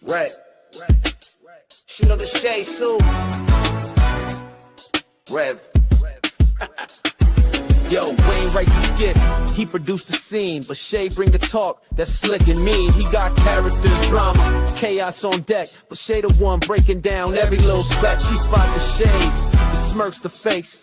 Right. She know the shade, Sue. Rev. Yo, Wayne write the skits, he produced the scene, but Shay bring the talk that's slick and mean. He got characters, drama, chaos on deck, but Shay the one breaking down every little speck. She spot the shade, the smirks, the fakes,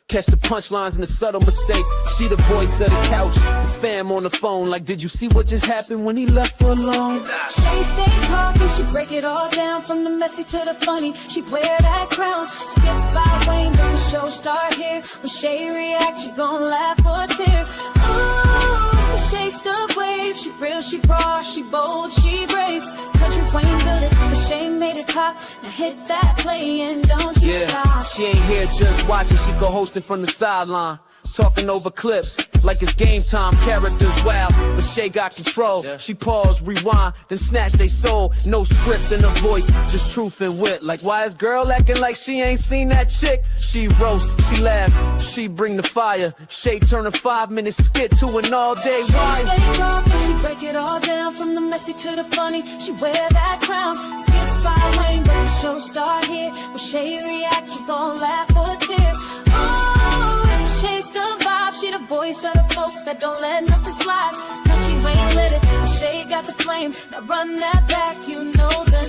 catch the punchlines and the subtle mistakes. She the voice of the couch, the fam on the phone, like, did you see what just happened when he left her alone? Shay stay talking, she break it all down, from the messy to the funny. She wear that crown, skits by Wayne, but the show start here. When Shay react, you gon' laugh or tear. Ooh, it's the Shay Stuck wave. She real, she raw, she bold, she brave. Kountry Wayne built it, but Shay made it pop. Now hit that play and don't you stop. She ain't here just watching, she co-hosting from the sideline, talking over clips like it's game time. Characters wild, but Shay got control. She pause, rewind, then snatch they soul. No script in her voice, just truth and wit. Like, why is girl acting like she ain't seen that chick? She roast, she laugh, she bring the fire. Shay turn a 5-minute skit to an all-day wire. She stay talking, she break it all down, from the messy to the funny. She wear that crown, skits by Wayne, but the show start here. When Shay react, you gon' laugh or tear. Oh, Shay's the vibe, she the voice of the folks that don't let nothing slide. Kountry Wayne lit it, and Shay got the flame. Now run that back, you know the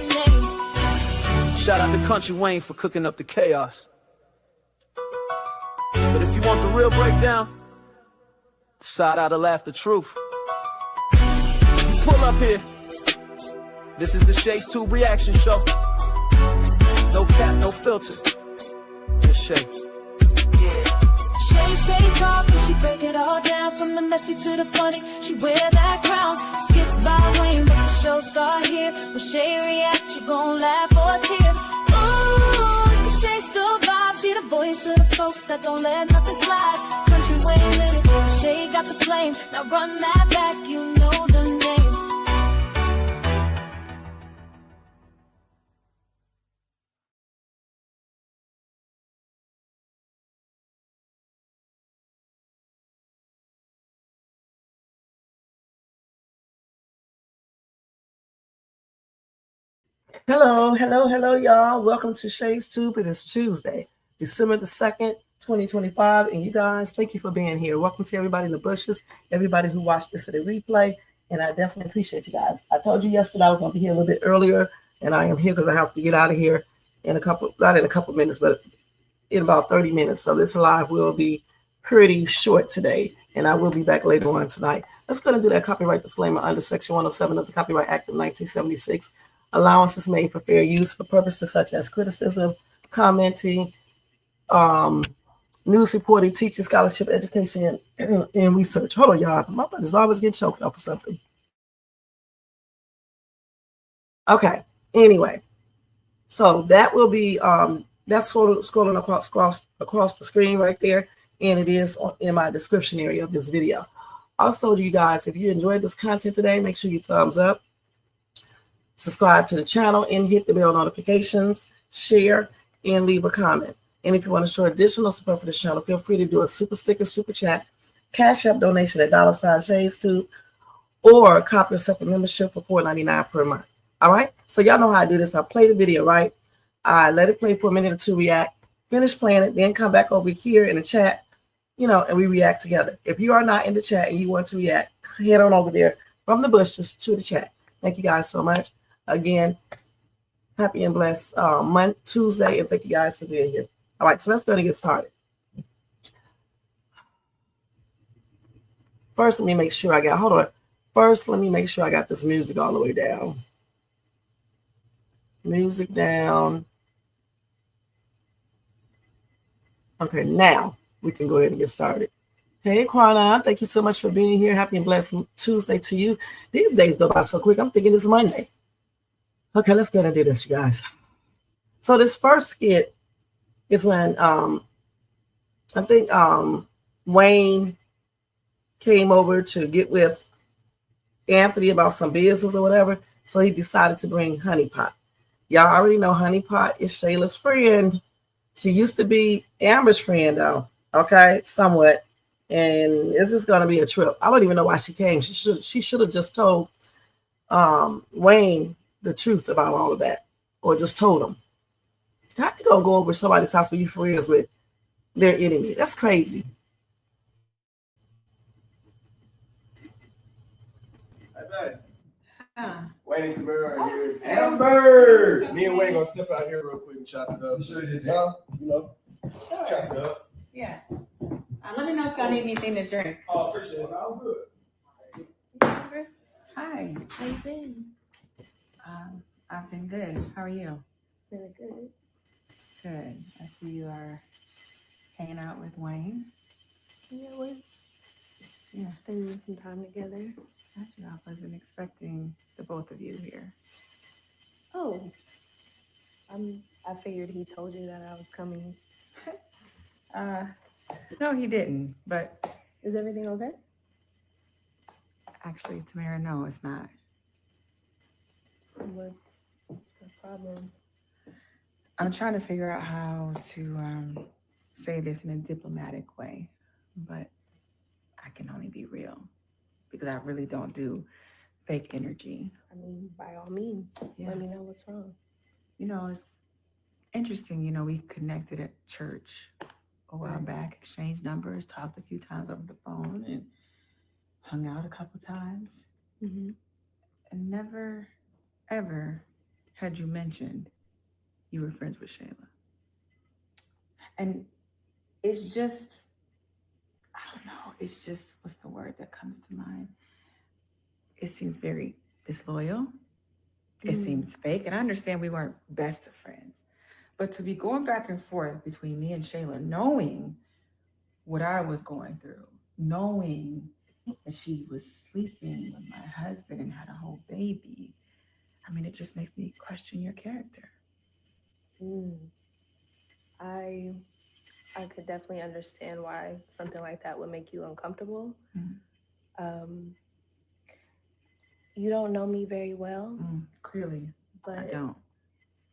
name. Shout out to Kountry Wayne for cooking up the chaos. But if you want the real breakdown, side out to laugh the truth. You pull up here. This is the Shay's 2 reaction show. No cap, no filter. Just Shay. Shay stay talking, she break it all down, from the messy to the funny. She wear that crown, skits by Wayne, but the show start here. When Shay react, you gon' laugh or tear. Ooh, it's the Shay still vibe, she the voice of the folks that don't let nothing slide. Kountry Wayne lit it, Shay got the flame. Now run that back, you know the name. Hello, y'all. Welcome to Shay's Tube. It is Tuesday, December the 2nd, 2025. And you guys, thank you for being here. Welcome to everybody in the bushes, everybody who watched this at a replay. And I definitely appreciate you guys. I told you yesterday I was going to be here a little bit earlier, and I am here because I have to get out of here in not in a couple minutes, but in about 30 minutes. So this live will be pretty short today, and I will be back later on tonight. Let's go and do that copyright disclaimer under Section 107 of the Copyright Act of 1976. Allowance is made for fair use for purposes such as criticism, commenting, news reporting, teaching, scholarship, education, and research. Hold on, y'all. My butt is always getting choked up or something. Okay. Anyway, so that will be that's scrolling across the screen right there, and it is in my description area of this video. Also, you guys, if you enjoyed this content today, make sure you thumbs up, subscribe to the channel, and hit the bell notifications, share, and leave a comment. And if you want to show additional support for this channel, feel free to do a super sticker, super chat, Cash App donation at $Shay'sTube, or copy yourself a membership for $4.99 per month. All right? So y'all know how I do this. I play the video, right? I let it play for a minute or two, react, finish playing it, then come back over here in the chat, and we react together. If you are not in the chat and you want to react, head on over there from the bushes to the chat. Thank you guys so much. Again, happy and blessed Tuesday, and thank you guys for being here. All right, so let's go and get started. First, let me make sure I got this music all the way down. Music down. Okay, now we can go ahead and get started. Hey, Quana, thank you so much for being here. Happy and blessed Tuesday to you. These days go by so quick. I'm thinking it's Monday. Okay, let's go ahead and do this, you guys. So this first skit is when I think Wayne came over to get with Anthony about some business or whatever. So he decided to bring Honeypot. Y'all already know Honeypot is Shayla's friend. She used to be Amber's friend, though. Okay, somewhat. And it's just going to be a trip. I don't even know why she came. She should have just told Wayne the truth about all of that, or just told them. How you gonna go over to somebody's house where you friends with their enemy? That's crazy. Wayne and Samara are here. Amber! Me and Wayne gonna step out here real quick and chop it up. Sure did. No, you know, Sure. chop it up. Yeah. Let me know if y'all need anything to drink. Oh, appreciate it. All good. Hi. How you been? I've been good. How are you? Really good. Good. I see you are hanging out with Wayne. Yeah, we're spending some time together. Actually, I wasn't expecting the both of you here. Oh, I figured he told you that I was coming. No, he didn't. But Is everything okay? actually, Tamara, no, it's not. What's the problem? I'm trying to figure out how to say this in a diplomatic way, but I can only be real because I really don't do fake energy. I mean, by all means, let me know what's wrong. You know, it's interesting. You know, we connected at church a while back, exchanged numbers, talked a few times over the phone, and hung out a couple times. Mm-hmm. And never, ever had you mentioned you were friends with Shayla. And it's just, I don't know, it's just, what's the word that comes to mind? It seems very disloyal. It seems fake. And I understand we weren't best of friends. But to be going back and forth between me and Shayla, knowing what I was going through, knowing that she was sleeping with my husband and had a whole baby, I mean, it just makes me question your character. I could definitely understand why something like that would make you uncomfortable. You don't know me very well. Clearly, but I don't.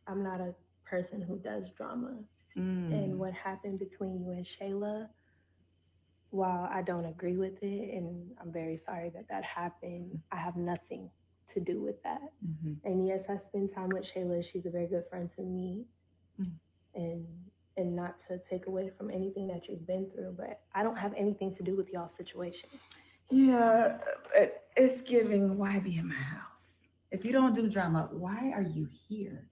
I'm not a person who does drama. And what happened between you and Shayla, while I don't agree with it, and I'm very sorry that that happened, I have nothing to do with that. And yes, I spend time with Shayla. She's a very good friend to me. And not to take away from anything that you've been through, but I don't have anything to do with y'all's situation. Yeah, but it's giving, why be in my house? If you don't do drama, why are you here,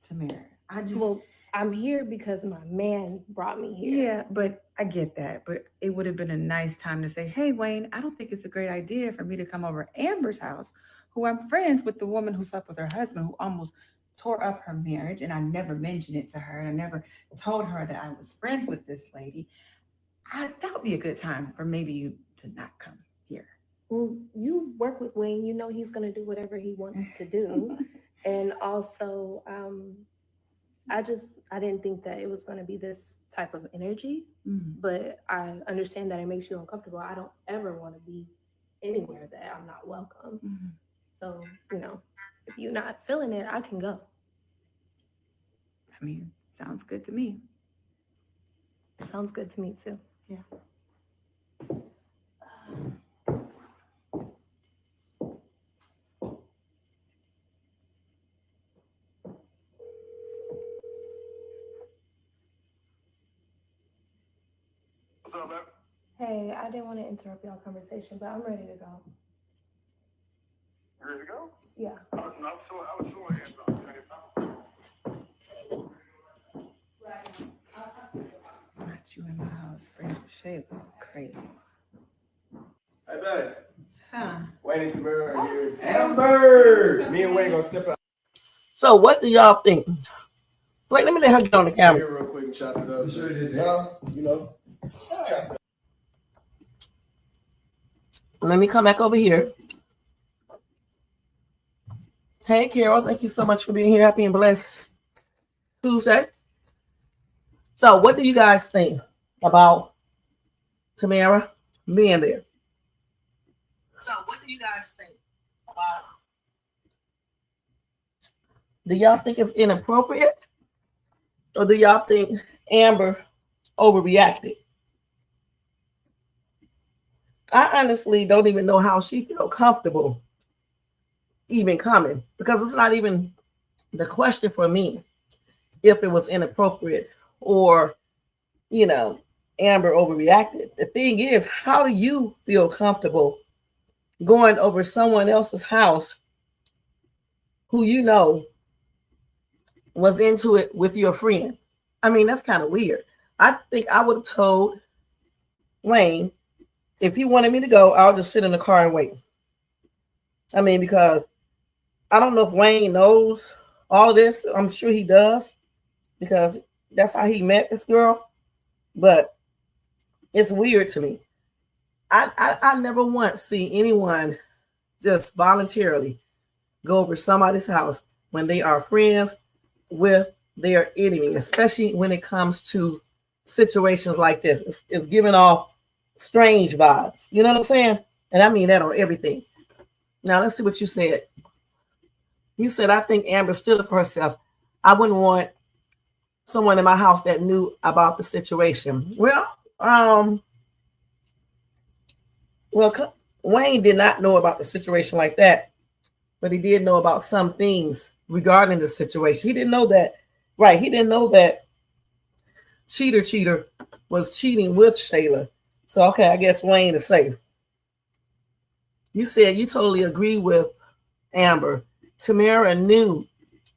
Tamara? Well, I'm here because my man brought me here. Yeah, but I get that. But it would have been a nice time to say, hey, Wayne, I don't think it's a great idea for me to come over Amber's house, who I'm friends with, the woman who slept with her husband, who almost tore up her marriage. And I never mentioned it to her. And I never told her that I was friends with this lady. That would be a good time for maybe you to not come here. Well, you work with Wayne. You know he's going to do whatever he wants to do. And also, I didn't think that it was going to be this type of energy, but I understand that it makes you uncomfortable. I don't ever want to be anywhere that I'm not welcome. So, you know, if you're not feeling it, I can go. I mean, sounds good to me. Sounds good to me too. Yeah. What's up, man? Hey, I didn't want to interrupt y'all conversation, but I'm ready to go. You ready to go? Yeah. I was still hands on. Not you in my house, friends with Shayla. Crazy. Hey, babe. Huh? Wayne and Samara are here. Amber! Me and Wayne gonna step out So what do y'all think? Wait, let me let her get on the camera. here real quick and chop it up. Sure did. No, you know, Sure. chop it up. Let me come back over here. Hey, Carol, thank you so much for being here. Happy and blessed Tuesday. So what do you guys think about Tamara being there? So what do you guys think about? Do y'all think it's inappropriate? Or do y'all think Amber overreacted? I honestly don't even know how she feel comfortable even coming, because it's not even the question for me, if it was inappropriate or, you know, Amber overreacted. The thing is, how do you feel comfortable going over someone else's house who you know was into it with your friend? I mean, that's kind of weird. I think I would have told Wayne, if he wanted me to go, I'll just sit in the car and wait. I mean, because I don't know if Wayne knows all of this. I'm sure he does, because that's how he met this girl. But it's weird to me. I never once see anyone just voluntarily go over somebody's house when they are friends with their enemy, especially when it comes to situations like this. It's giving off strange vibes. You know what I'm saying? And I mean that on everything. Now let's see what you said. You said, I think Amber stood up for herself. I wouldn't want someone in my house that knew about the situation. Well, Wayne did not know about the situation like that, but he did know about some things regarding the situation. He didn't know that, right? He didn't know that Cheater was cheating with Shayla. So, okay, I guess Wayne is safe. You said you totally agree with Amber. Tamara knew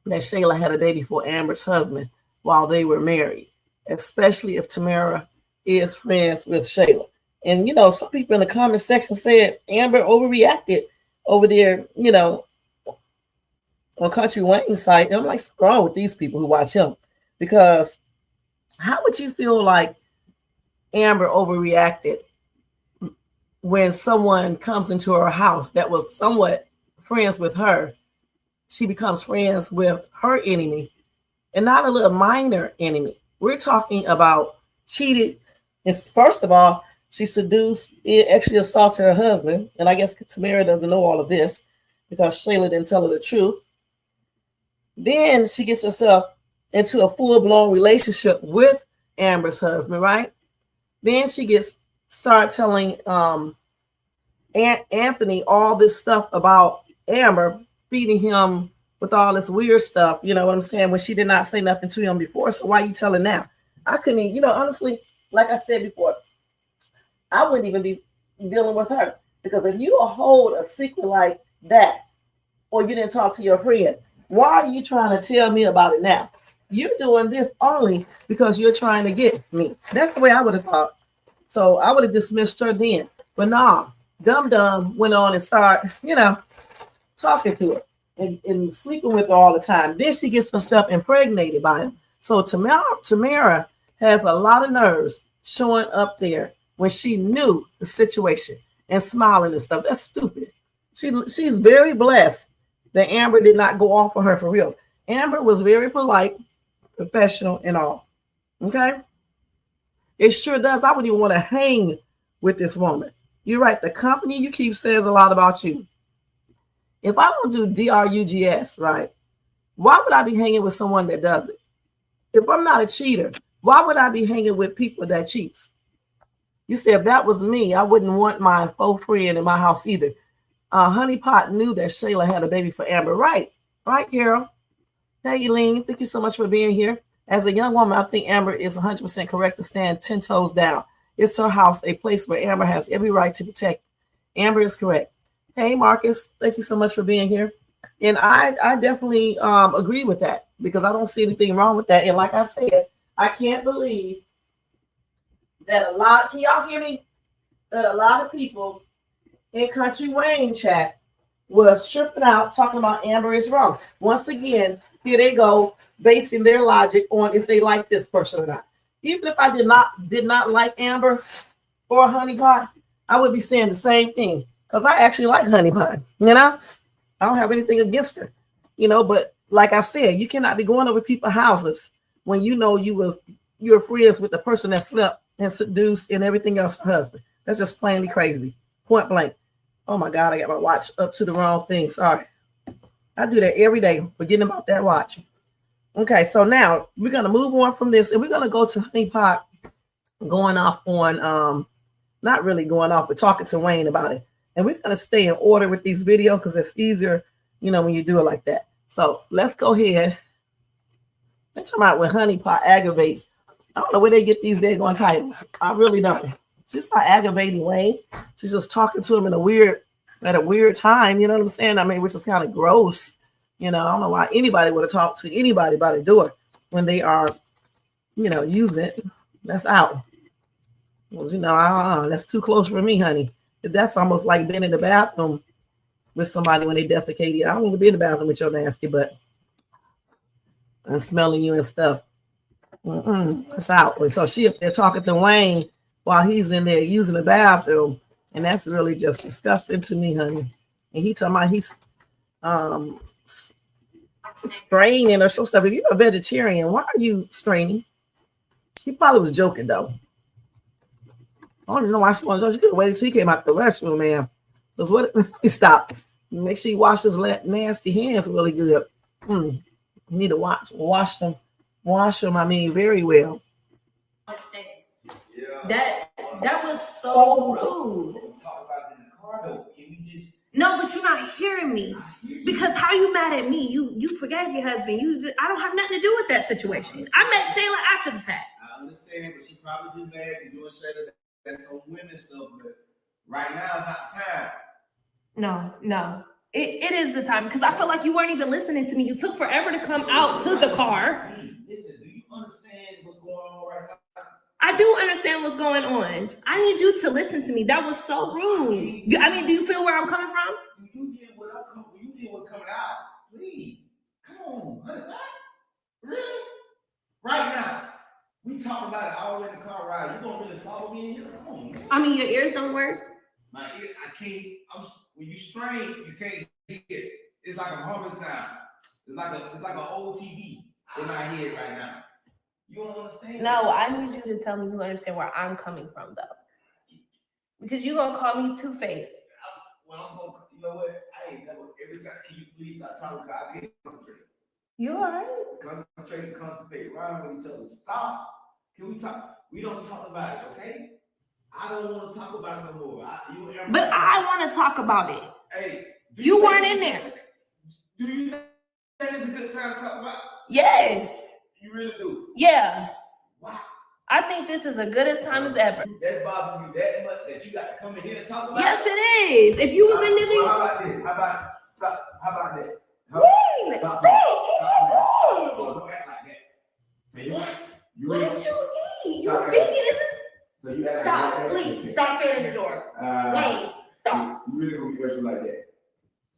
that Shayla had a baby for Amber's husband while they were married, especially if Tamara is friends with Shayla. And, you know, some people in the comment section said Amber overreacted over there, you know, on Kountry Wayne's site. And I'm like, what's wrong with these people who watch him? Because how would you feel like Amber overreacted when someone comes into her house that was somewhat friends with her? She becomes friends with her enemy, and not a little minor enemy. We're talking about cheated. It's, first of all, she seduced, actually assaulted her husband. And I guess Tamara doesn't know all of this because Shayla didn't tell her the truth. Then she gets herself into a full-blown relationship with Amber's husband, right? Then she start telling Anthony all this stuff about Amber, feeding him with all this weird stuff, you know what I'm saying, when she did not say nothing to him before. So why are you telling now? I couldn't, you know, honestly, like I said before, I wouldn't even be dealing with her, because if you hold a secret like that, or you didn't talk to your friend, why are you trying to tell me about it now? You're doing this only because you're trying to get me. That's the way I would have thought. So I would have dismissed her then. But nah, Dum went on and started, you know, talking to her and sleeping with her all the time. Then she gets herself impregnated by him. So Tamara has a lot of nerves showing up there when she knew the situation and smiling and stuff. That's stupid. She's very blessed that Amber did not go off on her for real. Amber was very polite, professional, and all. Okay? It sure does. I wouldn't even want to hang with this woman. You're right. The company you keep says a lot about you. If I don't do DRUGS, right, why would I be hanging with someone that does it? If I'm not a cheater, why would I be hanging with people that cheats? You said if that was me, I wouldn't want my faux friend in my house either. Honeypot knew that Shayla had a baby for Amber. Right, Carol. Hey, Eileen, thank you so much for being here. As a young woman, I think Amber is 100% correct to stand 10 toes down. It's her house, a place where Amber has every right to protect. Amber is correct. Hey, Marcus, thank you so much for being here. And I definitely agree with that, because I don't see anything wrong with that. And like I said, I can't believe that can y'all hear me? That a lot of people in Kountry Wayne chat was tripping out, talking about Amber is wrong. Once again, here they go, basing their logic on if they like this person or not. Even if I did not like Amber or Honeypot, I would be saying the same thing, because I actually like Honeypot. You know, I don't have anything against her. You know, but like I said, you cannot be going over people's houses when you know you're friends with the person that slept and seduced and everything else, her husband. That's just plainly crazy. Point blank. Oh my God, I got my watch up to the wrong thing. Sorry. I do that every day, forgetting about that watch. Okay, so now we're going to move on from this, and we're going to go to Honeypot going off on, not really going off, but talking to Wayne about it. And we're going to stay in order with these videos because it's easier, you know, when you do it like that. So let's go ahead. They're talking about when Honeypot aggravates. I don't know where they get these daggone titles. I really don't. She's not aggravating Wayne. She's just talking to him at a weird time. You know what I'm saying? I mean, which is kind of gross. You know, I don't know why anybody would have talked to anybody by the door when they are, you know, using it. That's out. Well, you know, that's too close for me, honey. That's almost like being in the bathroom with somebody when they defecated. I don't want to be in the bathroom with your nasty butt and smelling you and stuff. It's out. So she up there talking to Wayne while he's in there using the bathroom, and that's really just disgusting to me, honey. And he talking about he's straining or some stuff. If you're a vegetarian, why are you straining? He probably was joking though. I don't even know why she wanted to. She could have waited till he came out the restroom, man. Because what? Stop. Make sure you wash his nasty hands really good. You need to wash them. Wash them. I mean, very well. Understand. That was so rude. Talk about it in the car though. Can we just? No, but you're not hearing me. Because how you mad at me? You forgave your husband. I don't have nothing to do with that situation. I met Shayla after the fact. I understand, but she probably just mad because you and Shayla. That's some women stuff, but right now is not the time. No. It is the time because I feel like you weren't even listening to me. You took forever to come out to the car. Listen, do you understand what's going on right now? I do understand what's going on. I need you to listen to me. That was so rude. I mean, do you feel where I'm coming from? You get what I'm coming. You get what's coming out. Please, come on, honey. Really? Right now. We talking about it all in the car ride. You gonna really follow me in here? Come on, man. I mean, your ears don't work. My ear, I can't. When you strain, you can't hear it. It's like a humming sound. It's like an old TV in my head right now. You don't understand? No, I need you to tell me you understand where I'm coming from, though. Because you gonna call me two-faced. Well, I'm gonna. You know what? I ain't never. Every time, can you please stop talking? I can't concentrate. You all right? Concentrate and constipate around with each other. Stop. Can we talk? We don't talk about it, okay? I don't want to talk about it no more. But I want to talk about it. Hey, you weren't in there. Do you think it's a good time to talk about it? Yes. You really do? Yeah. Wow. I think this is as good as time as ever. That's bothering you that much that you got to come in here and talk about yes, it? Yes, it is. If you was in the well, how about this? How about that? Wait, stop. Oh, don't act like that. So you what did you eat? You're vegan, isn't it? So you act stop, like please. Stop fanning the door. Wait, stop. You really gonna be extra like that?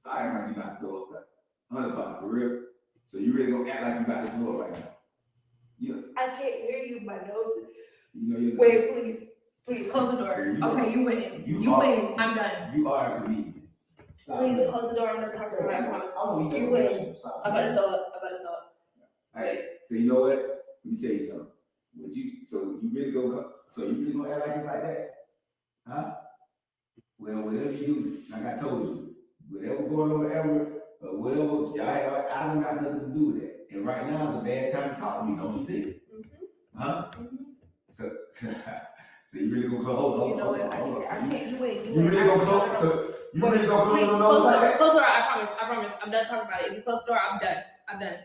So I might be about to go up that Honeypot for real. So you really gonna act like you about to do it right now? Yeah. I can't hear you. My nose. You know you're wait, please close the door. Okay, you win. You win. I'm done. You are a comedian. Please close the door. I'm not talking about it. I promise. You win. I'm about to throw up. Hey, so you know what? Let me tell you something. So you really gonna act like it's like that? Huh? Well, whatever you do, like I told you, whatever going on whatever, I don't got nothing to do with that. And right now is a bad time to talk to me, don't you think? Mm-hmm. Huh? Mm-hmm. So you really gonna close? You know what? I can't. You wait. You really gonna close? So you really gonna close the door like that? Close the door. I promise. I'm done talking about it. If you close the door, I'm done.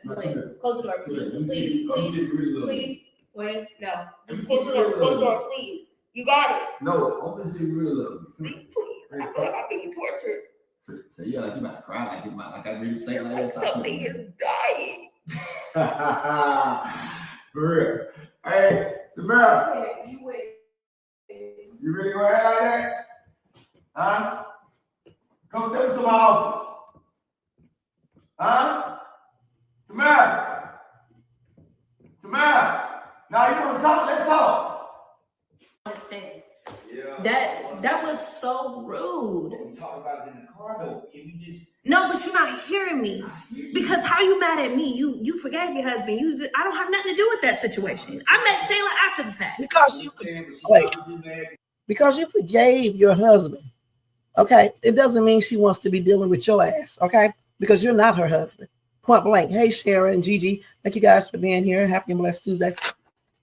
You wait. Close the door, please. Wait, no. Just close the door, please. You got it. No, I'm gonna see real love. Please. I feel like I'm being tortured. So yeah, like you about to cry, like I really stink like that. Something is dying. For real. Hey, Samara. Okay, you wait. You really gonna act like that? Huh? Come step into my office. Huh? Samara. Now you want to talk? Let's talk. Understand. Yeah. That was so rude. We talk about it in the car though. Can we just? No, but you're not hearing me. Because how you mad at me? You forgave your husband. I don't have nothing to do with that situation. I met Shayla after the fact. Because you forgave your husband. Okay, it doesn't mean she wants to be dealing with your ass. Okay, because you're not her husband. Point blank. Hey, Sharon and Gigi, thank you guys for being here. Happy and blessed Tuesday.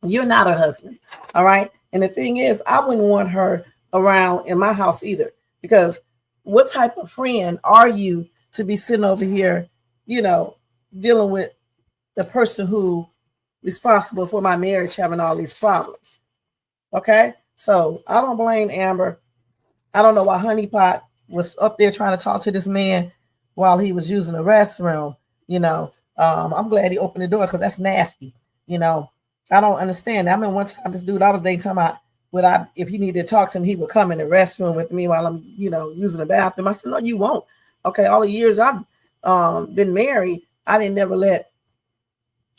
You're not her husband. All right. And the thing is, I wouldn't want her around in my house either, because what type of friend are you to be sitting over here, dealing with the person who responsible for my marriage having all these problems. Okay, so I don't blame Amber. I don't know why Honeypot was up there trying to talk to this man while he was using the restroom. I'm glad he opened the door because that's nasty. I don't understand. I mean, one time this dude I was dating talking about if he needed to talk to him, he would come in the restroom with me while I'm, using the bathroom. I said, no, you won't. Okay, all the years I've been married, I didn't never let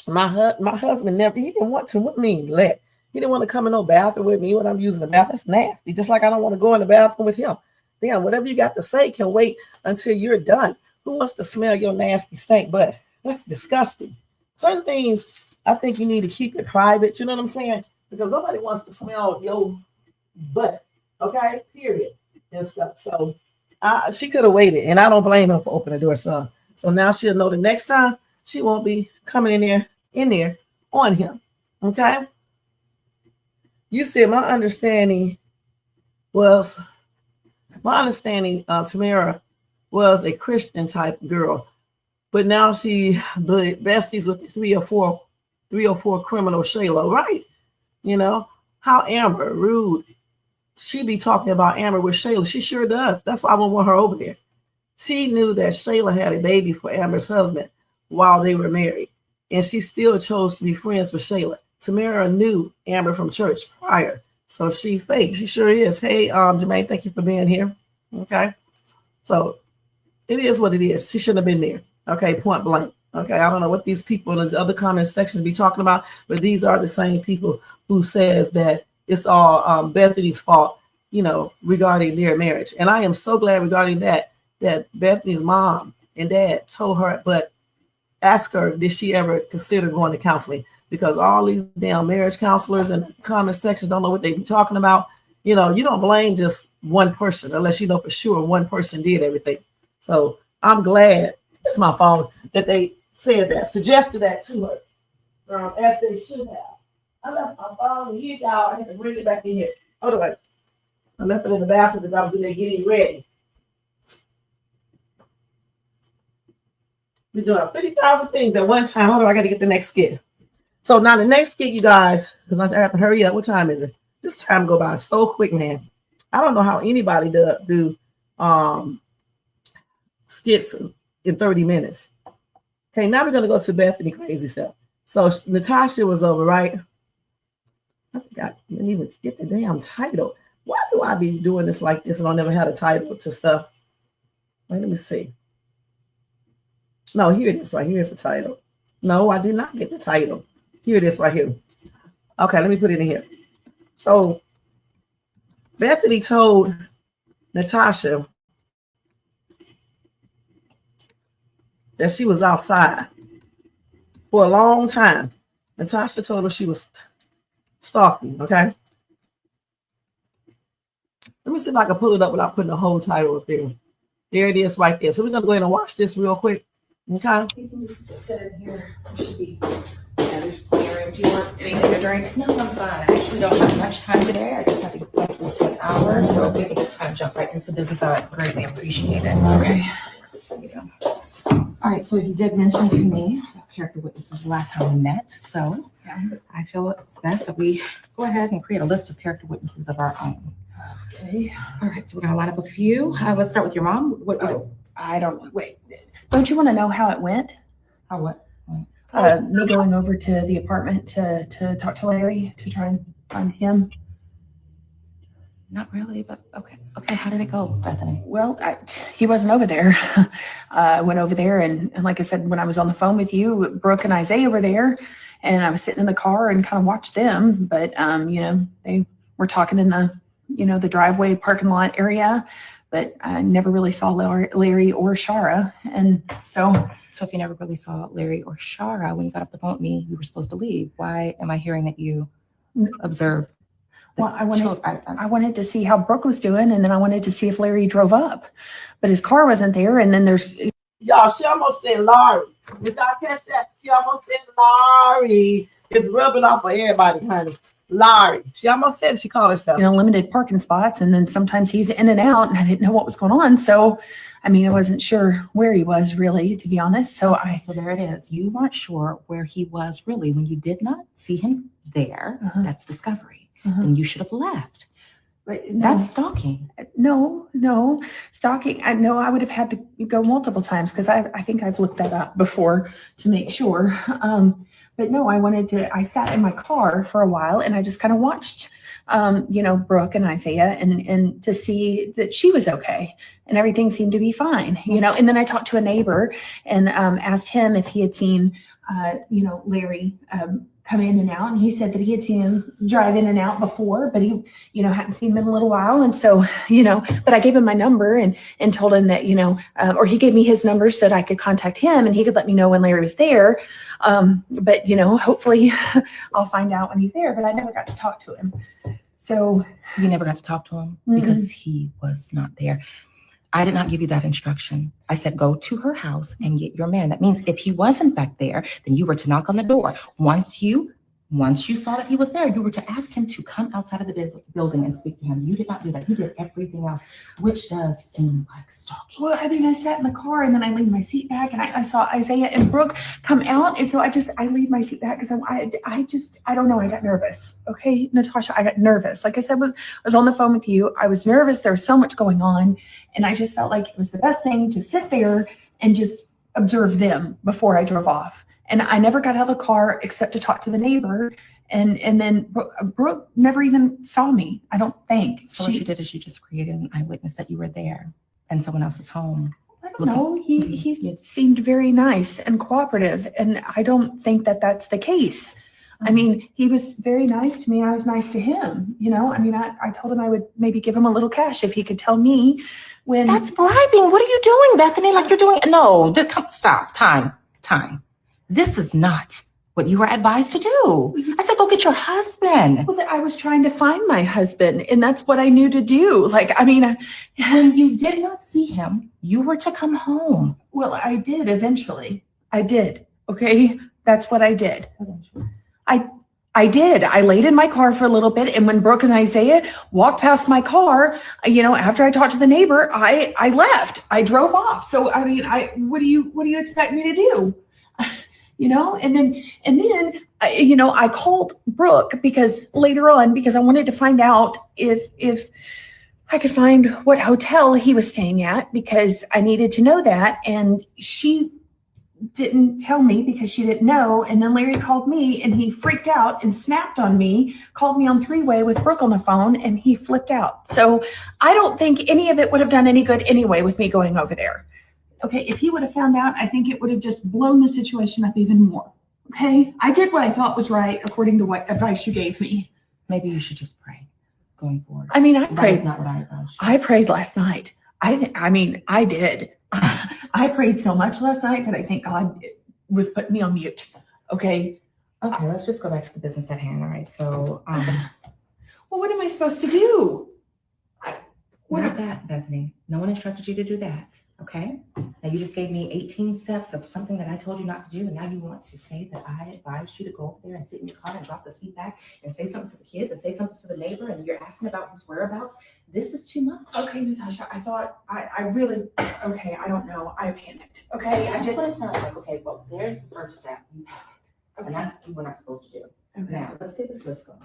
my husband he didn't want to. What mean let? He didn't want to come in no bathroom with me when I'm using the bathroom. That's nasty. Just like I don't want to go in the bathroom with him. Damn, whatever you got to say can wait until you're done. Who wants to smell your nasty stink butt? That's disgusting. Certain things I think you need to keep it private. You know what I'm saying? Because nobody wants to smell your butt. Okay, period and stuff. So she could have waited, and I don't blame her for opening the door. So now she'll know the next time she won't be coming in there on him. Okay. You said my understanding, Tamara was a Christian type girl, but now she besties with the 304 criminal Shayla, right? How Amber rude. She be talking about Amber with Shayla. She sure does. That's why I won't want her over there. She knew that Shayla had a baby for Amber's husband while they were married, and she still chose to be friends with Shayla. Tamara knew Amber from church prior, so she fake. She sure is. Hey, Jermaine, thank you for being here. Okay, so it is what it is. She shouldn't have been there. Okay, point blank. Okay, I don't know what these people in these other comment sections be talking about, but these are the same people who says that it's all Bethany's fault, regarding their marriage. And I am so glad regarding that Bethany's mom and dad told her, but ask her, did she ever consider going to counseling? Because all these damn marriage counselors in the comment sections don't know what they be talking about. You don't blame just one person unless you know for sure one person did everything. So I'm glad, it's my phone, that they suggested that to her, as they should have. I left my phone here, y'all. I had to bring it back in here. Hold on. I left it in the bathroom because I was in there getting ready. We're doing 50,000 things at one time. Hold on, I got to get the next skit. So now the next skit, you guys, because I have to hurry up. What time is it? This time go by so quick, man. I don't know how anybody do skits in 30 minutes. Okay, now we're going to go to Bethany crazy self. So Natasha was over, right? I think I didn't even get the damn title. Why do I be doing this like this and I never had a title to stuff? Let me see. No, here it is right here is the title. No, I did not get the title. Here it is right here. Okay, let me put it in here. So Bethany told Natasha that she was outside for a long time. Natasha told her she was stalking, okay? Let me see if I can pull it up without putting the whole title up there. There it is right there. So we're going to go ahead and watch this real quick, okay? You can just sit in here. It should be. Yeah, there's plenty of room. Do you want anything to drink? No, I'm fine. I actually don't have much time today. I just have to get back to this hour, so if we can just kind of jump right into business, I would greatly appreciate it. Okay. All right, so you did mention to me character witnesses the last time we met, so I feel it's best that we go ahead and create a list of character witnesses of our own. Okay. All right, so we're gonna line up a few. Let's start with your mom. I don't know. Wait, don't you want to know how it went? How what? Me going over to the apartment to talk to Larry to try and find him. Not really, but okay. Okay, how did it go, Bethany? Well, he wasn't over there. I went over there, and like I said, when I was on the phone with you, Brooke and Isaiah were there, and I was sitting in the car and kind of watched them. But they were talking in the driveway parking lot area, but I never really saw Larry or Shara, and so. So if you never really saw Larry or Shara when you got off the phone with me, you were supposed to leave. Why am I hearing that you observed? Well, I wanted to see how Brooke was doing, and then I wanted to see if Larry drove up, but his car wasn't there. And then there's y'all. She almost said Laurie. Did y'all catch that? She almost said Laurie. It's rubbing off for everybody, honey. Larry. She almost said she called herself. Limited parking spots. And then sometimes he's in and out and I didn't know what was going on. So, I mean, I wasn't sure where he was really, to be honest. So So there it is. You weren't sure where he was really when you did not see him there. That's discovery. Then you should have left. But That's stalking. No, stalking. I know I would have had to go multiple times because I think I've looked that up before to make sure. But no, I sat in my car for a while and I just kind of watched, Brooke and Isaiah and to see that she was okay and everything seemed to be fine, and then I talked to a neighbor and asked him if he had seen, Larry, come in and out. And he said that he had seen him drive in and out before, but he, hadn't seen him in a little while. And so, but I gave him my number and told him that, or he gave me his number so that I could contact him and he could let me know when Larry was there. But, hopefully I'll find out when he's there, but I never got to talk to him. So you never got to talk to him because he was not there. I did not give you that instruction. I said, go to her house and get your man. That means if he was in fact there, then you were to knock on the door. Once you saw that he was there, you were to ask him to come outside of the building and speak to him. You did not do that. You did everything else, which does seem like stalking. Well, I mean, I sat in the car and then I laid my seat back and I saw Isaiah and Brooke come out. And so I laid my seat back because I don't know. I got nervous. Okay, Natasha, I got nervous. Like I said, when I was on the phone with you, I was nervous. There was so much going on. And I just felt like it was the best thing to sit there and just observe them before I drove off. And I never got out of the car except to talk to the neighbor. And then Brooke never even saw me, I don't think. So what you did is you just created an eyewitness that you were there and someone else's home. I don't know. He seemed very nice and cooperative. And I don't think that that's the case. I mean, he was very nice to me. I was nice to him. I told him I would maybe give him a little cash if he could tell me when. That's bribing. What are you doing, Bethany? Like you're doing. No, stop. Time. This is not what you were advised to do. I said, go get your husband. Well, I was trying to find my husband, and that's what I knew to do. When you did not see him, you were to come home. Well, I did eventually. I did. Okay. That's what I did. I did. I laid in my car for a little bit. And when Brooke and Isaiah walked past my car, after I talked to the neighbor, I left. I drove off. So, what do you expect me to do? And then I called Brooke because I wanted to find out if I could find what hotel he was staying at because I needed to know that. And she didn't tell me because she didn't know. And then Larry called me and he freaked out and snapped on me, called me on three-way with Brooke on the phone, and he flipped out. So I don't think any of it would have done any good anyway with me going over there. Okay, if he would have found out, I think it would have just blown the situation up even more. Okay, I did what I thought was right according to what advice you gave me. Maybe you should just pray going forward. I prayed. That's not what I advised. I prayed last night. I did. I prayed so much last night that I think God was putting me on mute. Okay. Okay, let's just go back to the business at hand. All right. So, well, what am I supposed to do? Not that, Bethany. No one instructed you to do that. Okay. Now you just gave me 18 steps of something that I told you not to do, and now you want to say that I advised you to go over there and sit in your car and drop the seat back and say something to the kids and say something to the neighbor, and you're asking about his whereabouts. This is too much. Okay, Natasha. I thought I really. Okay, I don't know. I panicked. Okay, That's what it sounds like. Okay, well, there's the first step. You panicked, and that you were not supposed to do. Okay. Now let's get this list going.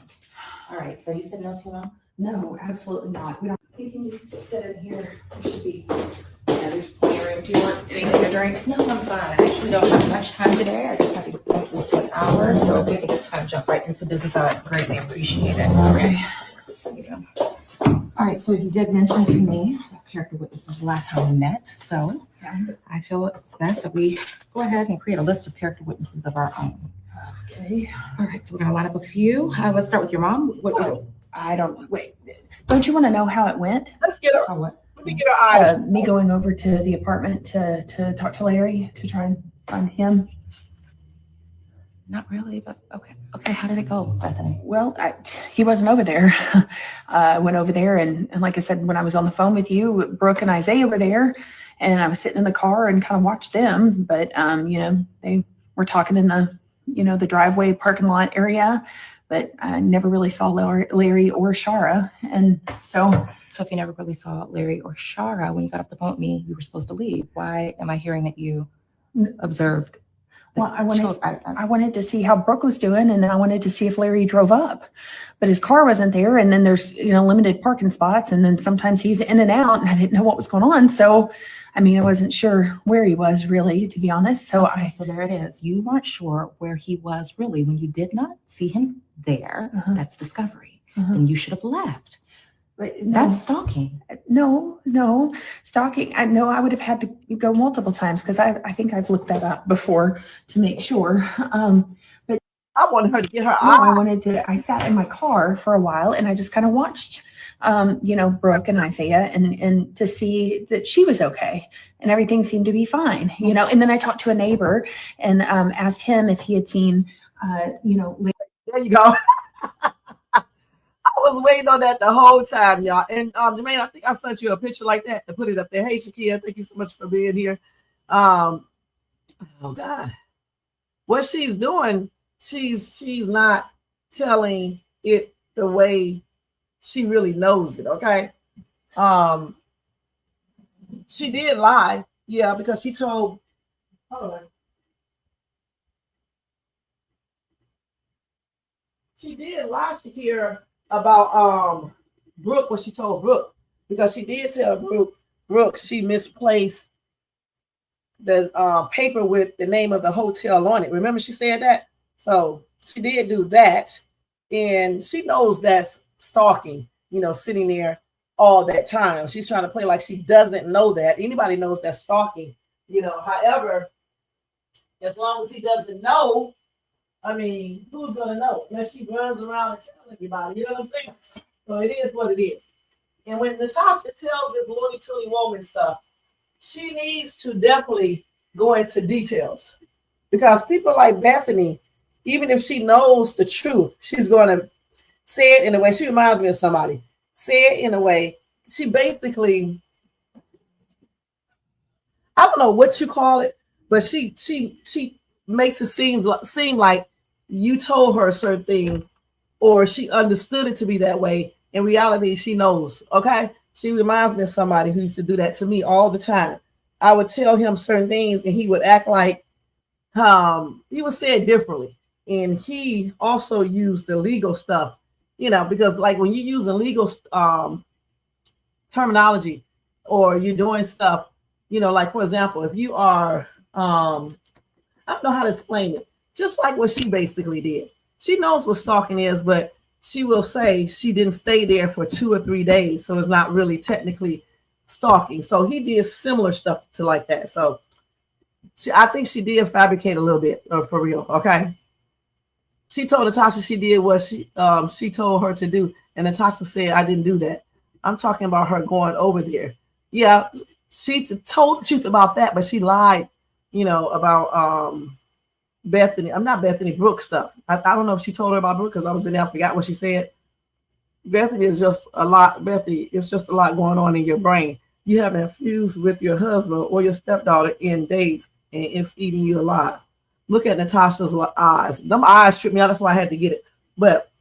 All right. So you said no to him? No, absolutely not. We don't. You can just sit in here. There should be. Yeah, there's plenty of room. Do you want anything to drink? No, I'm fine. I actually don't have much time today. I just have to get back this to an hour. So if we can just kind of jump right into business, I would greatly appreciate it. Okay. All right. So you did mention to me character witnesses the last time we met. So I feel it's best that we go ahead and create a list of character witnesses of our own. Okay. All right. So we're going to line up a few. Let's start with your mom. I don't. Wait. Don't you want to know how it went? Let's get her. What? Let me get her eyes. Me going over to the apartment to talk to Larry to try and find him. Not really, but okay. Okay, how did it go, Bethany? Well, he wasn't over there. I went over there and like I said, when I was on the phone with you, Brooke and Isaiah were there and I was sitting in the car and kind of watched them. But, they were talking in the, the driveway parking lot area. but I never really saw Larry or Shara. And so if you never really saw Larry or Shara when you got off the phone with me, you were supposed to leave. Why am I hearing that you observed? Well, I wanted to see how Brooke was doing, and then I wanted to see if Larry drove up, but his car wasn't there. And then there's, limited parking spots, and then sometimes he's in and out, and I didn't know what was going on. So, I wasn't sure where he was really, to be honest. So So there it is. You weren't sure where he was really when you did not see him there. That's discovery. Then you should have left. But That's stalking. No, stalking. I know I would have had to go multiple times because I think I've looked that up before to make sure. But I wanted her to get her I sat in my car for a while and I just kind of watched, Brooke and Isaiah and to see that she was okay and everything seemed to be fine, and then I talked to a neighbor and asked him if he had seen, There you go. I was waiting on that the whole time, y'all. And Jermaine, I think I sent you a picture like that to put it up there. Hey, Shakia, thank you so much for being here. Oh God, what she's doing, she's not telling it the way she really knows it. Okay, she did lie, yeah, because she told. Hold on. She did lie, Shakira, about Brooke, what she told Brooke, because she did tell Brooke she misplaced the paper with the name of the hotel on it. Remember she said that? So she did do that, and she knows that's stalking, sitting there all that time. She's trying to play like she doesn't know that. Anybody knows that's stalking, however, as long as he doesn't know, who's gonna know? Unless she runs around and tells everybody, you know what I'm saying? So it is what it is. And when Natasha tells this Looney Tunes woman stuff, she needs to definitely go into details. Because people like Bethany, even if she knows the truth, she's gonna say it in a way. She reminds me of somebody. Say it in a way. She basically, I don't know what you call it, but she makes it seem like you told her a certain thing or she understood it to be that way. In reality, she knows. Okay. She reminds me of somebody who used to do that to me all the time. I would tell him certain things and he would act like he would say it differently. And he also used the legal stuff, because like when you use the legal terminology or you're doing stuff, like for example, if you are I don't know how to explain it. Just like what she basically did. She knows what stalking is, but she will say she didn't stay there for 2 or 3 days. So it's not really technically stalking. So he did similar stuff to like that. So I think she did fabricate a little bit for real. Okay. She told Natasha she did what she told her to do. And Natasha said, I didn't do that. I'm talking about her going over there. Yeah. She told the truth about that, but she lied, about Bethany. I'm not Bethany, Brooke stuff. I don't know if she told her about Brooke because I was in there. I forgot what she said. Bethany is just a lot. Bethany, it's just a lot going on in your brain. You haven't fused with your husband or your stepdaughter in days, and it's eating you alive. Look at Natasha's eyes. Them eyes tripped me out. That's why I had to get it. But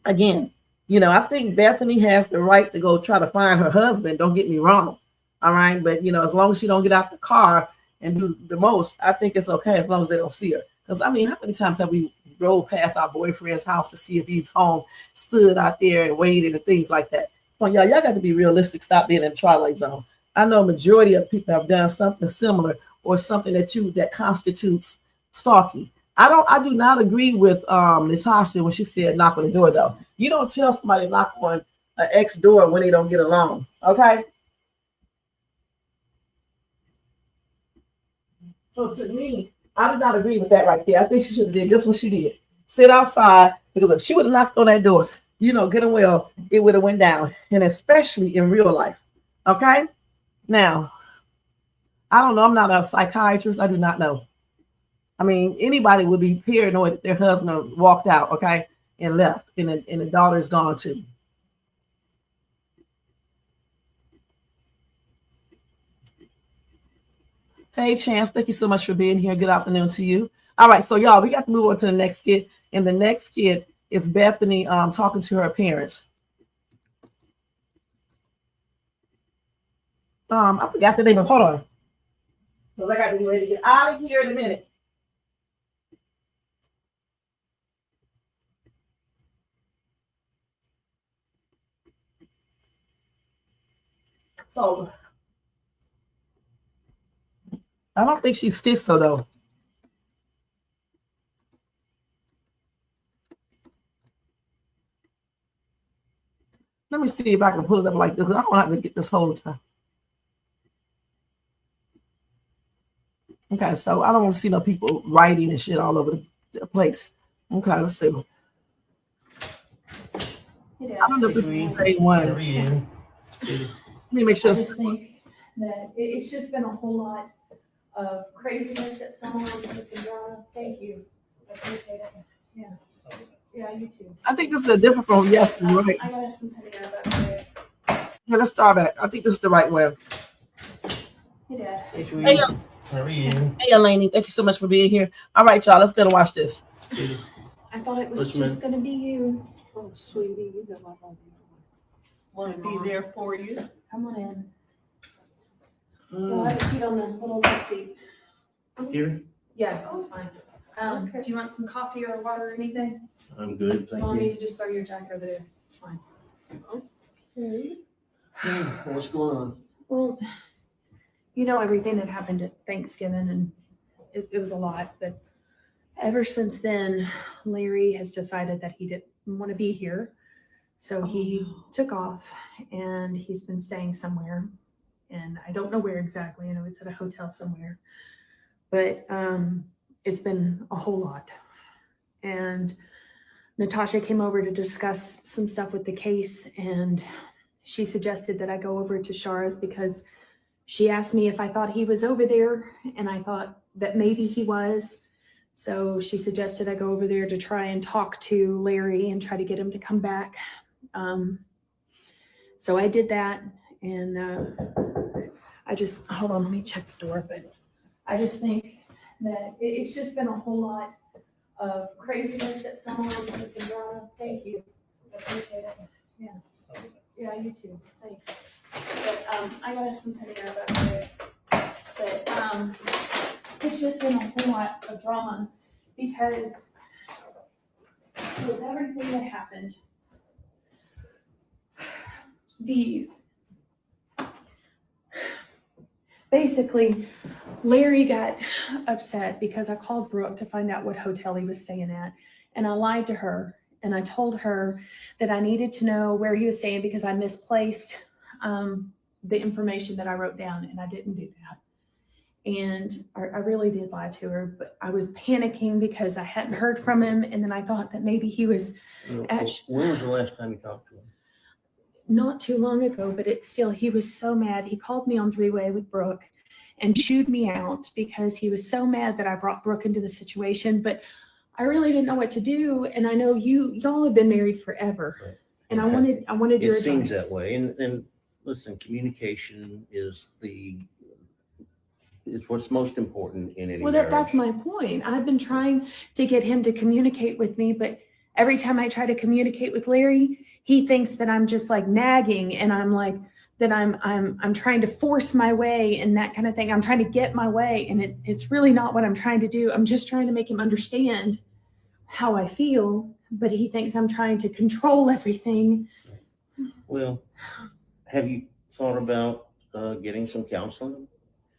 again, I think Bethany has the right to go try to find her husband. Don't get me wrong. All right. But, as long as she don't get out the car and do the most, I think it's okay as long as they don't see her. Because, how many times have we rode past our boyfriend's house to see if he's home, stood out there and waited and things like that? Well, y'all got to be realistic. Stop being in the twilight zone. I know majority of people have done something similar or something that constitutes stalking. I do not agree with Natasha when she said knock on the door, though. You don't tell somebody to knock on an ex door when they don't get along. Okay. So to me, I do not agree with that right there. I think she should have did just what she did. Sit outside, because if she would have knocked on that door, good and well, it would have went down. And especially in real life. Okay? Now, I don't know. I'm not a psychiatrist. I do not know. Anybody would be paranoid if their husband walked out, okay, and left, and the daughter's gone too. Hey, Chance, thank you so much for being here. Good afternoon to you. All right, so y'all, we got to move on to the next skit. And the next skit It's Bethany talking to her parents. I forgot the name of. Hold on, because I got to get ready to get out of here in a minute. So I don't think she's schizo though. Let me see if I can pull it up like this. I don't have to get this whole time. Okay, so I don't want to see no people writing and shit all over the place. Okay, let's see. I don't know if this is the same one. Let me make sure. I just think that it's just been a whole lot of craziness that's gone on with some drama. Thank you. I appreciate it. Yeah. Yeah, you too. I think this is a different one. Yes, right. I got some panini back there. Yeah, let's start back. I think this is the right one. Hey, Dad. Hey, Elaine, thank you so much for being here. All right, y'all, let's go and watch this. I thought it was just going to be you. Oh, sweetie, you know I want to be there for you. Come on in. We'll have a seat on the little love seat. Here? Yeah, that's fine. Do you want some coffee or water or anything? I'm good, You want me to just throw your jacket over there? It's fine. Okay. What's going on? Well, you know everything that happened at Thanksgiving, and it was a lot. But ever since then, Larry has decided that he didn't want to be here. So he took off, and he's been staying somewhere. And I don't know where exactly. I know it's at a hotel somewhere. But it's been a whole lot. And Natasha came over to discuss some stuff with the case, and she suggested that I go over to Shara's because she asked me if I thought he was over there, and I thought that maybe he was. So she suggested I go over there to try and talk to Larry and try to get him to come back. So I did that, and I just, hold on, let me check the door, but I just think that it's just been a whole lot of craziness that's gone on with some drama. Thank you. I appreciate it. Yeah. Yeah, you too. Thanks. But I got us some panini back there. But it's just been a whole lot of drama because with everything that happened, basically, Larry got upset because I called Brooke to find out what hotel he was staying at. And I lied to her. And I told her that I needed to know where he was staying because I misplaced the information that I wrote down. And I didn't do that. And I really did lie to her. But I was panicking because I hadn't heard from him. And then I thought that maybe he was When was the last time you talked to him? Not too long ago, but it's still, he was so mad. He called me on three-way with Brooke and chewed me out because he was so mad that I brought Brooke into the situation. But I really didn't know what to do. And I know y'all have been married forever. Right. And okay. I wanted your advice. It seems that way. And listen, communication is what's most important in any marriage. That's my point. I've been trying to get him to communicate with me, but every time I try to communicate with Larry, he thinks that I'm just like nagging, and I'm like that I'm trying to force my way and that kind of thing. I'm trying to get my way, and it's really not what I'm trying to do. I'm just trying to make him understand how I feel, but he thinks I'm trying to control everything. Well, have you thought about getting some counseling,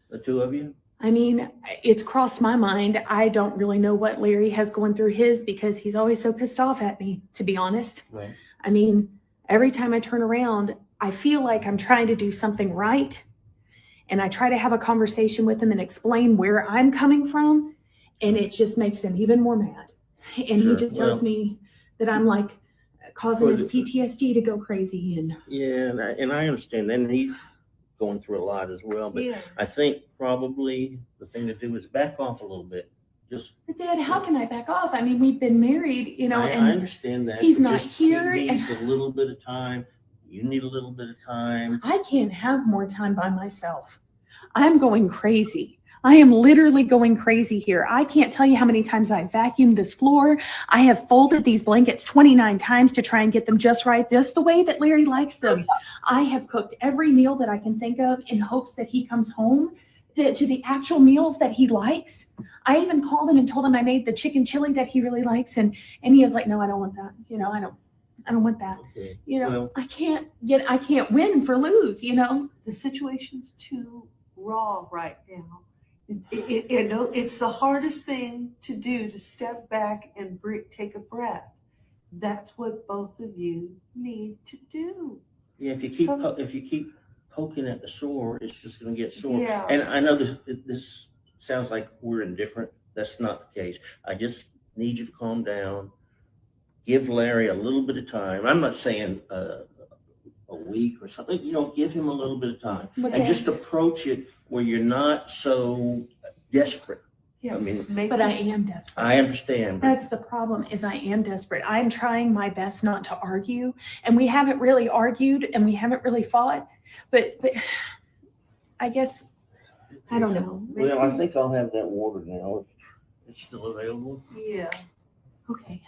the two of you? I mean, it's crossed my mind. I don't really know what Larry has going through his because he's always so pissed off at me, to be honest. Right. I mean, every time I turn around, I feel like I'm trying to do something right. And I try to have a conversation with him and explain where I'm coming from. And it just makes him even more mad. And he just tells me that I'm like causing his PTSD to go crazy. Yeah, and I understand. And he's going through a lot as well. But yeah. I think probably the thing to do is back off a little bit. But Dad, how can I back off? I mean, we've been married, and I understand that. He's not here. He needs a little bit of time. You need a little bit of time. I can't have more time by myself. I'm going crazy. I am literally going crazy here. I can't tell you how many times I vacuumed this floor. I have folded these blankets 29 times to try and get them just right, just the way that Larry likes them. I have cooked every meal that I can think of in hopes that he comes home to the actual meals that he likes. I even called him and told him I made the chicken chili that he really likes, and he was like, no, I don't want that. You know, I don't want that. Okay. You know, Well, I can't win for lose, you know. The situation's too raw right now. It's the hardest thing to do, to step back and take a breath. That's what both of you need to do. yeah, if you keep poking at the sore, it's just going to get sore. Yeah. And I know this sounds like we're indifferent. That's not the case. I just need you to calm down. Give Larry a little bit of time. I'm not saying a week or something. You know, give him a little bit of time, and just approach it where you're not so desperate. Yeah. I mean, But I am desperate. I understand. But That's the problem, is I am desperate. I'm trying my best not to argue, and we haven't really argued and we haven't really fought, but I guess, I don't know. well, I think I'll have that water now. If it's still available. Yeah. Okay.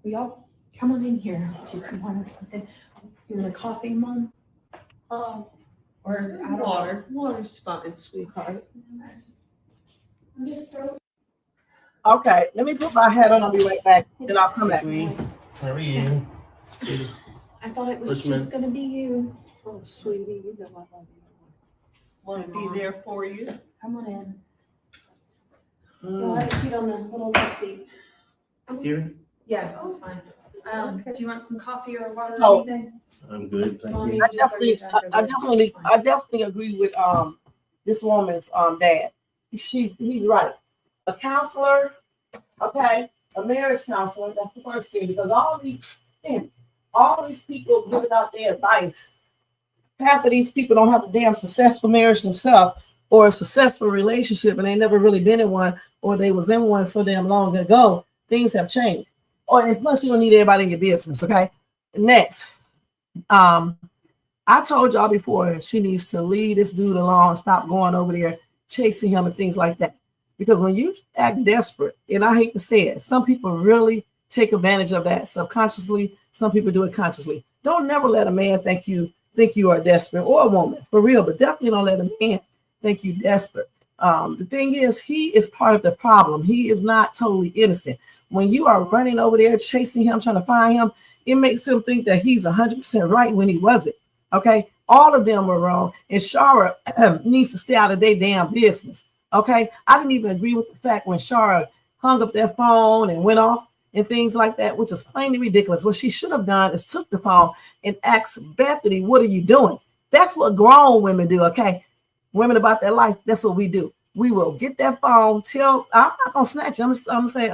We all come on in here. Just some water or something. You want a coffee, Mom? Or I don't know. Water's fine, sweetheart. I'm just so Okay, let me put my hat on. I'll be right back. Then I'll come back. How are you? I thought it was What's just gonna be you. Oh, sweetie, you know I love you. Want to be there for you? Come on in. You'll have a seat on the little left seat. Here? Yeah, that's fine. Do you want some coffee or water So- or anything? I'm good, thank Mommy, you. I definitely agree with this woman's dad. He's right. A counselor, okay, a marriage counselor, that's the first thing, because all these people giving out their advice, half of these people don't have a damn successful marriage themselves or a successful relationship, and they never really been in one, or they was in one so damn long ago. Things have changed. And plus you don't need everybody in your business, okay? Next, I told y'all before, she needs to leave this dude alone, stop going over there chasing him and things like that. Because when you act desperate, and I hate to say it, some people really take advantage of that subconsciously. Some people do it consciously. Don't never let a man think you are desperate, or a woman, for real, but definitely don't let a man think you desperate. The thing is, he is part of the problem. He is not totally innocent. When you are running over there chasing him, trying to find him, it makes him think that he's 100% right when he wasn't. Okay, all of them were wrong, and Shara needs to stay out of their damn business. Okay, I didn't even agree with the fact when Shara hung up that phone and went off and things like that, which is plainly ridiculous. What she should have done is took the phone and asked Bethany, "What are you doing?" That's what grown women do. Okay, women about their life. That's what we do. We will get that phone. I'm not gonna snatch it. I'm gonna say,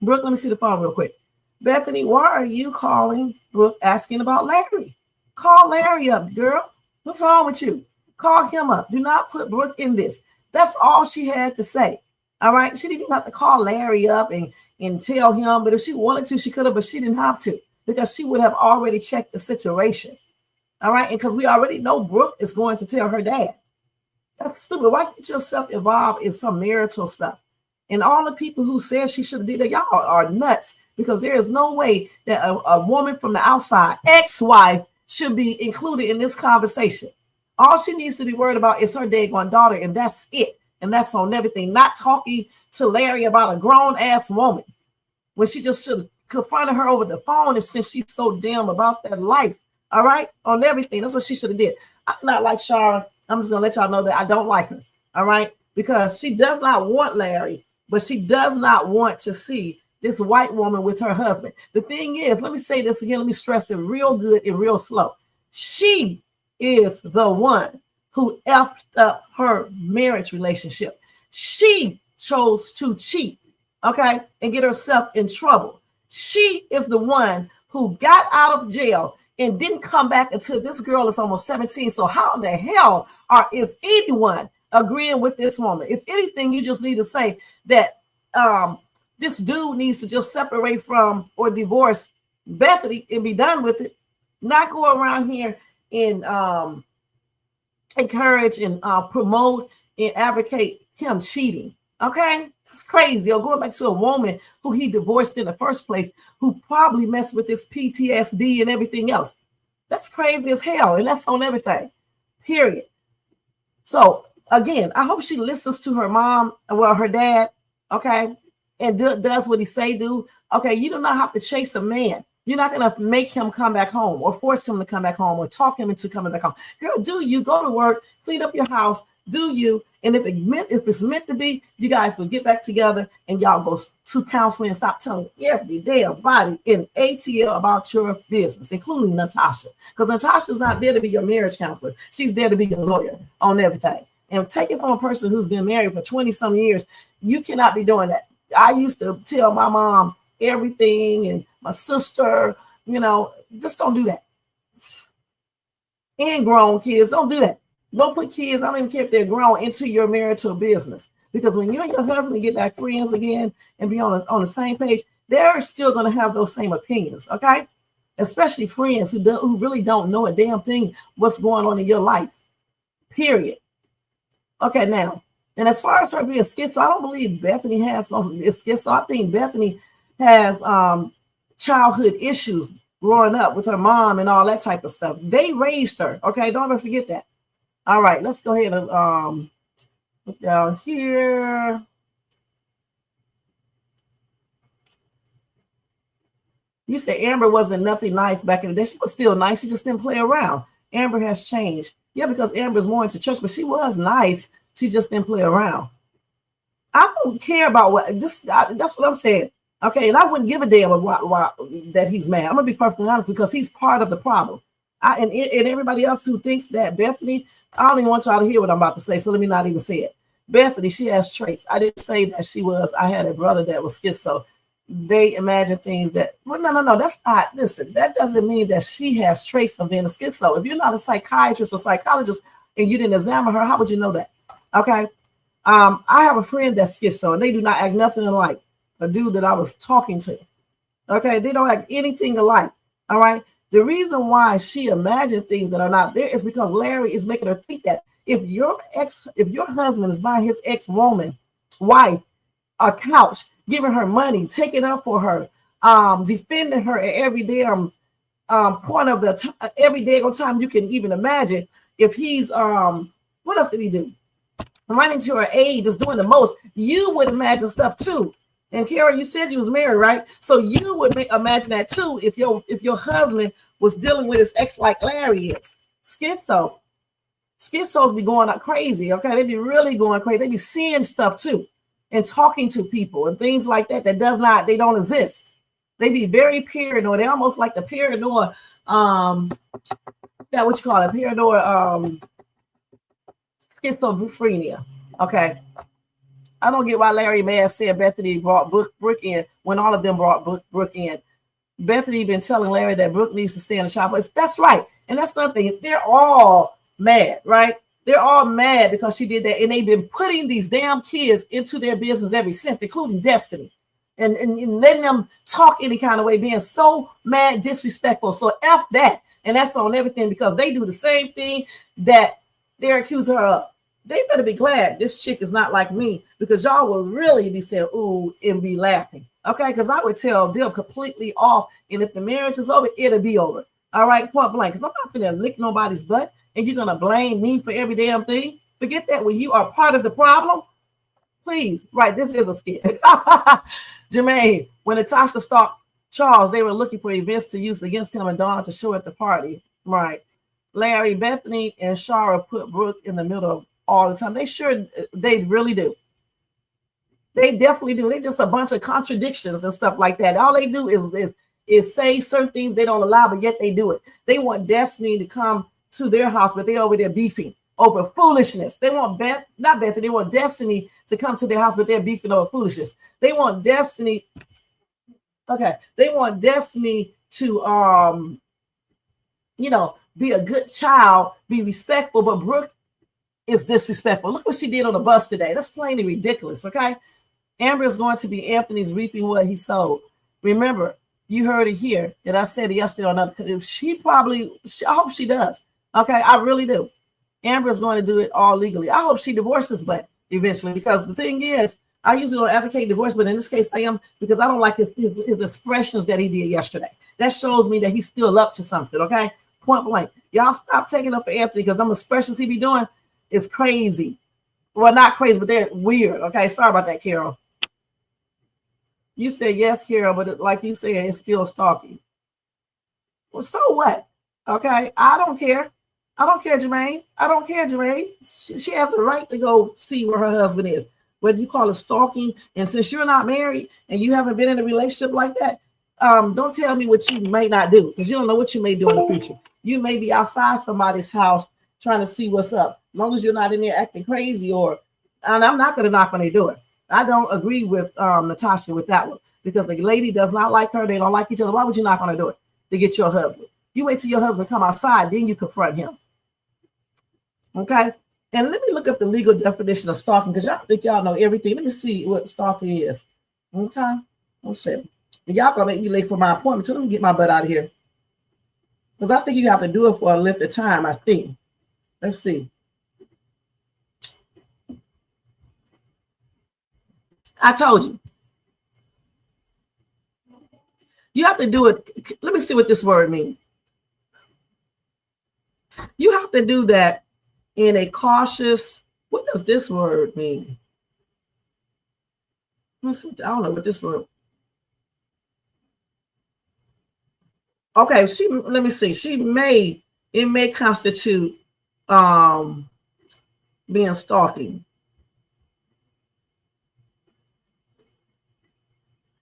Brooke, let me see the phone real quick. Bethany, why are you calling Brooke asking about Larry? Call Larry up, girl. What's wrong with you? Call him up. Do not put Brooke in this. That's all she had to say. All right. She didn't even have to call Larry up and tell him, but if she wanted to, she could have, but she didn't have to, because she would have already checked the situation. All right. And because we already know Brooke is going to tell her dad. That's stupid. Why get yourself involved in some marital stuff? And all the people who said she should have did that, y'all are nuts, because there is no way that a woman from the outside, ex-wife, should be included in this conversation. All she needs to be worried about is her daggone daughter, and that's it. And that's on everything. Not talking to Larry about a grown-ass woman, when she just should have confronted her over the phone, and since she's so damn about that life, all right, on everything. That's what she should have did. I'm not like Shara. I'm just going to let y'all know that I don't like her, all right, because she does not want Larry, but she does not want to see this white woman with her husband. The thing is, let me say this again. Let me stress it real good and real slow. She is the one who effed up her marriage relationship. She chose to cheat, okay, and get herself in trouble. She is the one who got out of jail and didn't come back until this girl is almost 17. So how in the hell is anyone agreeing with this woman? If anything, you just need to say that this dude needs to just separate from or divorce Bethany and be done with it. Not go around here and encourage and promote and advocate him cheating. Okay, that's crazy. Or going back to a woman who he divorced in the first place, who probably messed with his PTSD and everything else. That's crazy as hell, and that's on everything. Period. So again, I hope she listens to her mom, well, her dad, okay, and does what he say do. Okay, you do not have to chase a man. You're not gonna make him come back home or force him to come back home or talk him into coming back home. Girl, do you go to work, clean up your house, do you? And if it's meant to be, you guys will get back together and y'all go to counseling and stop telling every damn body in ATL about your business, including Natasha. Because Natasha's not there to be your marriage counselor. She's there to be your lawyer on everything. And take it from a person who's been married for 20 some years. You cannot be doing that. I used to tell my mom everything and my sister, just don't do that. And grown kids, don't do that. Don't put kids, I don't even care if they're grown, into your marital business. Because when you and your husband get back friends again and be on the same page, they're still going to have those same opinions, okay? Especially friends who really don't know a damn thing what's going on in your life, period. Okay, now, and as far as her being schizo, I don't believe Bethany has no schizo. I think Bethany has childhood issues growing up with her mom and all that type of stuff. They raised her, okay? Don't ever forget that. All right, let's go ahead and look down here. You said Amber wasn't nothing nice back in the day. She was still nice. She just didn't play around. Amber has changed. Yeah, because Amber's more into church, but she was nice. She just didn't play around. I don't care about that's what I'm saying. Okay, and I wouldn't give a damn about that he's mad. I'm gonna be perfectly honest, because he's part of the problem. And everybody else who thinks that Bethany, I don't even want y'all to hear what I'm about to say, so let me not even say it. Bethany, she has traits. I didn't say that she was. I had a brother that was schizo. They imagine things that, well, no, that's not, listen, that doesn't mean that she has traits of being a schizo. If you're not a psychiatrist or psychologist and you didn't examine her, how would you know that? Okay. I have a friend that's schizo, and they do not act nothing alike a dude that I was talking to. Okay. They don't act anything alike. All right. The reason why she imagined things that are not there is because Larry is making her think that if your husband is buying his ex-woman, wife, a couch, giving her money, taking up for her, defending her at every damn point of every day on time you can even imagine. If he's what else did he do? Running to her aid, just doing the most. You would imagine stuff too. And Kara, you said you was married, right? So you would imagine that too if your husband was dealing with his ex like Larry is. Schizos be going out crazy, okay? They be really going crazy. They be seeing stuff too and talking to people and things like that they don't exist. They be very paranoid. They almost like the paranoid, what you call it, paranoid schizophrenia, okay? I don't get why Larry Mad said Bethany brought Brooke in when all of them brought Brooke in. Bethany been telling Larry that Brooke needs to stay in the shop. That's right. And that's another thing. They're all mad, right? They're all mad because she did that. And they've been putting these damn kids into their business ever since, including Destiny. And letting them talk any kind of way, being so mad, disrespectful. So F that. And that's on everything, because they do the same thing that they're accusing her of. They better be glad this chick is not like me, because y'all will really be saying, ooh, and be laughing. Okay, because I would tell them completely off. And if the marriage is over, it'll be over. All right, point blank. Because I'm not going to lick nobody's butt and you're going to blame me for every damn thing. Forget that. When you are part of the problem, please. Right, this is a skit. Jermaine, when Natasha stalked Charles, they were looking for events to use against him and Dawn to show at the party. Right. Larry, Bethany, and Shara put Brooke in the middle of all the time. They really do. They definitely do. They just a bunch of contradictions and stuff like that. All they do is say certain things they don't allow, but yet they do it. They want Destiny to come to their house, but they over there beefing over foolishness. They want not Bethany, they want Destiny to come to their house, but they're beefing over foolishness. They want Destiny. Okay. They want Destiny to be a good child, be respectful, but Brooke is disrespectful. Look what she did on the bus today. That's plainly ridiculous, okay? Amber is going to be Anthony's reaping what he sowed. Remember, you heard it here, and I said it yesterday on another. I hope she does, okay? I really do. Amber is going to do it all legally. I hope she divorces, but eventually. Because the thing is, I usually don't advocate divorce, but in this case I am, because I don't like his expressions that he did yesterday. That shows me that he's still up to something, okay? Point blank. Y'all stop taking up for Anthony, because them expressions he be doing is crazy. Well, not crazy, but they're weird, okay? Sorry about that, Carol. You said yes, Carol, but like you said, it's still stalking. Well, so what? Okay, I don't care. I don't care, Jermaine. I don't care, Jermaine. She has a right to go see where her husband is. Whether you call it stalking, and since you're not married and you haven't been in a relationship like that, don't tell me what you may not do, because you don't know what you may do in the future. You may be outside somebody's house trying to see what's up. As long as you're not in there acting crazy, and I'm not going to knock on their door. I don't agree with Natasha with that one, because the lady does not like her. They don't like each other. Why would you knock on her door to get your husband? You wait till your husband come outside, then you confront him. Okay? And let me look up the legal definition of stalking, because y'all think y'all know everything. Let me see what stalking is. Okay? Let's see. Y'all gonna make me late for my appointment, so let me get my butt out of here. Because I think you have to do it for a length of time, I think. Let's see. I told you. You have to do it. Let me see what this word means. You have to do that in a cautious. What does this word mean? I don't know what this word. Okay, let me see. It may constitute being stalking.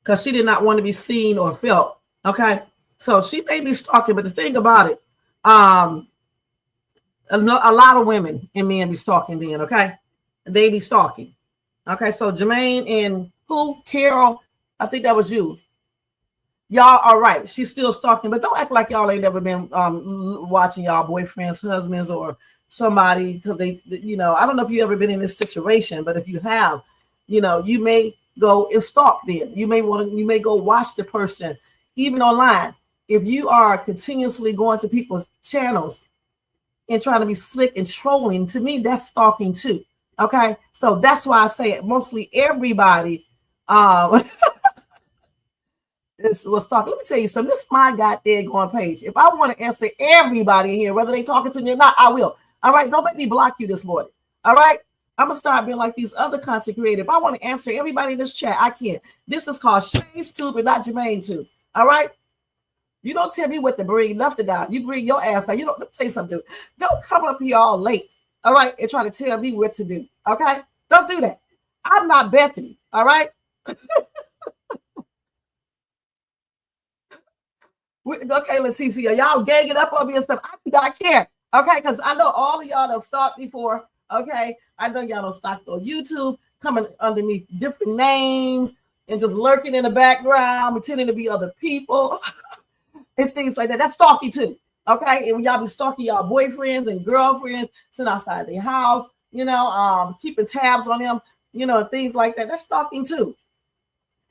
Because she did not want to be seen or felt. Okay. So she may be stalking, but the thing about it, a lot of women and men be stalking then, okay? They be stalking. Okay, so Jermaine and who? Carol, I think that was you. Y'all are right. She's still stalking, but don't act like y'all ain't never been watching y'all boyfriends, husbands, or somebody, because they, I don't know if you ever been in this situation, but if you have, you may go and stalk them. You may go watch the person, even online. If you are continuously going to people's channels and trying to be slick and trolling, to me, that's stalking too. Okay. So that's why I say it. Mostly everybody this was stalking. Let me tell you something. This is my goddamn going page. If I want to answer everybody here, whether they talking to me or not, I will. All right. Don't make me block you this morning. All right. I'm going to start being like these other content creators. If I want to answer everybody in this chat, I can. This is called Shane's Tube and not Jermaine Tube. All right? You don't tell me what to bring, nothing down. You bring your ass down. Let me tell you something. Don't come up here all late, all right, and try to tell me what to do, okay? Don't do that. I'm not Bethany, all right? Okay, Leticia, y'all ganging up on me and stuff. I do not care, okay? Because I know all of y'all have stalked before. Okay, I know y'all don't stalk on YouTube, coming underneath different names and just lurking in the background, pretending to be other people and things like that. That's stalking too. Okay, and when y'all be stalking y'all boyfriends and girlfriends, sitting outside their house, keeping tabs on them, things like that. That's stalking too.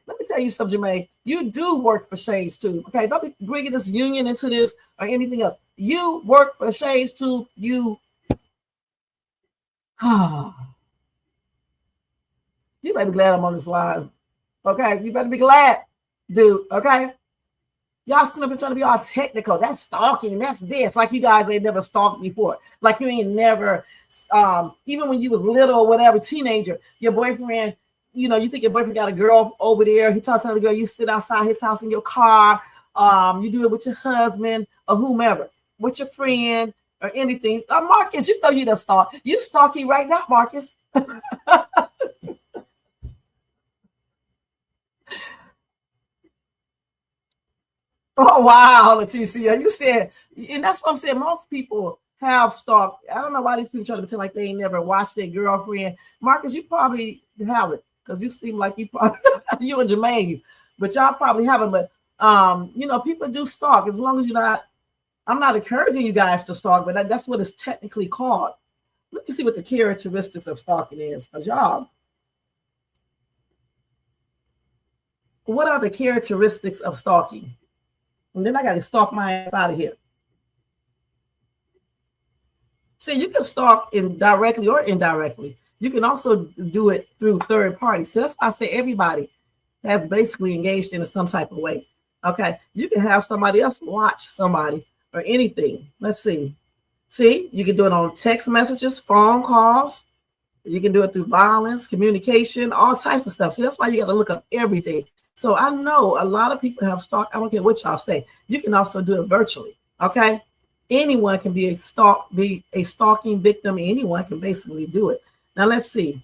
Let me tell you something, Jermaine. You do work for Shades Tube. Okay, don't be bringing this union into this or anything else. You work for Shades Tube. You better be glad I'm on this live. Okay, you better be glad, dude. Okay, y'all sitting up here trying to be all technical. That's stalking. That's this. Like you guys ain't never stalked before. Like you ain't never, even when you was little or whatever, teenager, your boyfriend, you think your boyfriend got a girl over there. He talks to the girl. You sit outside his house in your car. You do it with your husband or whomever, with your friend. Or anything. Marcus, you know you done stalk. You stalking right now, Marcus. Oh, wow, Leticia. You said, and that's what I'm saying. Most people have stalked. I don't know why these people try to pretend like they ain't never watched their girlfriend. Marcus, you probably haven't, because you seem like you probably, you and Jermaine, but y'all probably haven't. But, people do stalk as long as you're not. I'm not encouraging you guys to stalk, but that's what it's technically called. Let me see what the characteristics of stalking is. Because y'all, what are the characteristics of stalking? And then I got to stalk my ass out of here. See, you can stalk directly or indirectly. You can also do it through third parties. So that's why I say everybody has basically engaged in some type of way. Okay, you can have somebody else watch somebody or anything. Let's see. See, you can do it on text messages, phone calls. You can do it through violence, communication, all types of stuff. See, that's why you got to look up everything. So I know a lot of people have stalked. I don't care what y'all say. You can also do it virtually. Okay, anyone can be a stalking victim. Anyone can basically do it. Now let's see.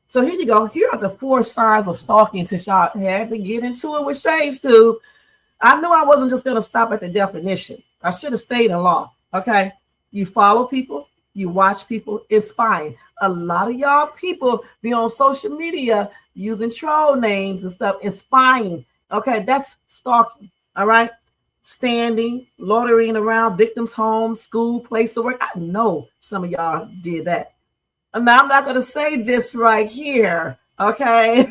So here you go. Here are the 4 signs of stalking. Since y'all had to get into it with Shades too, I knew I wasn't just going to stop at the definition. I should have stayed in law. Okay, you follow people. You watch people, it's spying. A lot of y'all people be on social media using troll names and stuff and spying. Okay, that's stalking. All right. Standing, loitering around victims' homes, school, place of work. I know some of y'all did that. And now I'm not going to say this right here. Okay.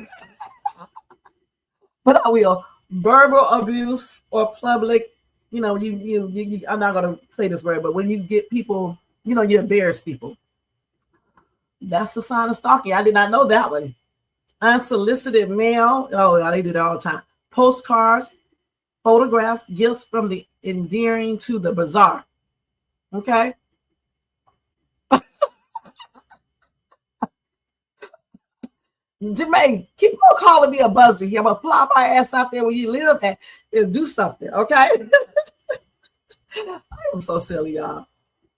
But I will. Verbal abuse or public, you know, I'm not going to say this word, but when you get people, you know, you embarrass people. That's the sign of stalking. I did not know that one. Unsolicited mail. Oh, they do that all the time. Postcards, photographs, gifts from the endearing to the bizarre. Okay. Jermaine, keep on calling me a buzzer here. I'm going to fly my ass out there where you live at and do something. Okay. I'm so silly, y'all.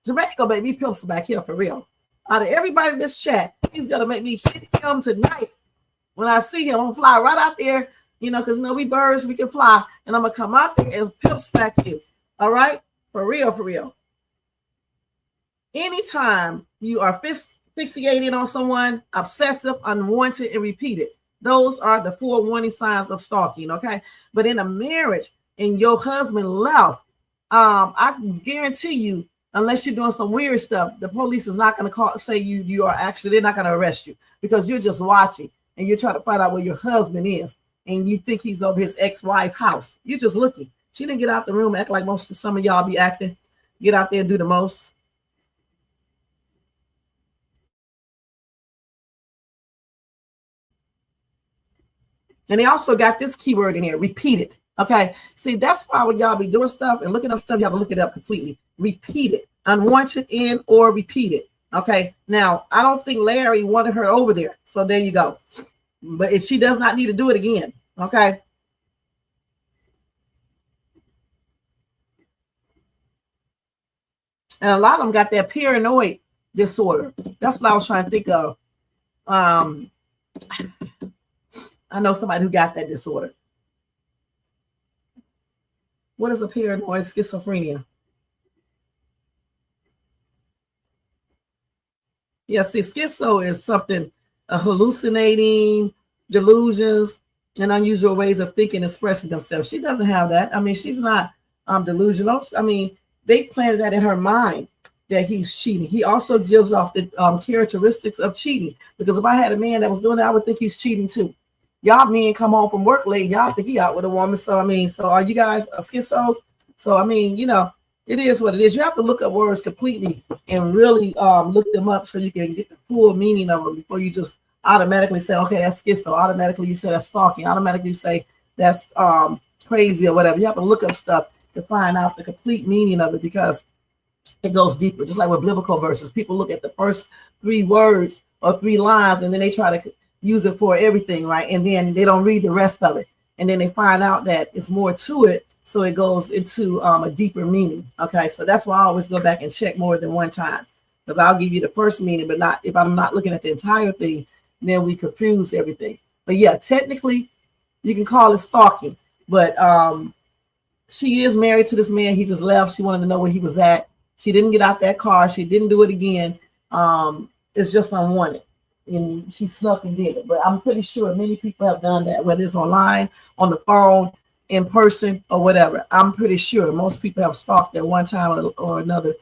Jermaine gonna make me pimp some back here for real. Out of everybody in this chat, he's gonna make me hit him tonight. When I see him, I'm gonna fly right out there, you know, because you know we birds, we can fly, and I'm gonna come out there and pimp smack you. All right, for real, for real. Anytime you are fixated on someone, obsessive, unwanted, and repeated, those are the 4 warning signs of stalking. Okay, but in a marriage and your husband left, I guarantee you. Unless you're doing some weird stuff, the police is not going to say you are actually, they're not going to arrest you because you're just watching and you're trying to find out where your husband is and you think he's over his ex-wife's house. You're just looking. She didn't get out the room, act like most of some of y'all be acting. Get out there and do the most. And they also got this keyword in here, repeated. Okay, see, that's why when y'all be doing stuff and looking up stuff, you have to look it up completely. Repeated, unwanted in or repeated. Okay, now I don't think Larry wanted her over there, so there you go. But she does not need to do it again. Okay. And a lot of them got that paranoid disorder. That's what I was trying to think of. I know somebody who got that disorder. What is a paranoid schizophrenia? Yeah, see, schizo is something, hallucinating, delusions, and unusual ways of thinking, expressing themselves. She doesn't have that. I mean, she's not delusional. I mean, they planted that in her mind that he's cheating. He also gives off the characteristics of cheating, because if I had a man that was doing that, I would think he's cheating too. Y'all men come home from work late, y'all think he out with a woman. So I mean, so are you guys schizos? So I mean, you know, it is what it is. You have to look up words completely and really look them up so you can get the full meaning of them before you just automatically say, okay, that's schizo. Automatically you say that's stalking. Automatically you say that's crazy or whatever. You have to look up stuff to find out the complete meaning of it, because it goes deeper. Just like with biblical verses, people look at the first 3 words or 3 lines and then they try to use it for everything, right? And then they don't read the rest of it. And then they find out that it's more to it. So it goes into a deeper meaning. Okay, so that's why I always go back and check more than one time, because I'll give you the first meaning, but not if I'm not looking at the entire thing, then we confuse everything. But yeah, technically you can call it stalking, but she is married to this man. He just left. She wanted to know where he was at. She didn't get out that car. She didn't do it again. It's just unwanted. And she snuck and did it. But I'm pretty sure many people have done that, whether it's online, on the phone, in person, or whatever. I'm pretty sure most people have stalked at one time or another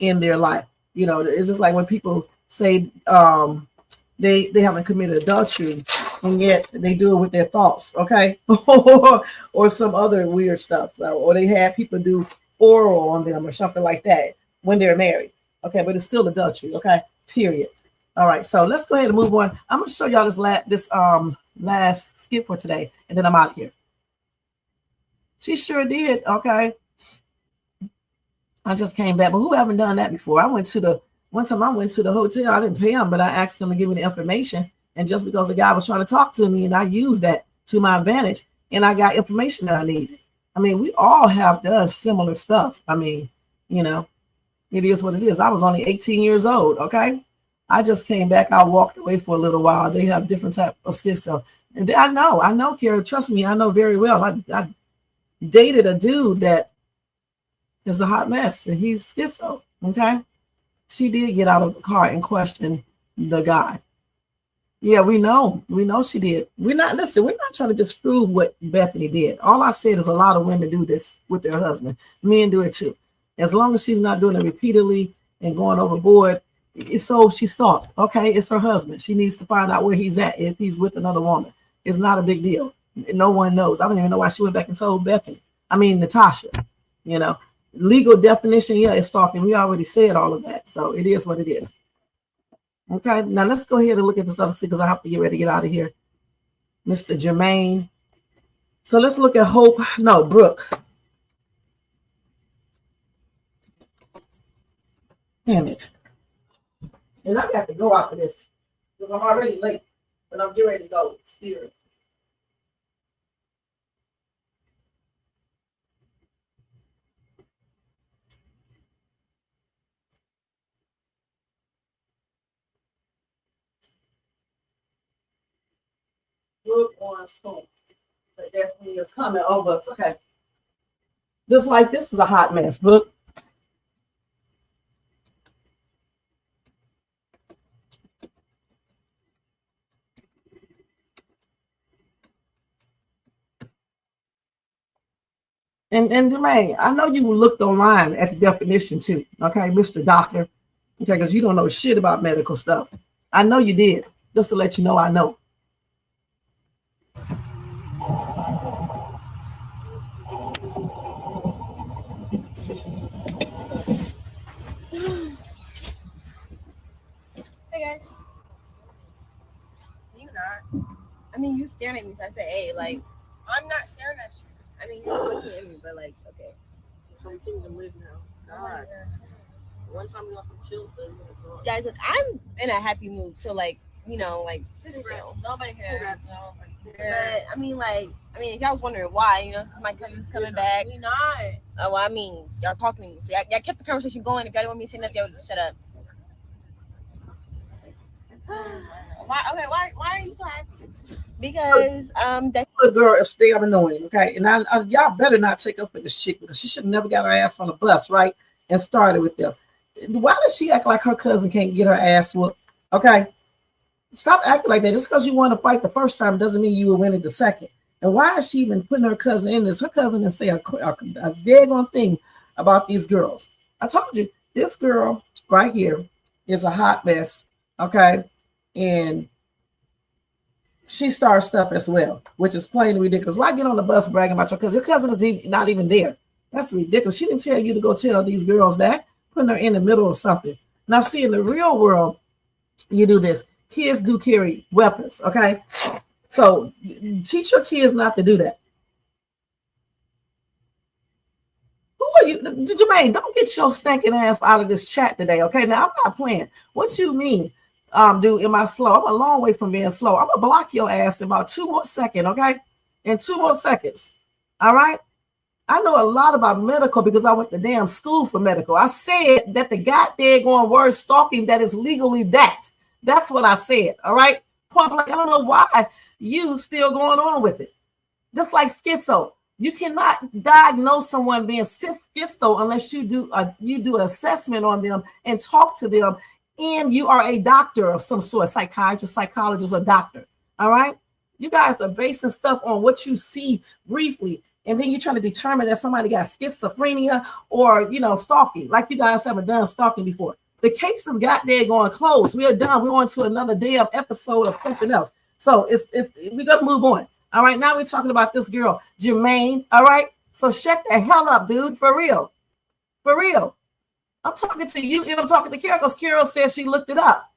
in their life. You know, it's just like when people say they haven't committed adultery, and yet they do it with their thoughts, okay? Or some other weird stuff. So, or they have people do oral on them or something like that when they're married. Okay, but it's still adultery, okay? Period. All right, so let's go ahead and move on. I'm gonna show y'all this last skit for today, and then I'm out of here. She sure did. Okay, I just came back, but who haven't done that before? One time I went to the hotel. I didn't pay him, but I asked him to give me the information, and just because the guy was trying to talk to me, and I used that to my advantage, and I got information that I needed. I mean, we all have done similar stuff. I mean, you know, it is what it is. I was only 18 years old. Okay. I just came back. I walked away for a little while. They have different type of schizo. And I know, Kara, trust me, I know very well. I dated a dude that is a hot mess, and he's schizo. Okay. She did get out of the car and question the guy. Yeah, we know she did. We're not trying to disprove what Bethany did. All I said is a lot of women do this with their husband. Men do it too. As long as she's not doing it repeatedly and going overboard, so she stalked. Okay, it's her husband. She needs to find out where he's at if he's with another woman. It's not a big deal. No one knows. I don't even know why she went back and told Natasha. You know, legal definition, yeah, it's stalking. We already said all of that. So it is what it is. Okay, now let's go ahead and look at this other scene because I have to get ready to get out of here. Mr. Jermaine. So let's look at Brooke. Damn it. And I got to go after this because I'm already late, but I'm getting ready to go. Spirit. Look on spoon. The destiny is coming over us. Okay. Just like this is a hot mess. Look. And Jermaine, I know you looked online at the definition too, okay, Mr. Doctor, okay, because you don't know shit about medical stuff. I know you did, just to let you know I know. Hey guys. You not? I mean, you staring at me, so I say, hey, like, I'm not staring at you. I mean, you're looking at me, but like, okay. Some kingdom live now. God. One time we got some chills though. Guys, look, I'm in a happy mood, so like, you know, like, just chill. Nobody cares. But I mean, if y'all was wondering why, you know, since my cousin's coming back. We not. Oh, well, I mean, y'all talking to me, so y'all kept the conversation going. If y'all didn't want me to say nothing, y'all would just shut up. Why are you so happy? Because that girl is damn annoying, okay? And I y'all better not take up for this chick because she should have never got her ass on the bus, right? And started with them. Why does she act like her cousin can't get her ass whooped? Okay, stop acting like that. Just because you won a fight the first time doesn't mean you will win it the second. And why is she even putting her cousin in this? Her cousin didn't say a daggone thing about these girls. I told you this girl right here is a hot mess, okay? And she starts stuff as well, which is plain ridiculous. Why get on the bus bragging about your cousin? Your cousin is not even there. That's ridiculous. She didn't tell you to go tell these girls that, putting her in the middle of something. Now, see, in the real world, you do this. Kids do carry weapons, okay? So teach your kids not to do that. Who are you? Jermaine, don't get your stinking ass out of this chat today, okay? Now, I'm not playing. What you mean? Dude, am I slow? I'm a long way from being slow. I'm gonna block your ass in about 2 more seconds, okay? In 2 more seconds. All right. I know a lot about medical because I went to damn school for medical. I said that the goddamn word stalking that is legally that. That's what I said. All right. Point blank. I don't know why you still going on with it. Just like schizo. You cannot diagnose someone being schizo unless you do assessment on them and talk to them. And you are a doctor of some sort, psychiatrist, psychologist, or doctor. All right. You guys are basing stuff on what you see briefly. And then you're trying to determine that somebody got schizophrenia or, you know, stalking, like you guys haven't done stalking before. The case has got there going closed. We are done. We're on to another damn episode of something else. So we got to move on. All right. Now we're talking about this girl, Jermaine. All right. So shut the hell up, dude. For real. For real. I'm talking to you and I'm talking to Carol because Carol says she looked it up.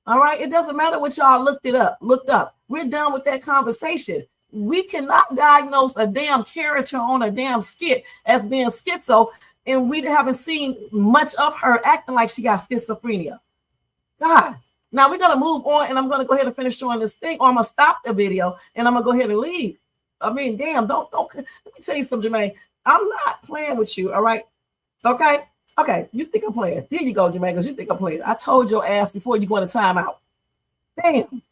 All right. It doesn't matter what y'all looked up. We're done with that conversation. We cannot diagnose a damn character on a damn skit as being schizo, and we haven't seen much of her acting like she got schizophrenia. God. Now we're gonna move on, and I'm gonna go ahead and finish showing this thing, or I'm gonna stop the video and I'm gonna go ahead and leave. I mean, damn, don't let me tell you something, Jermaine. I'm not playing with you, all right? Okay. You think I'm playing. Here you go, Jermaine, because you think I'm playing. I told your ass before you go into timeout. Damn.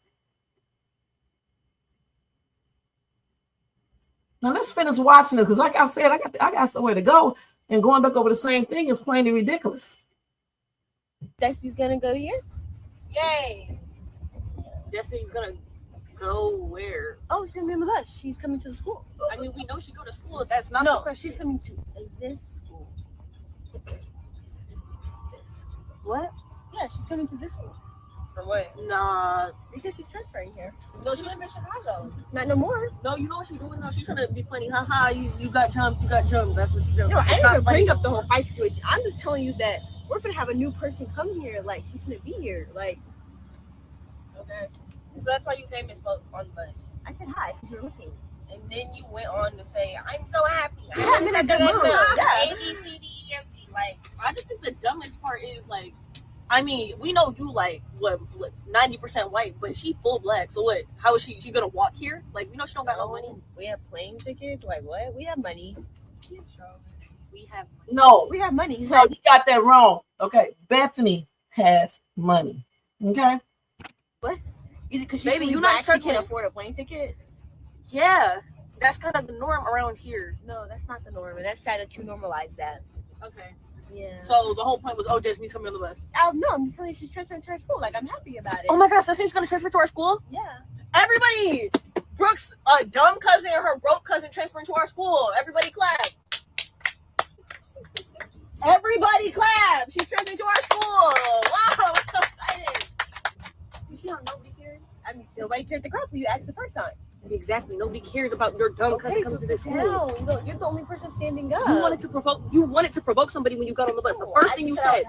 Now let's finish watching this, because like I said, I got somewhere to go, and going back over the same thing is plainly ridiculous. Destiny's gonna go here? Yay! Destiny's gonna go where? Oh, she's gonna be on the bus. She's coming to the school. I mean, we know she go to school. That's not No, the question. she's coming to this school. What? Yeah, she's coming to this school. For what? Nah. Because she's transferring here. No, she lives in Chicago. Not no more. No, you know what she's doing now? She's trying to be funny. Haha, you got jumped. That's what you jumped. No, I It's didn't not even funny bring no up the more. whole fight situation. I'm just telling you that we're gonna have a new person come here. Like, she's gonna be here. Like, Okay. So that's why you came and spoke on the bus. I said hi because you're looking. And then you went on to say, I'm so happy. Yeah, and then I did move. Yeah. A, B, C, D, E, F, G. Like, I just think the dumbest part is, like, I mean, we know you, like, what 90% white, but she full black. So what? How is she gonna walk here? Like, we know she don't got no money. We have plane tickets. Like, what? We have money. We have No, We have money. no, you got that wrong. Okay, Bethany has money. Okay. Because Baby, you you not she struggling. can't afford a plane ticket. Yeah, that's kind of the norm around here. No, that's not the norm, and that's sad that you normalize that. Okay. Yeah. So the whole point was, oh, Destiny's coming on the bus. No, I'm just telling you she's transferring to her school. Like, I'm happy about it. Oh my gosh, Destiny's gonna transfer to our school? Yeah. Everybody! Brooke's dumb cousin and her broke cousin transferring to our school. Everybody clap. Everybody clap. She's transferring to our school. Wow, I'm so excited. You see how nobody cared? I mean, nobody cared to clap when you asked the first time. Exactly. Nobody cares about your dumb cousin coming to this school. Down. You're the only person standing up. You wanted to provoke somebody when you got on the bus. The first thing you said,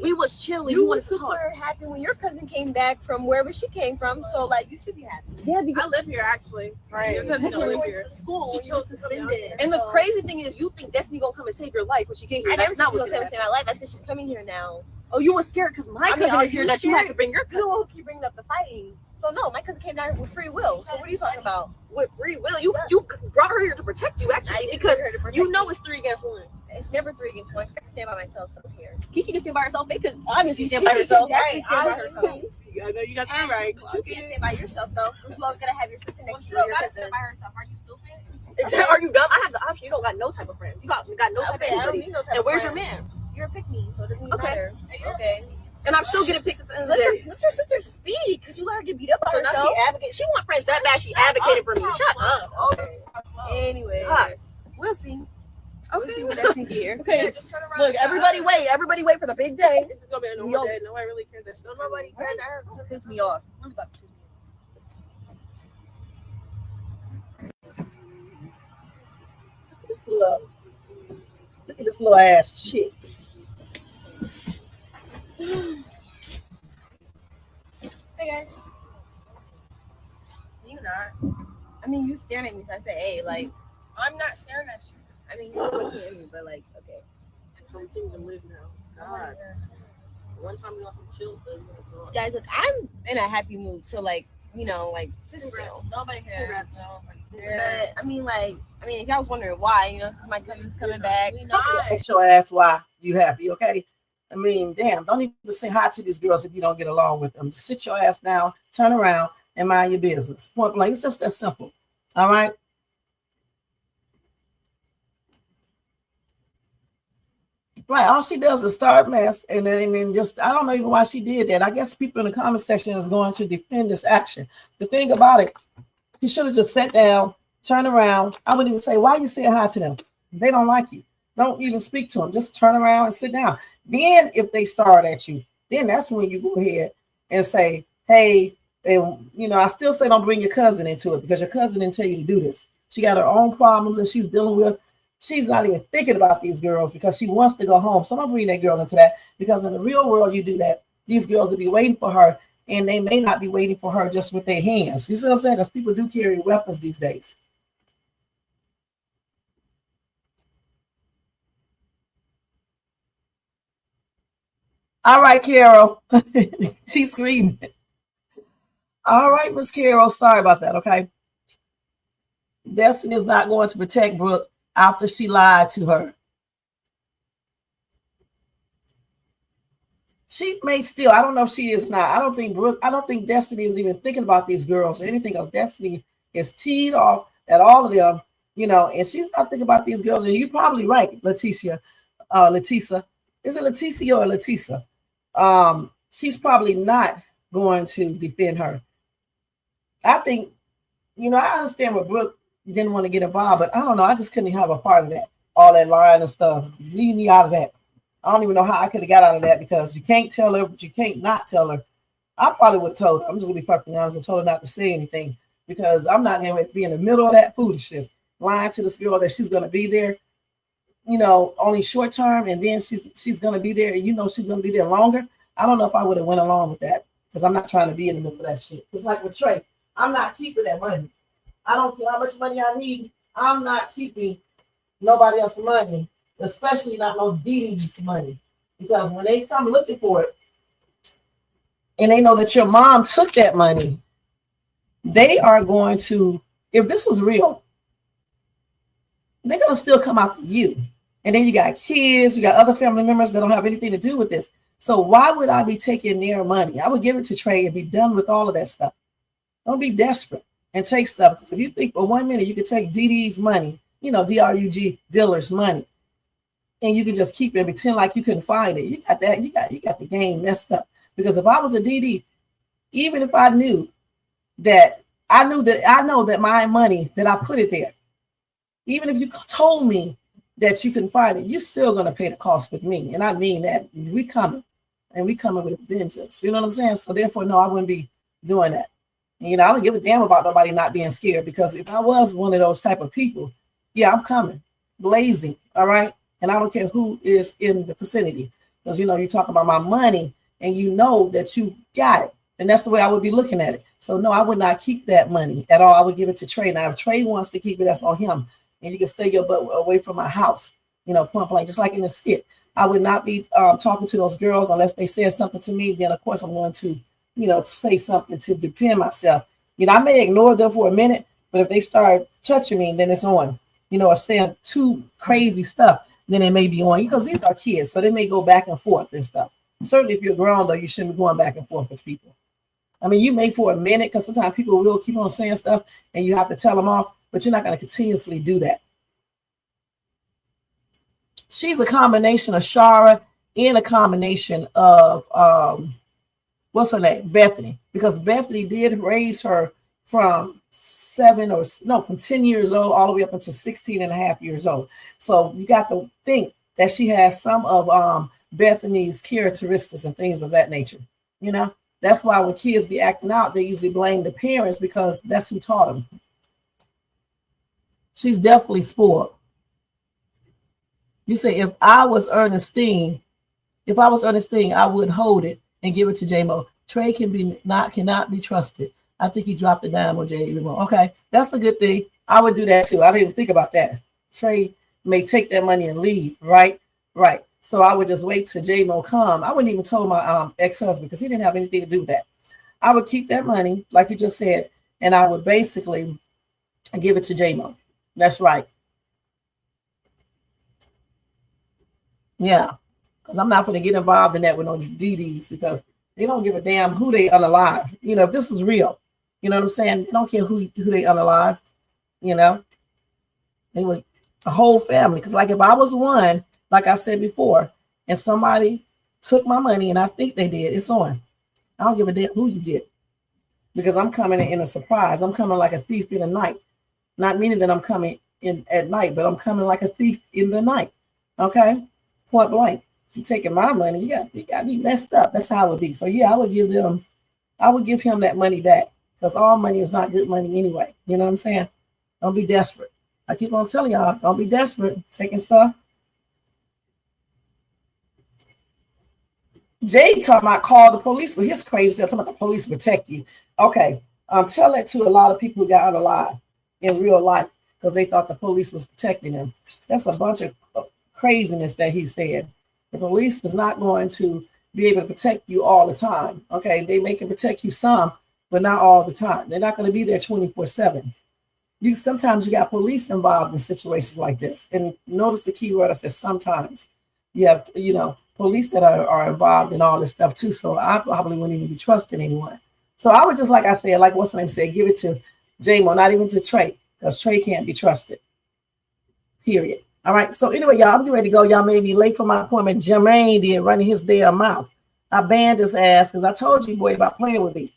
we was chilling. You wanted to talk. super happy when your cousin came back from wherever she came from. So, like, you should be happy. Yeah, because I live here actually. Right. Your cousin You don't live went here. to school She when you were chose to come down suspended. here. and the So- crazy thing is, you think Destiny gonna come and save your life when she came here. I never That's said not she was what's gonna gonna save happen. my life. I said she's coming here now. Oh, you were scared because my cousin are is here you that you had scared? to bring your You know cousin. who keep bringing up the fighting. So no, my cousin came down here with free will. So what are you talking about? With free will, you brought her here to protect you I actually didn't because bring her to protect you know me. it's 3 against 1. It's never 3 against 1. I can stand by myself. So I'm here. Kiki can stand by herself because obviously stand by herself. Definitely stand by Obviously. herself. I know you got that right. But you can't stand by yourself though. Because you always gotta have your sister Well, next she to you. don't Your gotta cousin. stand by herself. Are you stupid? Exactly. Are you dumb? I have the option. You don't got no type of friends. You got no type Okay, I of don't anybody. need no type And of where's your friends. man? You're a pick me, so it doesn't even Okay. matter. Okay. And I'm still getting picked at the end of the Let day. your sister speak, because you let her get beat up by So now herself. she advocate. She want friends that bad. She advocated for me. Shut up. Okay. Anyway, God. we'll see. Okay. We'll see when that's in here. Okay. Just turn around. Look, everybody wait. Everybody wait for the big day. It's gonna be a Yo. normal day. Nobody really cares that. Don't nobody care that her. Don't piss me off. Really about to piss me Look at this little ass chick. Hey guys. You not. I mean, you staring at me, so I say, hey, like, I'm not staring at you. I mean, you're looking at me, but like, okay. off. So we can't even live now. God. One time we on some chill stuff. That's all. Guys, look, I'm in a happy mood, so like, you know, like, just Congrats. chill. Nobody cares. Congrats. Nobody But I mean, if y'all was wondering why, you know, because my cousin's coming back. We not. Ask your ass why you happy, okay? I mean, damn, don't even say hi to these girls if you don't get along with them. Just sit your ass down, turn around, and mind your business. Point blank. It's just that simple. All right? Right. All she does is start mess, and then just, I don't know even why she did that. I guess people in the comment section is going to defend this action. The thing about it, she should have just sat down, turn around. I wouldn't even say, why you saying hi to them? They don't like you. Don't even speak to them. Just turn around and sit down. Then if they start at you, then that's when you go ahead and say, hey, and, you know, I still say don't bring your cousin into it because your cousin didn't tell you to do this. She got her own problems and she's dealing with. She's not even thinking about these girls because she wants to go home. So don't bring that girl into that because in the real world, you do that. These girls will be waiting for her and they may not be waiting for her just with their hands. You see what I'm saying? Because people do carry weapons these days. All right, Carol. She's screaming. All right, Miss Carol. Sorry about that. Okay. Destiny is not going to protect Brooke after she lied to her. She may still, I don't know if she is not. I don't think Destiny is even thinking about these girls or anything else. Destiny is teed off at all of them, and she's not thinking about these girls. And you're probably right, Leticia. Is it Leticia or Letisa? She's probably not going to defend her. I think, I understand what Brooke didn't want to get involved, but I don't know. I just couldn't have a part of that. All that lying and stuff. Leave me out of that. I don't even know how I could have got out of that because you can't tell her, but you can't not tell her. I probably would have told her. I'm just going to be perfectly honest and told her not to say anything because I'm not going to be in the middle of that foolishness, lying to this girl that she's going to be there, only short term, and then she's going to be there, and she's going to be there longer. I don't know if I would have went along with that because I'm not trying to be in the middle of that shit. It's like with Trey. I'm not keeping that money. I don't care how much money I need. I'm not keeping nobody else's money, especially not no Didi's money. Because when they come looking for it and they know that your mom took that money, they are going to, if this is real, they're going to still come after you. And then you got kids, you got other family members that don't have anything to do with this. So why would I be taking their money? I would give it to Trey and be done with all of that stuff. Don't be desperate and take stuff. If you think for 1 minute you could take DD's money, DRUG dealer's money, and you can just keep it and pretend like you couldn't find it. You got that. You got the game messed up. Because if I was a DD, even if I knew that I know that my money that I put it there, even if you told me that you couldn't find it, you're still gonna pay the cost with me. And I mean that we coming with a vengeance. You know what I'm saying? So therefore, no, I wouldn't be doing that. And, I don't give a damn about nobody not being scared because if I was one of those type of people, yeah, I'm coming, blazing, all right? And I don't care who is in the vicinity because, you talk about my money and you know that you got it. And that's the way I would be looking at it. So, no, I would not keep that money at all. I would give it to Trey. Now, if Trey wants to keep it, that's on him. And you can stay your butt away from my house, point blank, just like in the skit. I would not be talking to those girls unless they said something to me. Then, of course, I'm going to say something to defend myself. I may ignore them for a minute, but if they start touching me, then it's on. Or saying too crazy stuff, then it may be on. Because these are kids, so they may go back and forth and stuff. Certainly, if you're grown, though, you shouldn't be going back and forth with people. I mean, you may for a minute, because sometimes people will keep on saying stuff, and you have to tell them off, but you're not going to continuously do that. She's a combination of Shara and a combination of what's her name? Bethany. Because Bethany did raise her from 10 years old all the way up until 16 and a half years old. So you got to think that she has some of Bethany's characteristics and things of that nature. That's why when kids be acting out, they usually blame the parents because that's who taught them. She's definitely spoiled. You say, if I was Ernestine, I would hold it and give it to J-Mo. Trey cannot be trusted. I think he dropped a dime on J-Mo. Okay, that's a good thing. I would do that too. I didn't even think about that. Trey may take that money and leave, right? Right. So I would just wait till J-Mo come. I wouldn't even tell my ex-husband because he didn't have anything to do with that. I would keep that money, like you just said, and I would basically give it to J-Mo. That's right. Yeah, because I'm not going to get involved in that with no DDs because they don't give a damn who they unalive. If this is real, you know what I'm saying? They don't care who they unalive, They would a whole family. Because like if I was one, like I said before, and somebody took my money and I think they did, it's on. I don't give a damn who you get because I'm coming in a surprise. I'm coming like a thief in the night. Not meaning that I'm coming in at night, but I'm coming like a thief in the night. Okay? Point blank. You taking my money, you got me messed up. That's how it would be. So yeah, I would give him that money back because all money is not good money anyway. You know what I'm saying? Don't be desperate. I keep on telling y'all, don't be desperate taking stuff. Jay talking about call the police, but his crazy self talking about the police protect you. Okay, tell that to a lot of people who got out alive in real life because they thought the police was protecting them. That's a bunch of craziness that he said. The police is not going to be able to protect you all the time. Okay, they may can protect you some, but not all the time. They're not going to be there 24/7. Sometimes you got police involved in situations like this. And notice the key word I said sometimes. You have, police that are involved in all this stuff too. So I probably wouldn't even be trusting anyone. So I would just, like I said, like what's the name said, give it to J-Mo, not even to Trey, because Trey can't be trusted. Period. All right. So anyway, y'all, I'm getting ready to go. Y'all may be late for my appointment. Jermaine did running his damn mouth. I banned his ass because I told you, boy, about playing with me.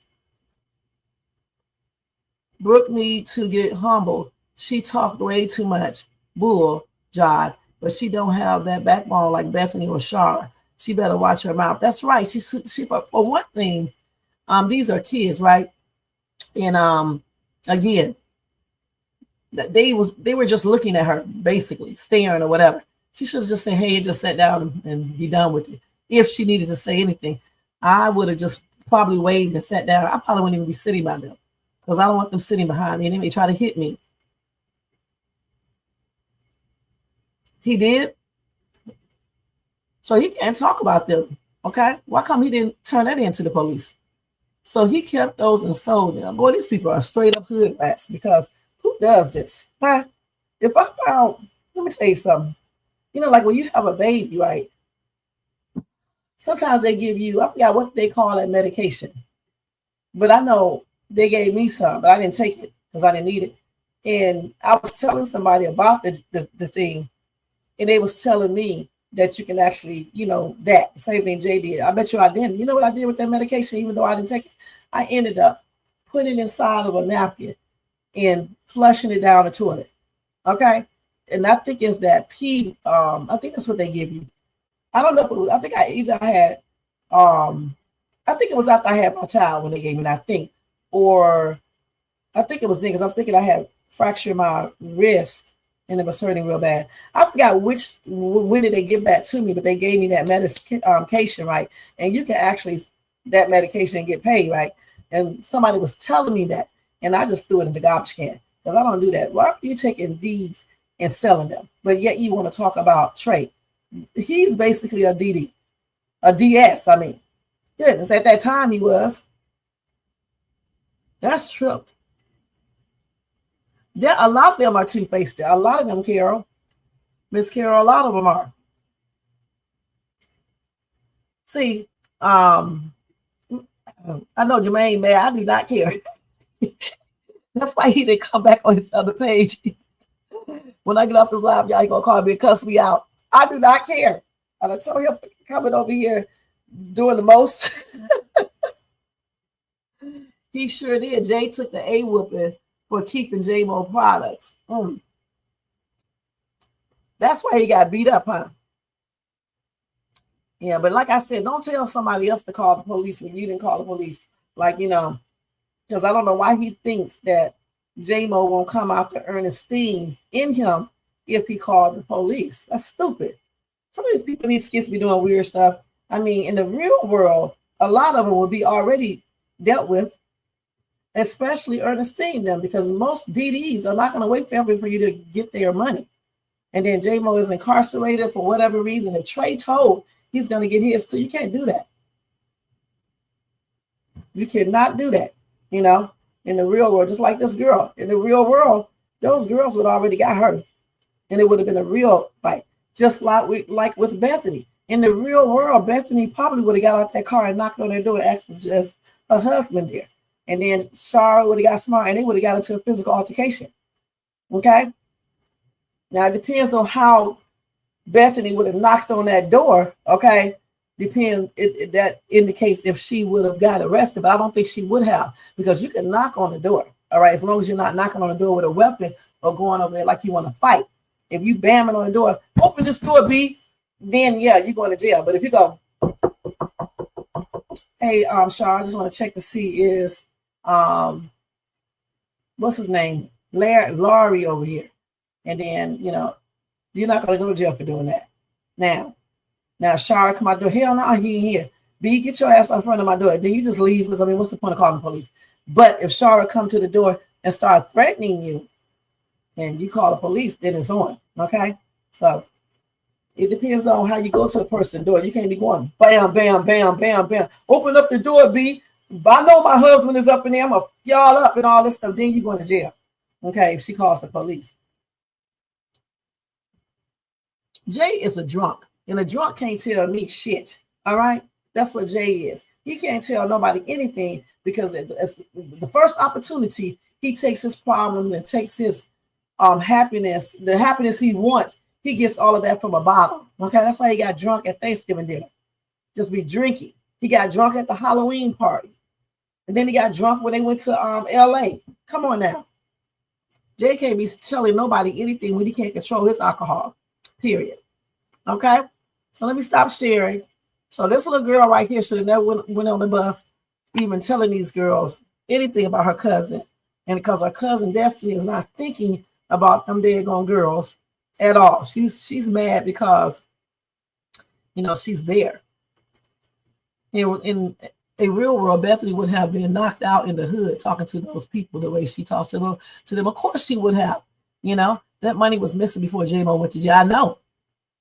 Brooke need to get humble. She talked way too much bull jive, but she don't have that backbone like Bethany or Shara. She better watch her mouth. That's right. She for one thing, these are kids, right? And again, they were just looking at her, basically staring or whatever. She should have just said, "Hey," and just sat down and be done with it. If she needed to say anything, I would have just probably waved and sat down. I probably wouldn't even be sitting by them. Because I don't want them sitting behind me and they may try to hit me. He did. So he can't talk about them. Okay. Why come he didn't turn that in to the police? So he kept those and sold them. Boy, these people are straight up hood rats because who does this? Huh? If I found, let me tell you something. Like when you have a baby, right? Sometimes they give you, I forgot what they call that medication. But I know they gave me some, but I didn't take it because I didn't need it. And I was telling somebody about the thing, and they was telling me that you can actually, that same thing Jay did. I bet you I didn't. You know what I did with that medication, even though I didn't take it? I ended up putting it inside of a napkin and flushing it down the toilet. Okay? And I think it's that pee, I think that's what they give you. I don't know if it was, I think I had, I think it was after I had my child when they gave me that, I think. Or I think it was then because I'm thinking I had fractured my wrist and it was hurting real bad. I forgot when did they give that to me, but they gave me that medication, right? And you can actually, that medication get paid, right? And somebody was telling me that, and I just threw it in the garbage can because I don't do that. Why are you taking these and selling them? But yet you want to talk about Trey. He's basically a DS, I mean. Goodness, at that time he was. That's true. A lot of them are two-faced. A lot of them, Carol. Miss Carol, a lot of them are. See, I know Jermaine, man, I do not care. That's why he didn't come back on his other page. When I get off this live, y'all gonna call me and cuss me out. I do not care. And I told him for coming over here doing the most. He sure did. Jay took the A whooping for keeping J-Mo products. That's why he got beat up, huh? Yeah, but like I said, don't tell somebody else to call the police when you didn't call the police. Like, because I don't know why he thinks that J-Mo won't come out to Ernestine in him if he called the police. That's stupid. Some of these people, these kids be doing weird stuff. I mean, in the real world, a lot of them will be already dealt with. Especially Ernestine them, because most DDs are not going to wait forever for you to get their money. And then J-Mo is incarcerated for whatever reason. If Trey told, he's going to get his too. You can't do that. You cannot do that, in the real world. Just like this girl. In the real world, those girls would already got her. And it would have been a real fight. Just like with Bethany. In the real world, Bethany probably would have got out that car and knocked on their door and asked just her husband there. And then Shara would have got smart and they would have got into a physical altercation. Okay? Now, it depends on how Bethany would have knocked on that door. Okay? That indicates if she would have got arrested, but I don't think she would have because you can knock on the door. All right? As long as you're not knocking on the door with a weapon or going over there like you want to fight. If you bamming on the door, open this door, B, then yeah, you're going to jail. But if you go, hey, Shara, I just want to check to see is what's his name? Laurie over here. And then, you're not going to go to jail for doing that. Now, Shara come out the door. Hell no, he ain't here. B, get your ass in front of my door. Then you just leave, because I mean, what's the point of calling the police? But if Shara come to the door and start threatening you, and you call the police, then it's on. Okay, so it depends on how you go to a person's door. You can't be going bam, bam, bam, bam, bam. Open up the door, B. I know my husband is up in there. I'm gonna y'all up and all this stuff. Then you going to jail. Okay, if she calls the police. Jay is a drunk, and a drunk can't tell me shit. All right, that's what Jay is. He can't tell nobody anything, because it's the first opportunity, he takes his problems and takes his happiness, the happiness he wants. He gets all of that from a bottle. Okay, that's why he got drunk at Thanksgiving dinner. Just be drinking. He got drunk at the Halloween party, and then he got drunk when they went to LA. Come on now. Jay can't be telling nobody anything when he can't control his alcohol. Period. Okay, so let me stop sharing. So this little girl right here should have never went on the bus, even telling these girls anything about her cousin. And because her cousin Destiny is not thinking about them daggone girls at all. She's mad because, you know, she's there. In a real world, Bethany would have been knocked out in the hood talking to those people the way she talks to them. Of course she would have. You know, that money was missing before J-Mo went to jail. I know.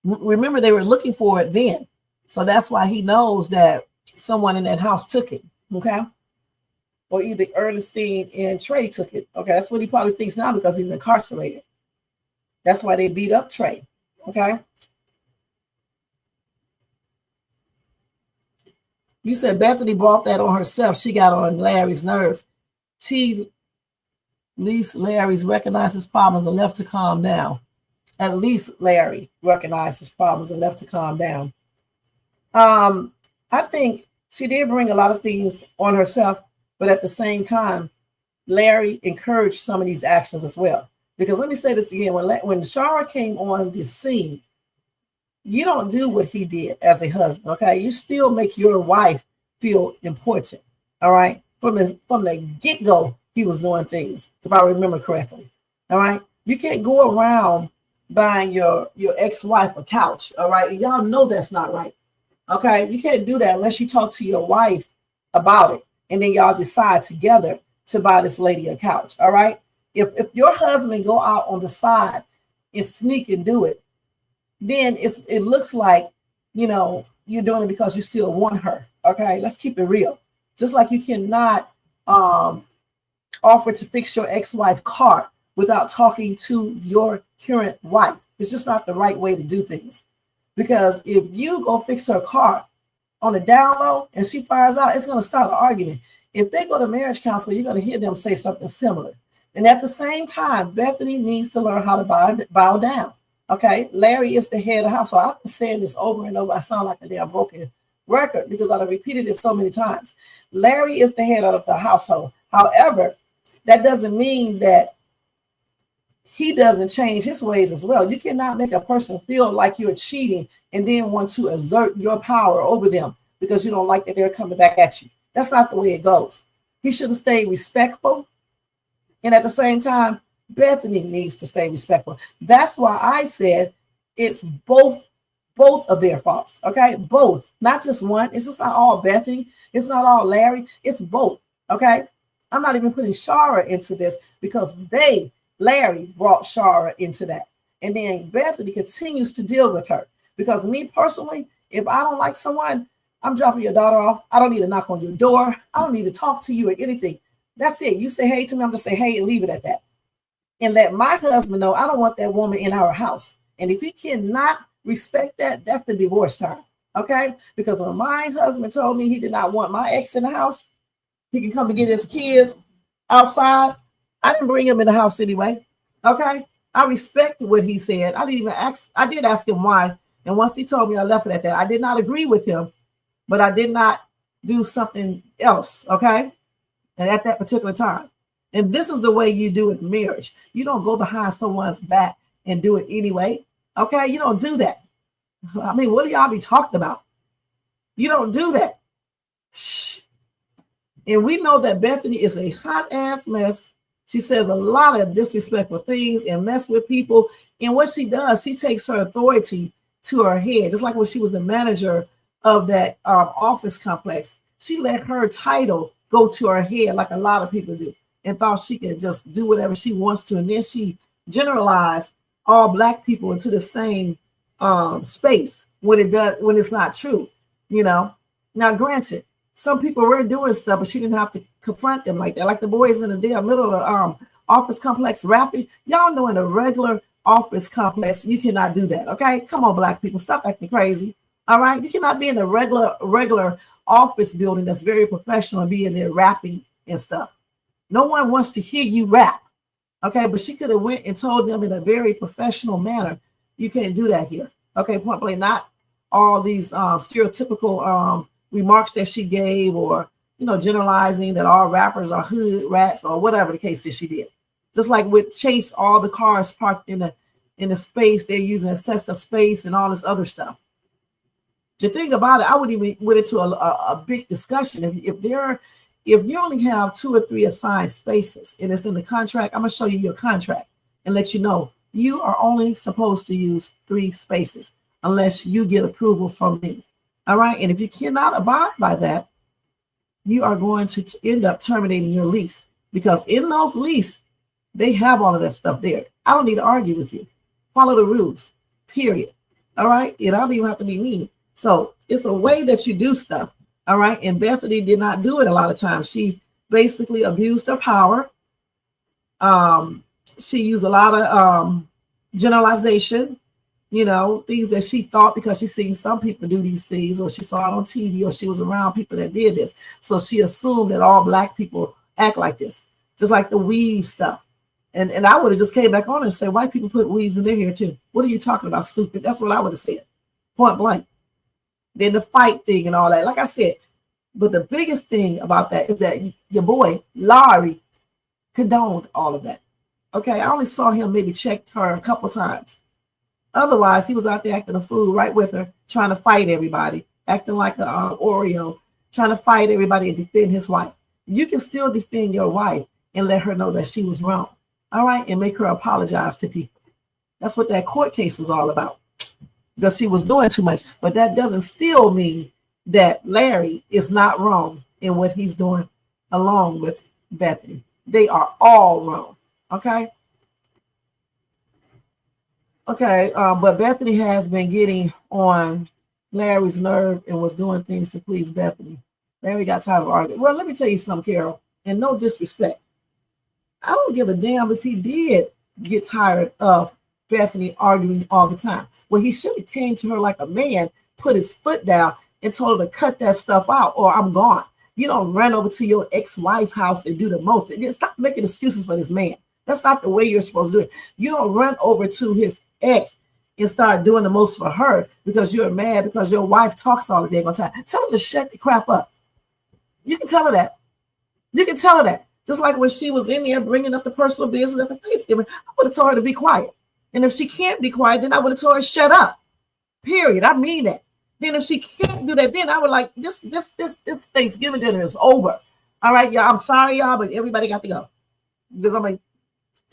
Remember, they were looking for it then. So that's why he knows that someone in that house took it. Okay. Or either Ernestine and Trey took it. Okay. That's what he probably thinks now, because he's incarcerated. That's why they beat up Trey. Okay. You said Bethany brought that on herself. She got on Larry's nerves. At least Larry's recognized his problems and left to calm down. At least Larry recognized his problems and left to calm down. I think she did bring a lot of things on herself, but at the same time, Larry encouraged some of these actions as well. Because let me say this again, when Shara came on the scene, you don't do what he did as a husband, okay? You still make your wife feel important, all right? From the get-go, he was doing things, if I remember correctly, all right? You can't go around buying your ex-wife a couch, all right? And y'all know that's not right, okay? You can't do that unless you talk to your wife about it, and then y'all decide together to buy this lady a couch, all right? If your husband go out on the side and sneak and do it, then it looks like, you know, you're doing it because you still want her. Okay, let's keep it real. Just like you cannot offer to fix your ex-wife's car without talking to your current wife. It's just not the right way to do things. Because if you go fix her car on the down low and she finds out, it's going to start an argument. If they go to marriage counseling, you're going to hear them say something similar. And at the same time, Bethany needs to learn how to bow down. Okay, Larry is the head of the household. I've been saying this over and over. I sound like a damn broken record because I've repeated it so many times. Larry is the head of the household. However, that doesn't mean that he doesn't change his ways as well. You cannot make a person feel like you're cheating and then want to exert your power over them because you don't like that they're coming back at you. That's not the way it goes. He should have stayed respectful. And at the same time, Bethany needs to stay respectful. That's why I said it's both of their faults. Okay, both, not just one. It's just not all Bethany. It's not all Larry. It's both. Okay, I'm not even putting Shara into this because Larry brought Shara into that, and then Bethany continues to deal with her. Because me personally, if I don't like someone, I'm dropping your daughter off. I don't need to knock on your door. I don't need to talk to you or anything. That's it. You say hey to me, I'm just say hey and leave it at that. And let my husband know I don't want that woman in our house. And if he cannot respect that, that's the divorce time. Okay? Because when my husband told me he did not want my ex in the house, he can come to get his kids outside. I didn't bring him in the house anyway. Okay? I respected what he said. I did ask him why. And once he told me, I left it at that. I did not agree with him, but I did not do something else. Okay? And at that particular time. And this is the way you do it in marriage. You don't go behind someone's back and do it anyway. Okay? You don't do that. I mean, what do y'all be talking about? You don't do that. Shh. And we know that Bethany is a hot ass mess. She says a lot of disrespectful things and mess with people. And what she does, she takes her authority to her head. Just like when she was the manager of that office complex, she let her title go to her head like a lot of people do and thought she could just do whatever she wants to. And then she generalized all Black people into the same space when it's not true, you know. Now, granted, some people were doing stuff, but she didn't have to confront them like that. Like the boys in the damn middle of the office complex rapping. Y'all know in a regular office complex, you cannot do that, okay? Come on, Black people, stop acting crazy, all right? You cannot be in a regular office building that's very professional and be in there rapping and stuff. No one wants to hear you rap, okay? But she could have went and told them in a very professional manner, you can't do that here, okay? Point blank, not all these stereotypical remarks that she gave, or, you know, generalizing that all rappers are hood rats or whatever the case that she did. Just like with Chase, all the cars parked in the space, they're using excessive space and all this other stuff. The thing about it, I wouldn't even went into a big discussion. If you only have 2 or 3 assigned spaces and it's in the contract, I'm gonna show you your contract and let you know you are only supposed to use 3 spaces unless you get approval from me. All right. And if you cannot abide by that, you are going to end up terminating your lease, because in those lease, they have all of that stuff there. I don't need to argue with you. Follow the rules, period. All right. And I don't even have to be mean. So it's a way that you do stuff. All right. And Bethany did not do it a lot of times. She basically abused her power. She used a lot of generalization. You know, things that she thought because she seen some people do these things, or she saw it on TV, or she was around people that did this. So she assumed that all Black people act like this, just like the weave stuff. And I would have just came back on and said, white people put weaves in their hair too. What are you talking about, stupid? That's what I would have said, point blank. Then the fight thing and all that, like I said. But the biggest thing about that is that your boy, Larry, condoned all of that. Okay, I only saw him maybe check her a couple times. Otherwise, he was out there acting a fool right with her, trying to fight everybody, acting like an Oreo, trying to fight everybody and defend his wife. You can still defend your wife and let her know that she was wrong, all right, and make her apologize to people. That's what that court case was all about, because she was doing too much. But that doesn't still mean that Larry is not wrong in what he's doing along with Bethany. They are all wrong, okay? Okay, but Bethany has been getting on Larry's nerve and was doing things to please Bethany. Larry got tired of arguing. Well, let me tell you something, Carol, and no disrespect. I don't give a damn if he did get tired of Bethany arguing all the time. Well, he should have came to her like a man, put his foot down, and told her to cut that stuff out, or I'm gone. You don't run over to your ex-wife's house and do the most. And stop making excuses for this man. That's not the way you're supposed to do it. You don't run over to his ex and start doing the most for her because you're mad because your wife talks all the day on time. Tell her to shut the crap up. You can tell her that. You can tell her that. Just like when she was in there bringing up the personal business at the Thanksgiving, I would have told her to be quiet. And if she can't be quiet, then I would have told her shut up. Period. I mean that. Then if she can't do that, then I would like this Thanksgiving dinner is over. All right, y'all. I'm sorry, y'all, but everybody got to go. Because I'm like,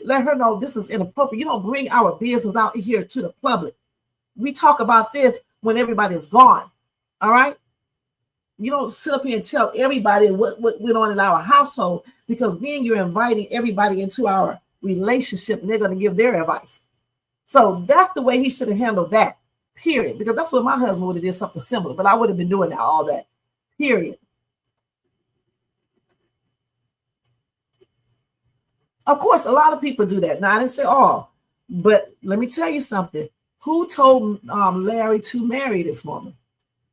let her know this is inappropriate. You don't bring our business out here to the public. We talk about this when everybody's gone. All right. You don't sit up here and tell everybody what went on in our household, because then you're inviting everybody into our relationship and they're going to give their advice. So that's the way he should have handled that, period. Because that's what my husband would have did, something similar, but I would have been doing that, all that, period. Of course, a lot of people do that. Now, I didn't say all, but let me tell you something. Who told Larry to marry this woman?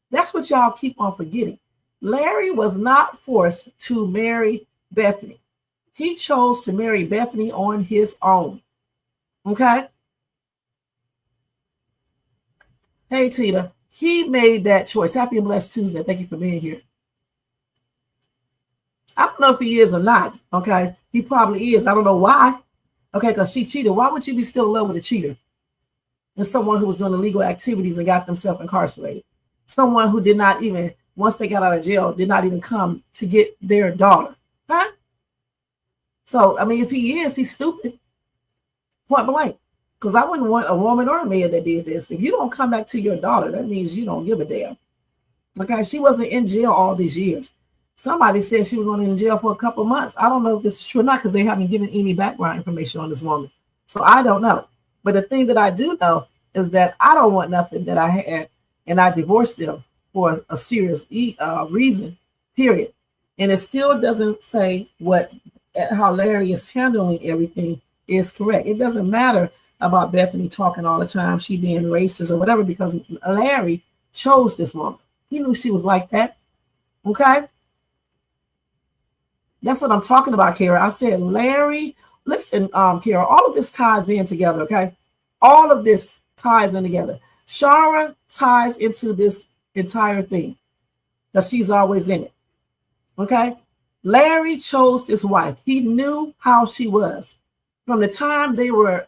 That's what y'all keep on forgetting. Larry was not forced to marry Bethany. He chose to marry Bethany on his own. Okay? Hey, Tina. He made that choice. Happy and blessed Tuesday. Thank you for being here. I don't know if he is or not, okay? He probably is. I don't know why. Okay, because she cheated. Why would you be still in love with a cheater? And someone who was doing illegal activities and got themselves incarcerated. Someone who did not even, once they got out of jail, did not even come to get their daughter. Huh? So, I mean, if he is, he's stupid. Point blank. Because I wouldn't want a woman or a man that did this. If you don't come back to your daughter, that means you don't give a damn. Okay, she wasn't in jail all these years. Somebody said she was only in jail for a couple months. I don't know if this is true or not because they haven't given any background information on this woman. So I don't know. But the thing that I do know is that I don't want nothing that I had, and I divorced them for a serious reason, period. And it still doesn't say how Larry is handling everything is correct. It doesn't matter about Bethany talking all the time, she being racist or whatever, because Larry chose this woman. He knew she was like that. Okay? That's what I'm talking about, Kara. I said, Larry, listen, Kara, all of this ties in together, okay? All of this ties in together. Shara ties into this entire thing because she's always in it, okay? Larry chose this wife. He knew how she was. From the time they were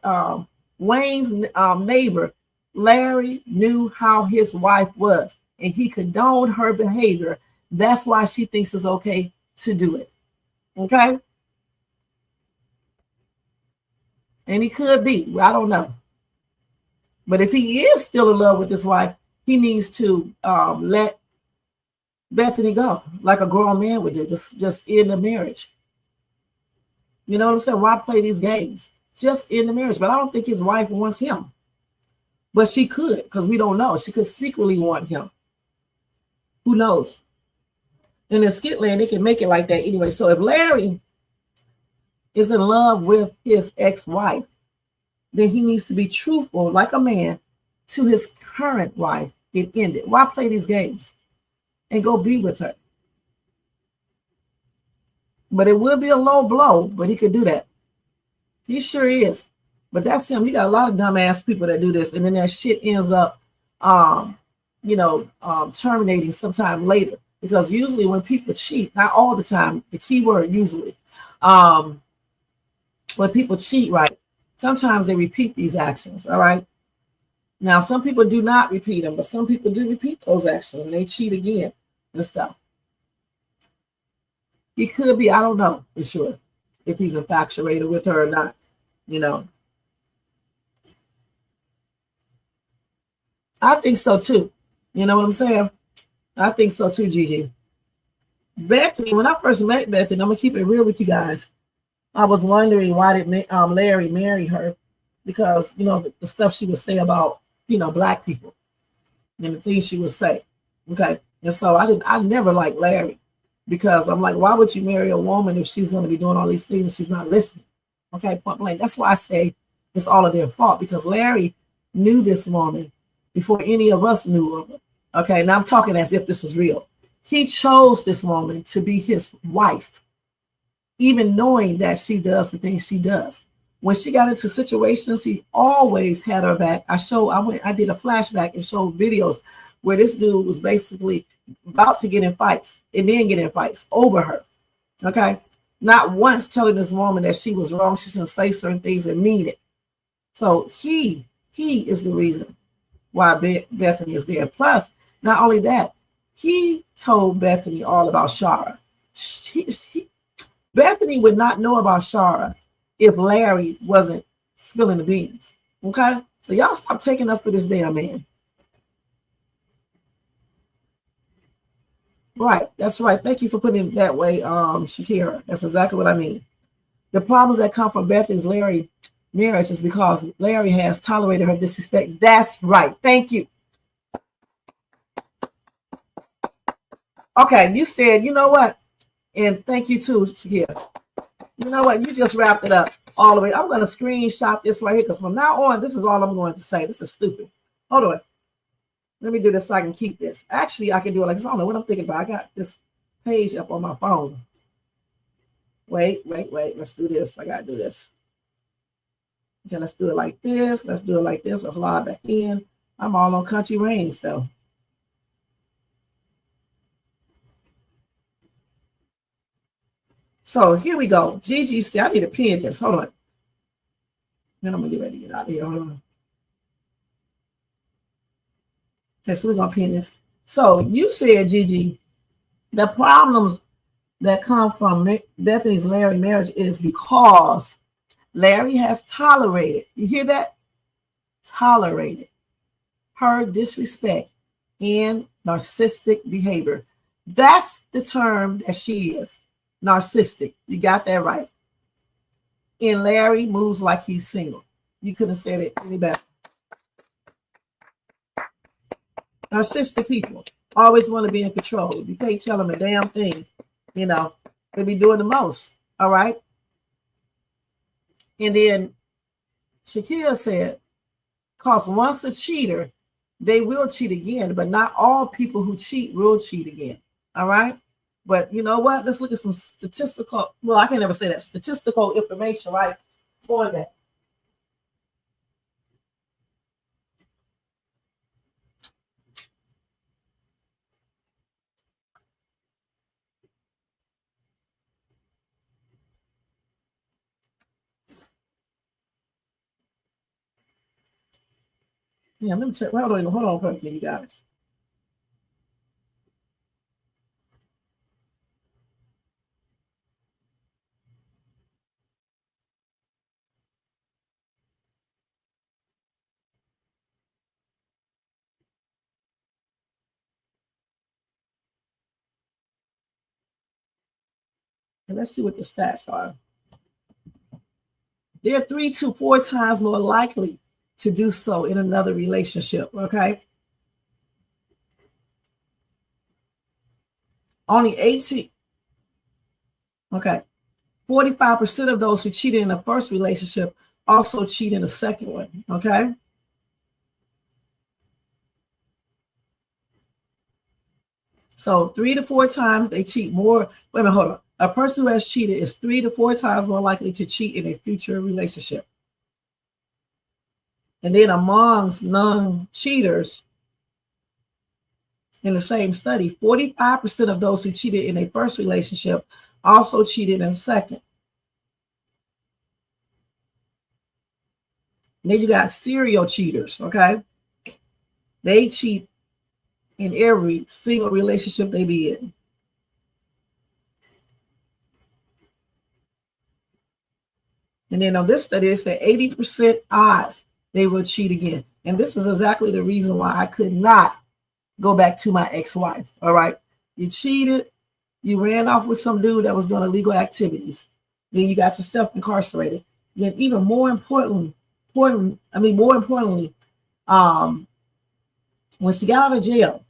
Wayne's neighbor, Larry knew how his wife was, and he condoned her behavior. That's why she thinks it's okay to do it. Okay? And he could be. I don't know. But if he is still in love with his wife, he needs to let Bethany go, like a grown man would do. Just end the marriage. You know what I'm saying? Why play these games? Just end the marriage. But I don't think his wife wants him. But she could, because we don't know. She could secretly want him. Who knows? And in Skitland, they can make it like that anyway. So if Larry is in love with his ex-wife, then he needs to be truthful, like a man, to his current wife and end it. Why play these games? And go be with her. But it will be a low blow, but he could do that. He sure is. But that's him. You got a lot of dumbass people that do this, and then that shit ends up, terminating sometime later. Because usually when people cheat, not all the time, the key word usually, when people cheat, right, sometimes they repeat these actions, all right? Now, some people do not repeat them, but some people do repeat those actions, and they cheat again and stuff. He could be, I don't know for sure, if he's infatuated with her or not, you know. I think so too. You know what I'm saying? I think so too, Gigi. Bethany, when I first met Bethany, I'm gonna keep it real with you guys. I was wondering why did Larry marry her, because you know the stuff she would say about black people and the things she would say. Okay, and so I never liked Larry because I'm like, why would you marry a woman if she's gonna be doing all these things and she's not listening? Okay, point blank. That's why I say it's all of their fault, because Larry knew this woman before any of us knew of her. Okay, now I'm talking as if this was real. He chose this woman to be his wife, even knowing that she does the things she does. When she got into situations, he always had her back. I did a flashback and showed videos where this dude was basically about to get in fights and then get in fights over her. Okay, not once telling this woman that she was wrong, she shouldn't say certain things and mean it. So he is the reason why Bethany is there. Plus, not only that, he told Bethany all about Shara. Bethany would not know about Shara if Larry wasn't spilling the beans. Okay? So y'all stop taking up for this damn man. Right, that's right. Thank you for putting it that way, Shakira. That's exactly what I mean. The problems that come from Bethany's Larry marriage is because Larry has tolerated her disrespect. That's right. Thank you. Okay, you said, you know what? And thank you too, Shakira. You know what? You just wrapped it up all the way. I'm going to screenshot this right here because from now on, this is all I'm going to say. This is stupid. Hold on. Let me do this so I can keep this. Actually, I can do it like this. I don't know what I'm thinking about. I got this page up on my phone. Wait. Let's do this. I got to do this. Okay, let's do it like this. Let's do it like this. Let's log back in. I'm all on Kountry Wayne though. So here we go. GGC. I need to pin this. Hold on. Then I'm going to get ready to get out of here. Hold on. Okay, so we're going to pin this. So you said, Gigi, the problems that come from Bethany's Larry marriage is because Larry has tolerated. You hear that? Tolerated her disrespect and narcissistic behavior. That's the term that she is. Narcissistic. You got that right. And Larry moves like he's single. You couldn't have said it any better. Narcissistic people always want to be in control. You can't tell them a damn thing. You know, they be doing the most. All right. And then Shakira said, because once a cheater, they will cheat again, but not all people who cheat will cheat again. All right. But you know what? Let's look at some statistical, well, I can never say that, statistical information, right, for that. Yeah, let me check. Hold on for a minute, you guys. And let's see what the stats are. They're 3 to 4 times more likely to do so in another relationship, okay? Only 18, okay. 45% of those who cheated in the first relationship also cheat in the second one, okay? So 3 to 4 times they cheat more. Wait a minute, hold on. A person who has cheated is 3 to 4 times more likely to cheat in a future relationship. And then amongst non-cheaters in the same study, 45% of those who cheated in a first relationship also cheated in a second. And then you got serial cheaters, okay? They cheat in every single relationship they be in. And then on this study, it said 80% odds they will cheat again. And this is exactly the reason why I could not go back to my ex-wife, all right? You cheated, you ran off with some dude that was doing illegal activities. Then you got yourself incarcerated. Then even more importantly, when she got out of jail,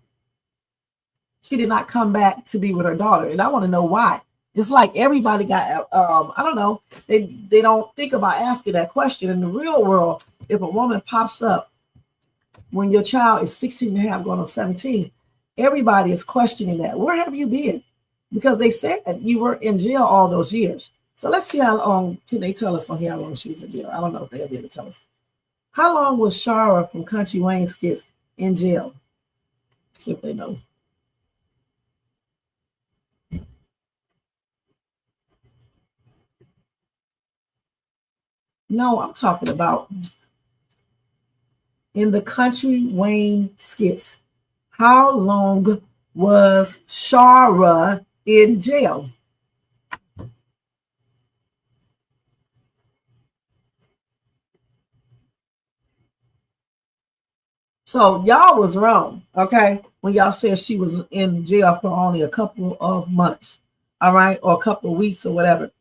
she did not come back to be with her daughter. And I want to know why. It's like everybody got, I don't know, they don't think about asking that question. In the real world, if a woman pops up when your child is 16 and a half going on 17, everybody is questioning that. Where have you been? Because they said you were in jail all those years. So let's see how long, can they tell us on here how long she was in jail? I don't know if they'll be able to tell us. How long was Shara from Kountry Wayne Skits in jail? See if they know. No, I'm talking about in the Kountry Wayne Skits. How long was Shara in jail? So y'all was wrong, okay, when y'all said she was in jail for only a couple of months, all right, or a couple of weeks or whatever.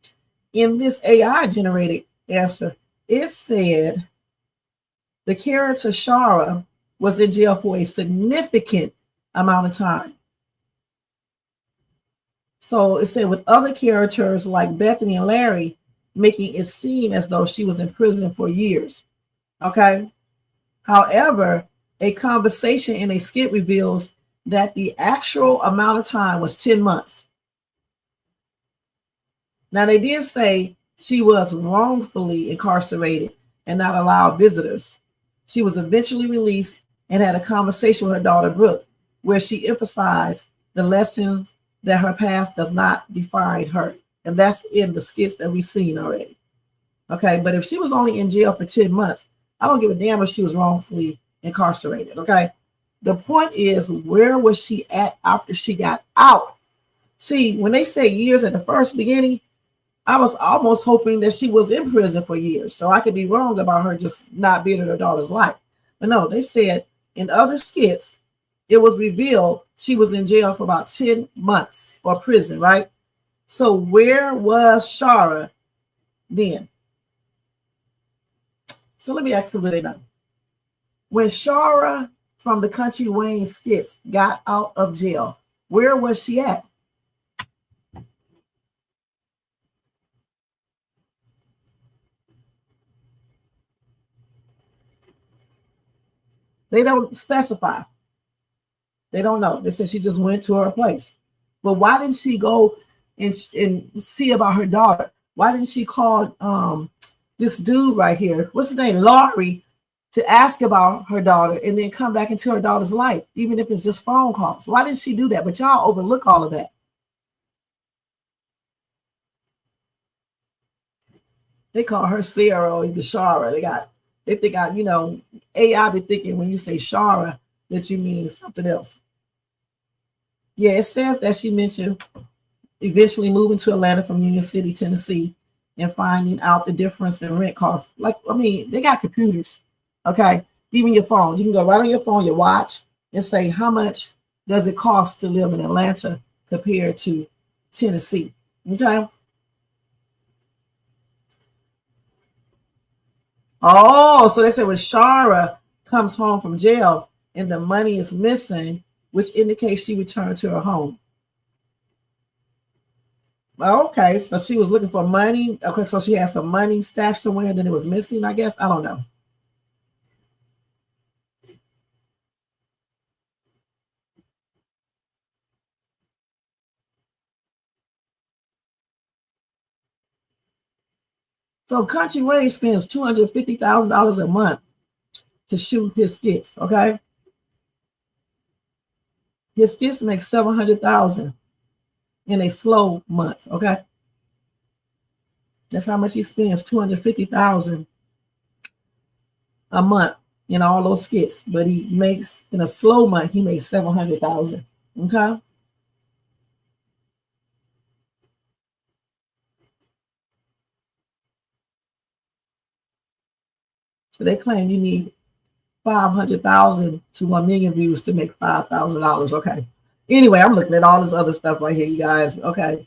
In this AI generated answer, it said the character Shara was in jail for a significant amount of time. So it said with other characters like Bethany and Larry, making it seem as though she was in prison for years, okay? However, a conversation in a skit reveals that the actual amount of time was 10 months. Now, they did say she was wrongfully incarcerated and not allowed visitors. She was eventually released and had a conversation with her daughter, Brooke, where she emphasized the lessons that her past does not define her. And that's in the skits that we've seen already. Okay, but if she was only in jail for 10 months, I don't give a damn if she was wrongfully incarcerated, okay? The point is, where was she at after she got out? See, when they say years at the first beginning, I was almost hoping that she was in prison for years, so I could be wrong about her just not being in her daughter's life. But no, they said in other skits, it was revealed she was in jail for about 10 months or prison, right? So where was Shara then? So let me ask them, do they know? When Shara from the Kountry Wayne Skits got out of jail, where was she at? They don't specify. They don't know. They said she just went to her place. But why didn't she go and see about her daughter? Why didn't she call this dude right here, what's his name, Laurie, to ask about her daughter and then come back into her daughter's life, even if it's just phone calls? Why didn't she do that? But y'all overlook all of that. They call her Sarah or the Shara. They think AI be thinking when you say Shara that you mean something else. Yeah, it says that she mentioned eventually moving to Atlanta from Union City, Tennessee, and finding out the difference in rent costs. They got computers, okay? Even your phone. You can go right on your phone, your watch, and say, how much does it cost to live in Atlanta compared to Tennessee, okay? Oh, so they said when Shara comes home from jail and the money is missing, which indicates she returned to her home. Okay, so she was looking for money. Okay, so she had some money stashed somewhere and then it was missing, I guess. I don't know. So Kountry Wayne spends $250,000 a month to shoot his skits, okay? His skits make $700,000 in a slow month, okay? That's how much he spends, $250,000 a month in all those skits. But he makes, in a slow month, he makes $700,000, okay? So they claim you need 500,000 to 1 million views to make $5,000. Okay. Anyway, I'm looking at all this other stuff right here, you guys. Okay.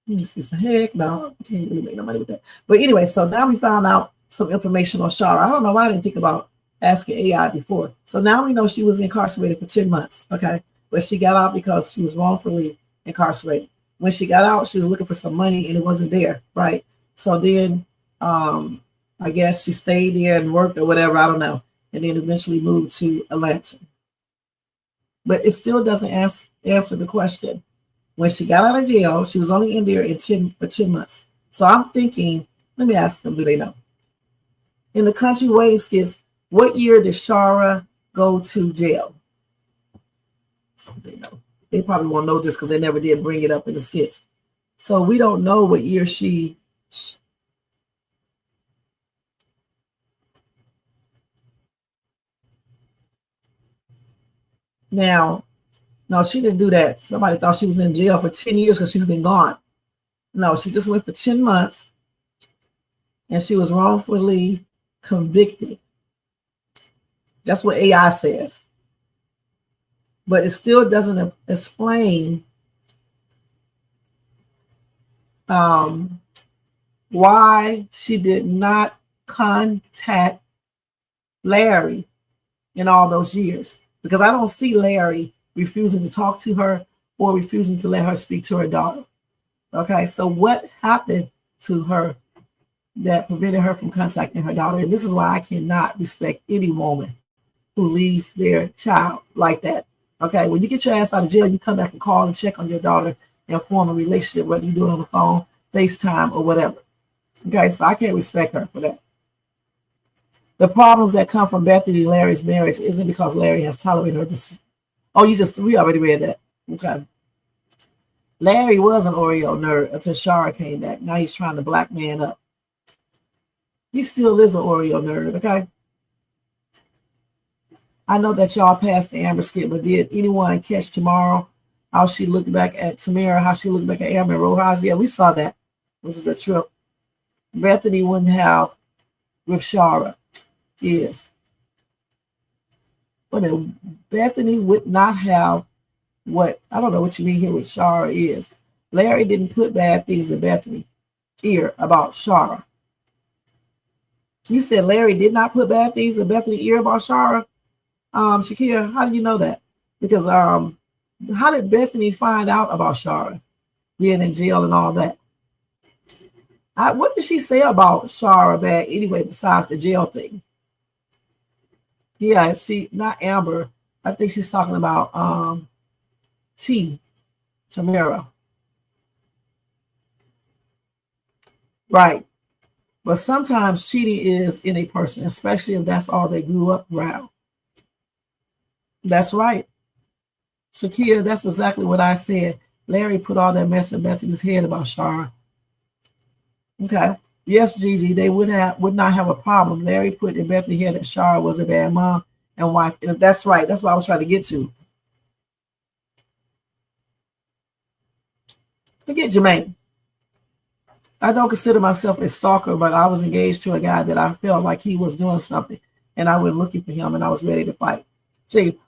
Let me see some heck. No, I can't really make no money with that. But anyway, so now we found out some information on Shara. I don't know why I didn't think about asking AI before. So now we know she was incarcerated for 10 months. Okay. But she got out because she was wrongfully incarcerated. When she got out, she was looking for some money and it wasn't there. Right. So then I guess she stayed there and worked or whatever, I don't know, and then eventually moved to Atlanta. But it still doesn't answer the question. When she got out of jail, she was only in there for 10 months. So I'm thinking, let me ask them, do they know? In the Kountry Wayne Skits, what year did Shara go to jail? So they know. They probably won't know this because they never did bring it up in the skits. So we don't know what year she... Now, no, she didn't do that. Somebody thought she was in jail for 10 years because she's been gone. No, she just went for 10 months and she was wrongfully convicted. That's what AI says. But it still doesn't explain why she did not contact Larry in all those years. Because I don't see Larry refusing to talk to her or refusing to let her speak to her daughter. Okay, so what happened to her that prevented her from contacting her daughter? And this is why I cannot respect any woman who leaves their child like that. Okay, when you get your ass out of jail, you come back and call and check on your daughter and form a relationship, whether you do it on the phone, FaceTime, or whatever. Okay, so I can't respect her for that. The problems that come from Bethany and Larry's marriage isn't because Larry has tolerated her. Oh, we already read that. Okay. Larry was an Oreo nerd until Shara came back. Now he's trying to black man up. He still is an Oreo nerd, okay? I know that y'all passed the Amber skit, but did anyone catch tomorrow how she looked back at Tamara, how she looked back at Amber and Rojas? Yeah, we saw that. This is a trip. Bethany wouldn't have with Shara. Yes. But Bethany would not have what, I don't know what you mean here with Shara is. Larry didn't put bad things in Bethany's ear about Shara. You said Larry did not put bad things in Bethany's ear about Shara? Shakira, how do you know that? Because how did Bethany find out about Shara being in jail and all that? What did she say about Shara bad anyway, besides the jail thing? Yeah, not Amber. I think she's talking about Tamara. Right. But sometimes cheating is in a person, especially if that's all they grew up around. That's right. Shakira, that's exactly what I said. Larry put all that mess in Bethany's head about Shara. Okay. Yes, Gigi, they would not have a problem. Larry put in Bethany's head that Shara was a bad mom and wife. And that's right. That's what I was trying to get to. Forget Jermaine. I don't consider myself a stalker, but I was engaged to a guy that I felt like he was doing something, and I went looking for him, and I was ready to fight. See,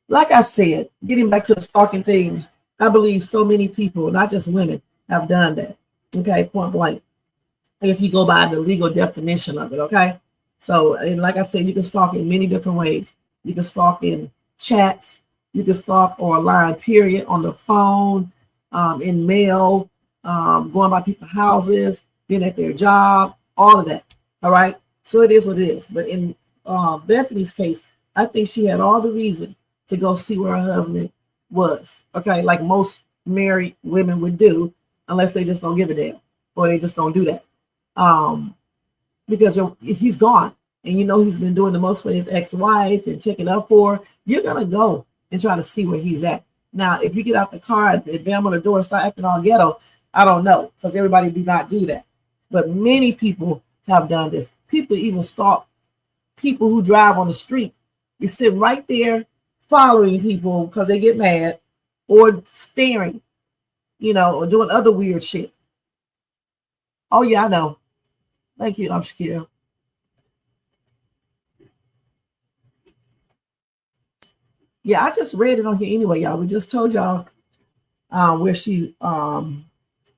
like I said, getting back to the stalking thing, I believe so many people, not just women, have done that. Okay, point blank. If you go by the legal definition of it, okay? So, and like I said, you can stalk in many different ways. You can stalk in chats. You can stalk online, period, on the phone, in mail, going by people's houses, being at their job, all of that. All right. So it is what it is. But in Bethany's case, I think she had all the reason to go see where her husband was. Okay. Like most married women would do, unless they just don't give a damn or they just don't do that. Because he's gone and you know he's been doing the most for his ex-wife and taking up for her. You're going to go and try to see where he's at. Now, if you get out the car and bam on the door and start acting all ghetto, I don't know, because everybody do not do that. But many people have done this. People even stalk people who drive on the street. You sit right there following people because they get mad or staring, or doing other weird shit. Oh, yeah, I know. Thank you, Shakira. Yeah, I just read it on here anyway, y'all. We just told y'all where she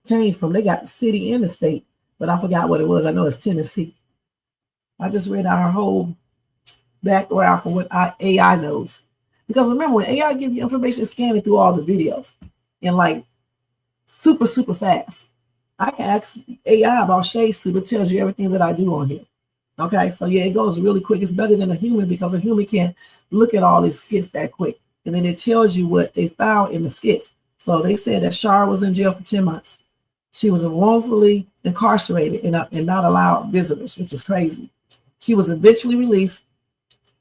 came from. They got the city and the state, but I forgot what it was. I know it's Tennessee. I just read out her whole background for what AI knows. Because remember, when AI gives you information, scanning through all the videos and like super, super fast. I can ask AI about shade suit. It tells you everything that I do on here. Okay, so yeah, it goes really quick. It's better than a human because a human can't look at all these skits that quick. And then it tells you what they found in the skits. So they said that Shara was in jail for 10 months. She was wrongfully incarcerated and not allowed visitors, which is crazy. She was eventually released.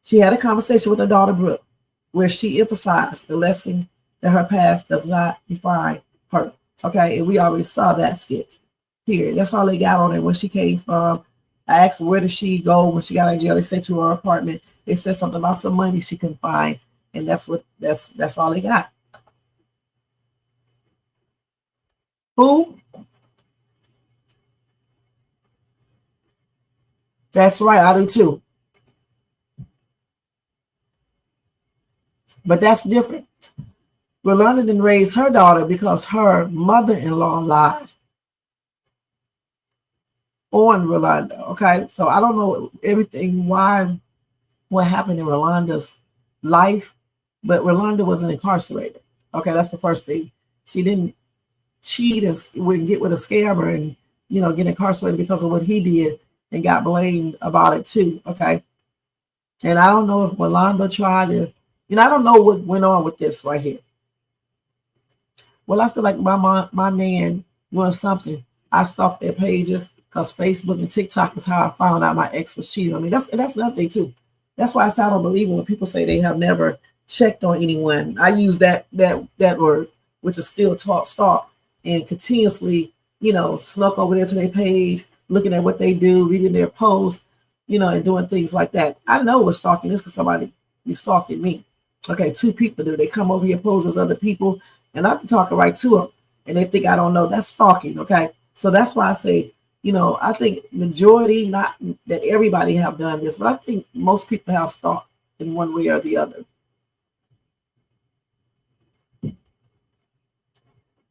She had a conversation with her daughter, Brooke, where she emphasized the lesson that her past does not define her. Okay, and we already saw that skit. Period. That's all they got on it, where she came from. I asked where did she go when she got out of jail. They said to her apartment. They said something about some money she couldn't find, and that's all they got. Who? That's right, I do too. But that's different. Rolanda didn't raise her daughter because her mother-in-law lied on Rolanda. Okay, so I don't know everything what happened in Rolanda's life, but Rolanda wasn't incarcerated. Okay, that's the first thing. She didn't cheat and get with a scammer and get incarcerated because of what he did and got blamed about it too. Okay, and I don't know if Rolanda tried to, I don't know what went on with this right here. Well, I feel like my man doing something. I stalked their pages because Facebook and TikTok is how I found out my ex was cheating on me. That's another thing too. That's why I say I don't believe when people say they have never checked on anyone. I use that word, which is still stalk, and continuously, snuck over there to their page, looking at what they do, reading their posts, and doing things like that. I know what stalking is because somebody is stalking me. Okay, two people do. They come over here, pose as other people, and I be talking right to them, and they think I don't know. That's stalking, okay? So that's why I say, I think majority, not that everybody have done this, but I think most people have stalked in one way or the other.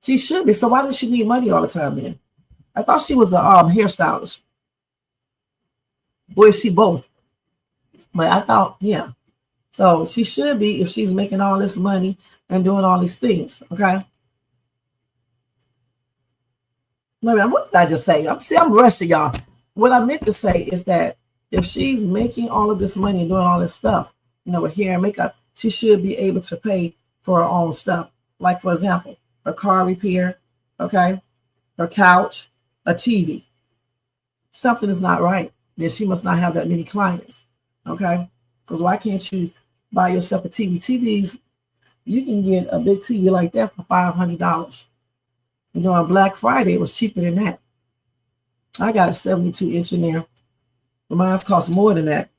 She should be. So why does she need money all the time then? I thought she was a hairstylist. Or is she both? But I thought, yeah. So she should be if she's making all this money and doing all these things. Okay. What did I just say? I'm rushing, y'all. What I meant to say is that if she's making all of this money and doing all this stuff, with hair and makeup, she should be able to pay for her own stuff. Like, for example, her car repair, okay, her couch, a TV. Something is not right. Then she must not have that many clients, okay? Because why can't you buy yourself a TV? TVs, you can get a big TV like that for $500. On Black Friday, it was cheaper than that. I got a 72-inch in there. Mine's cost more than that.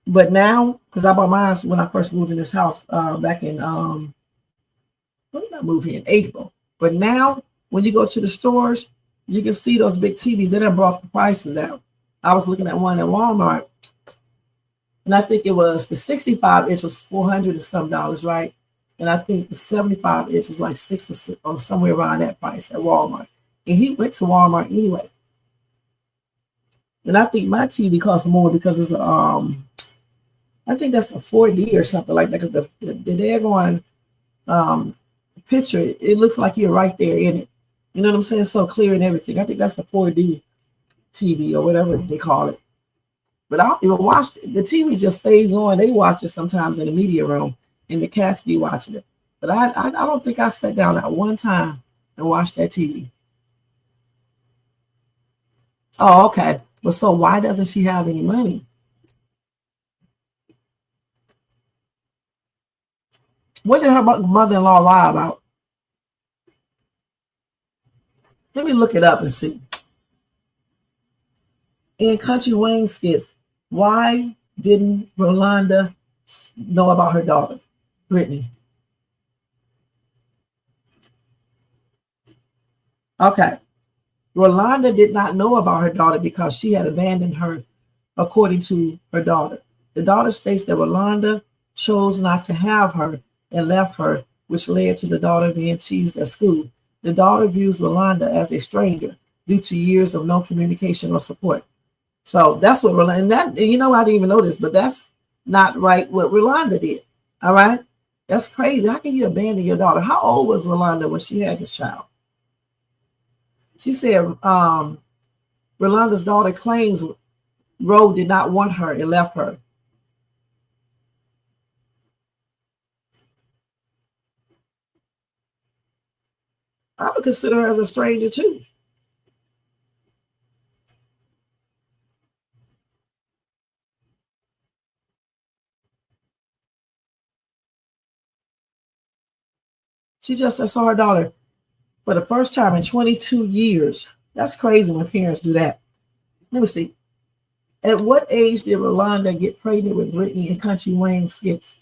But now, because I bought mine when I first moved in this house back in, when did I move here? In April. But now, when you go to the stores, you can see those big TVs. They done brought the prices down. I was looking at one at Walmart, and I think it was the 65-inch was $400 and some dollars, right? And I think the 75-inch was like $6 or somewhere around that price at Walmart. And he went to Walmart anyway. And I think my TV costs more because it's I think that's a 4D or something like that. Because the daggone picture, it looks like you're right there in it. You know what I'm saying? So clear and everything. I think that's a 4D TV or whatever they call it. But I don't even watch it. The TV just stays on. They watch it sometimes in the media room, and the cats be watching it. But I don't think I sat down at one time and watched that TV. Oh, okay. But so why doesn't she have any money? What did her mother-in-law lie about? Let me look it up and see. In Kountry Wayne Skits, why didn't Rolanda know about her daughter, Brittany? Okay. Rolanda did not know about her daughter because she had abandoned her, according to her daughter. The daughter states that Rolanda chose not to have her and left her, which led to the daughter being teased at school. The daughter views Rolanda as a stranger due to years of no communication or support. So that's what Rolanda, and that, I didn't even know this, but that's not right what Rolanda did. All right. That's crazy. How can you abandon your daughter? How old was Rolanda when she had this child? She said Rolanda's daughter claims Roe did not want her and left her. I would consider her as a stranger too. She just saw her daughter for the first time in 22 years. That's crazy when parents do that. Let me see. At what age did Rolanda get pregnant with Brittany in Kountry Wayne Skits?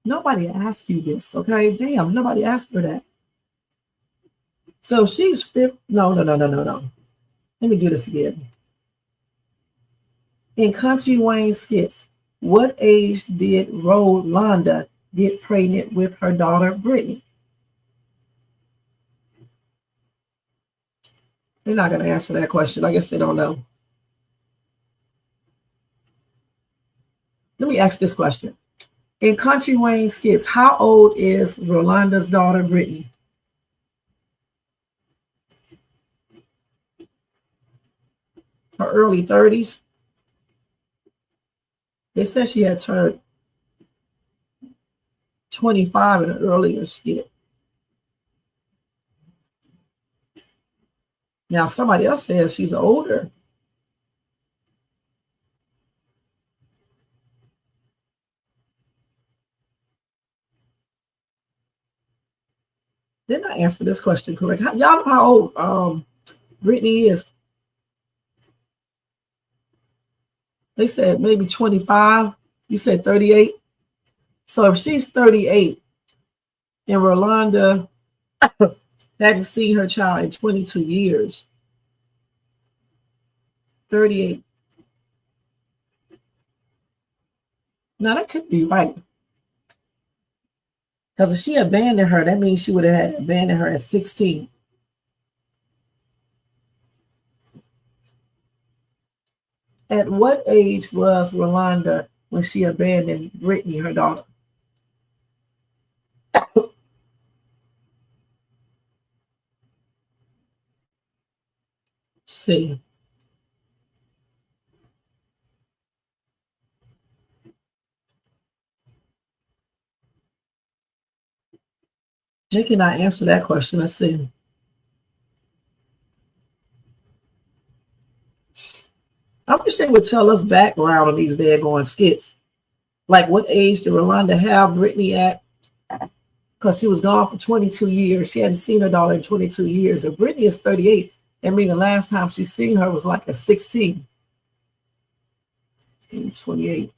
Nobody asked you this, okay? Damn, nobody asked her that. So she's fifth. No. Let me do this again. In Kountry Wayne Skits, what age did Rolanda get pregnant with her daughter, Brittany? They're not going to answer that question. I guess they don't know. Let me ask this question. In Kountry Wayne Skits, how old is Rolanda's daughter, Brittany? Her early 30s. They said she had turned 25 in an earlier skit. Now, somebody else says she's older. Didn't I answer this question correct? Y'all know how old Brittany is? They said maybe 25. You said 38. So if she's 38 And Rolanda hadn't seen her child in 22 years. 38. Now that could be right. Because if she abandoned her, that means she would have had abandoned her at 16. At what age was Rolanda when she abandoned Brittany, her daughter? See. They cannot answer that question. Let's see. I wish they would tell us background on these daggone skits. Like what age did Rolanda have Brittany at? Because she was gone for 22 years. She hadn't seen her daughter in 22 years. If Brittany is 38, that means the last time she seen her was like at 16. And 28.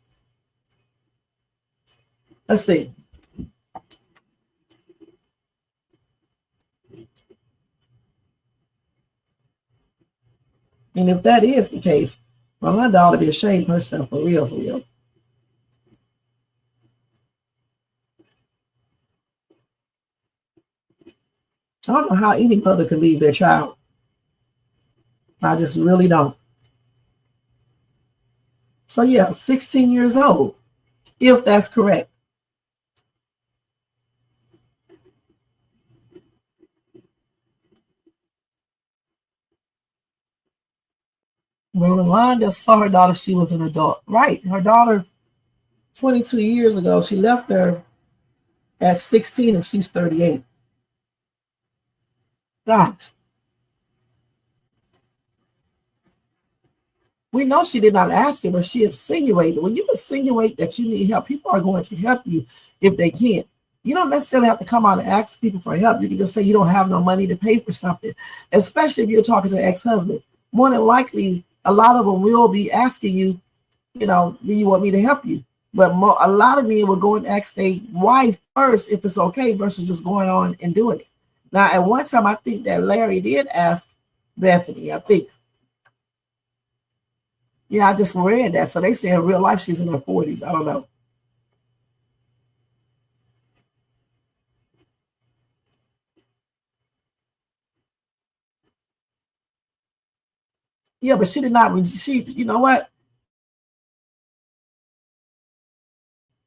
Let's see. And if that is the case, Rolanda ought to be ashamed of herself for real, for real. I don't know how any mother could leave their child. I just really don't. So yeah, 16 years old, if that's correct. When Rolanda saw her daughter, she was an adult. Right, her daughter, 22 years ago, she left her at 16 and she's 38. Gosh. We know she did not ask it, but she insinuated. When you insinuate that you need help, people are going to help you if they can. You don't necessarily have to come out and ask people for help. You can just say you don't have no money to pay for something, especially if you're talking to an ex-husband. More than likely, a lot of them will be asking you, do you want me to help you? But a lot of men will go and ask their wife first if it's okay versus just going on and doing it. Now, at one time, I think that Larry did ask Bethany, I think. Yeah, I just read that. So they say in real life she's in her 40s. I don't know. Yeah, but she did not. You know what?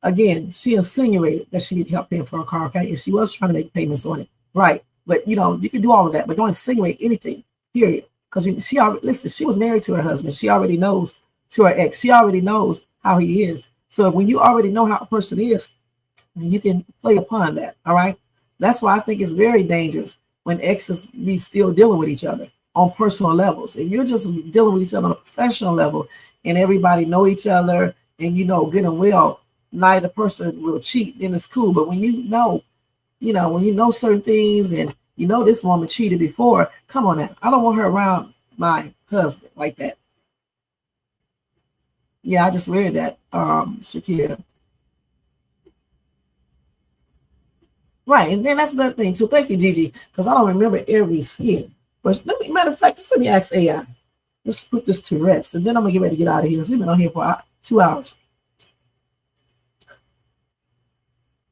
Again, she insinuated that she needed help paying for her car, okay? And she was trying to make payments on it. Right. But, you can do all of that, but don't insinuate anything, period. Because she was married to her husband. She already knows, to her ex, she already knows how he is. So when you already know how a person is, you can play upon that, all right? That's why I think it's very dangerous when exes be still dealing with each other on personal levels. If you're just dealing with each other on a professional level and everybody know each other and good and well, neither person will cheat, then it's cool. But when you know certain things and this woman cheated before, come on now. I don't want her around my husband like that. Yeah, I just read that, Shakira. Right, and then that's another thing too. Thank you, Gigi, because I don't remember every skit. But matter of fact, just let me ask AI. Let's put this to rest, and then I'm gonna get ready to get out of here. We've been on here for 2 hours.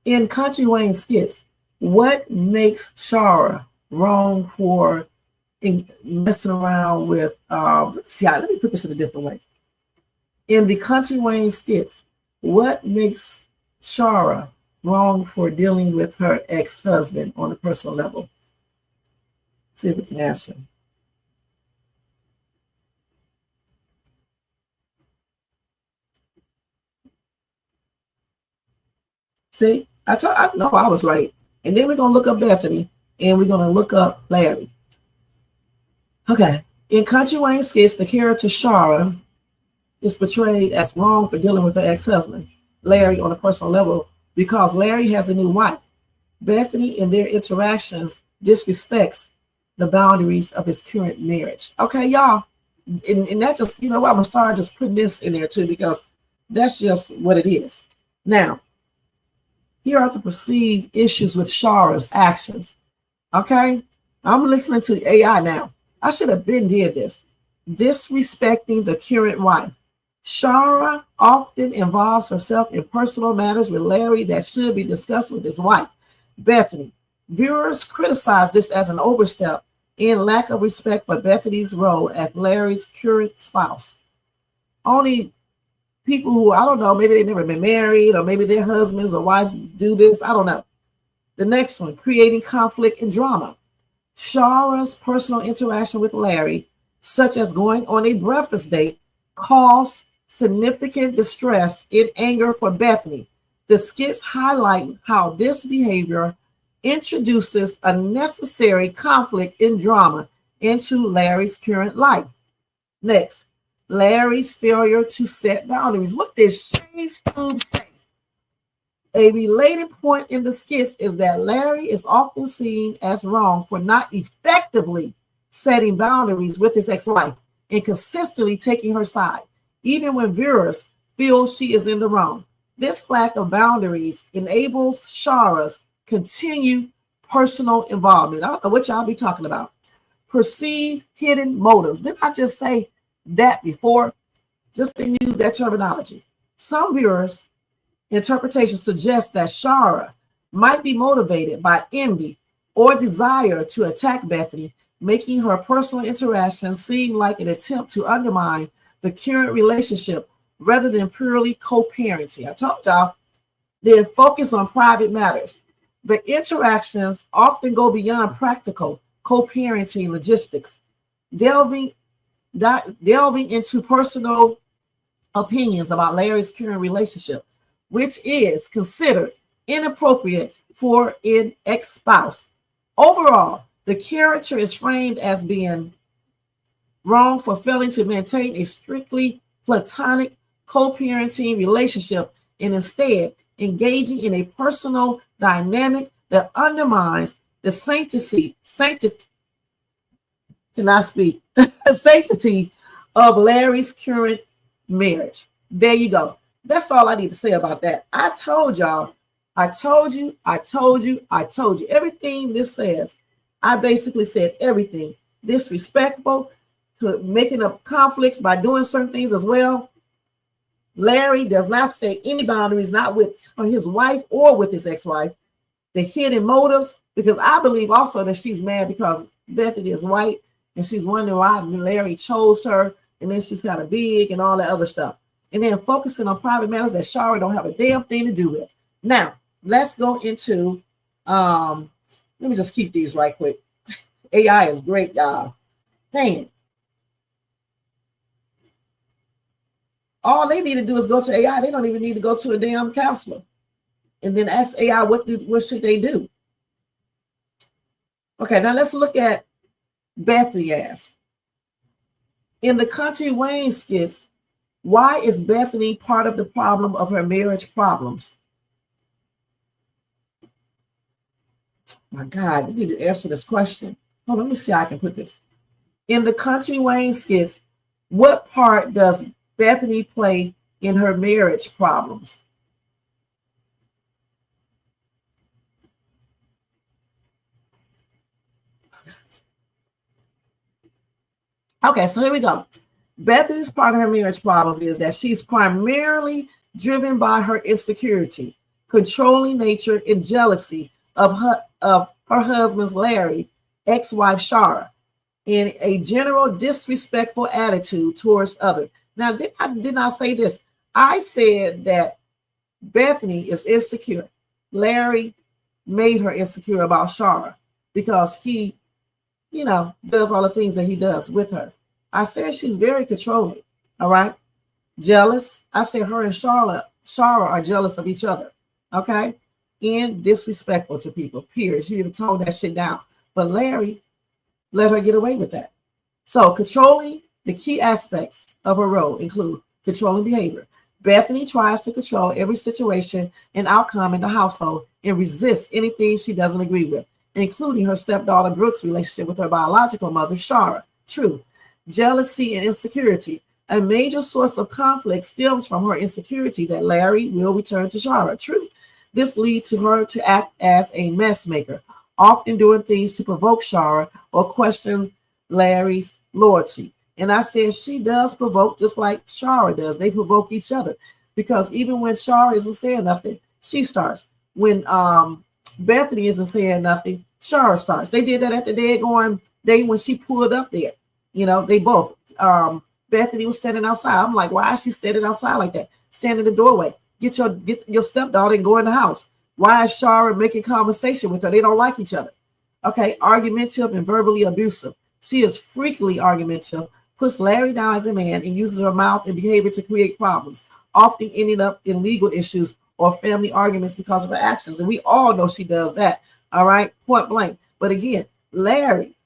In Kountry Wayne Skits, what makes Shara wrong for messing around with? Let me put this in a different way. In the Kountry Wayne Skits, what makes Shara wrong for dealing with her ex-husband on a personal level? See if we can answer. See, I know I was right. And then we're going to look up Bethany and we're going to look up Larry. Okay. In Kountry Wayne Skits, the character Shara is portrayed as wrong for dealing with her ex-husband, Larry, on a personal level because Larry has a new wife. Bethany, in their interactions, disrespects the boundaries of his current marriage. Okay, y'all. And that just, I'm going to start just putting this in there too because that's just what it is. Now, Here are the perceived issues with Shara's actions. Okay, I'm listening to AI now. I should have been did this. Disrespecting the current wife. Shara often involves herself in personal matters with Larry that should be discussed with his wife, Bethany. Viewers criticize this as an overstep in lack of respect for Bethany's role as Larry's current spouse. Only people who, I don't know, maybe they've never been married or maybe their husbands or wives do this. I don't know. The next one, creating conflict and drama. Shara's personal interaction with Larry, such as going on a breakfast date, caused significant distress and anger for Bethany. The skits highlight how this behavior introduces unnecessary conflict and drama into Larry's current life. Next, Larry's failure to set boundaries. What did Shay's Tube say? A related point in the skits is that Larry is often seen as wrong for not effectively setting boundaries with his ex-wife and consistently taking her side, even when viewers feel she is in the wrong. This lack of boundaries enables Shara's continued personal involvement. I don't know what y'all be talking about. Perceived hidden motives. Didn't I just say that before? Just to use that terminology. Some viewers' interpretation suggests that Shara might be motivated by envy or desire to attack Bethany, making her personal interactions seem like an attempt to undermine the current relationship rather than purely co-parenting. I told y'all, they focus on private matters. The interactions often go beyond practical co-parenting logistics, delving into personal opinions about Larry's current relationship, which is considered inappropriate for an ex-spouse. Overall, the character is framed as being wrong for failing to maintain a strictly platonic co-parenting relationship and instead engaging in a personal dynamic that undermines the sanctity of Larry's current marriage. There you go. That's all I need to say about that. I told y'all, I told you. Everything this says, I basically said everything. Disrespectful, making up conflicts by doing certain things as well. Larry does not set any boundaries, not with his wife or with his ex-wife. The hidden motives, because I believe also that she's mad because Bethany is white and she's wondering why Larry chose her, and then she's kind of big and all that other stuff. And then focusing on private matters that Shara don't have a damn thing to do with. Now, let's go into, let me just keep these right quick. AI is great, y'all. Dang. All they need to do is go to AI. They don't even need to go to a damn counselor. And then ask AI what should they do. Okay, now let's look at Bethany asked. In the Kountry Wayne Skits, why is Bethany part of the problem of her marriage problems? My God, you need to answer this question. Hold on, let me see how I can put this. In the Kountry Wayne Skits, what part does Bethany play in her marriage problems? Okay, so here we go. Bethany's part of her marriage problems is that she's primarily driven by her insecurity, controlling nature, and jealousy of her husband's Larry, ex-wife Shara, and a general disrespectful attitude towards others. Now, did I say this? I said that Bethany is insecure. Larry made her insecure about Shara because he, does all the things that he does with her. I said she's very controlling, all right? Jealous. I said her and Shara are jealous of each other, okay? And disrespectful to people, period. She would have toned that shit down. But Larry let her get away with that. So controlling, the key aspects of her role include controlling behavior. Bethany tries to control every situation and outcome in the household and resists anything she doesn't agree with, including her stepdaughter Brooke's relationship with her biological mother, Shara. True. Jealousy and insecurity. A major source of conflict stems from her insecurity that Larry will return to Shara. True. This leads to her to act as a mess maker, often doing things to provoke Shara or question Larry's loyalty. And I said she does provoke just like Shara does. They provoke each other because even when Shara isn't saying nothing, she starts. When Bethany isn't saying nothing, Shara starts. They did that at the day when she pulled up there. You know, they both. Bethany was standing outside. I'm like, why is she standing outside like that? Stand in the doorway. Get your stepdaughter and go in the house. Why is Shara making conversation with her? They don't like each other. Okay, argumentative and verbally abusive. She is freakily argumentative, puts Larry down as a man, and uses her mouth and behavior to create problems, often ending up in legal issues or family arguments because of her actions. And we all know she does that. All right, point blank. But again, Larry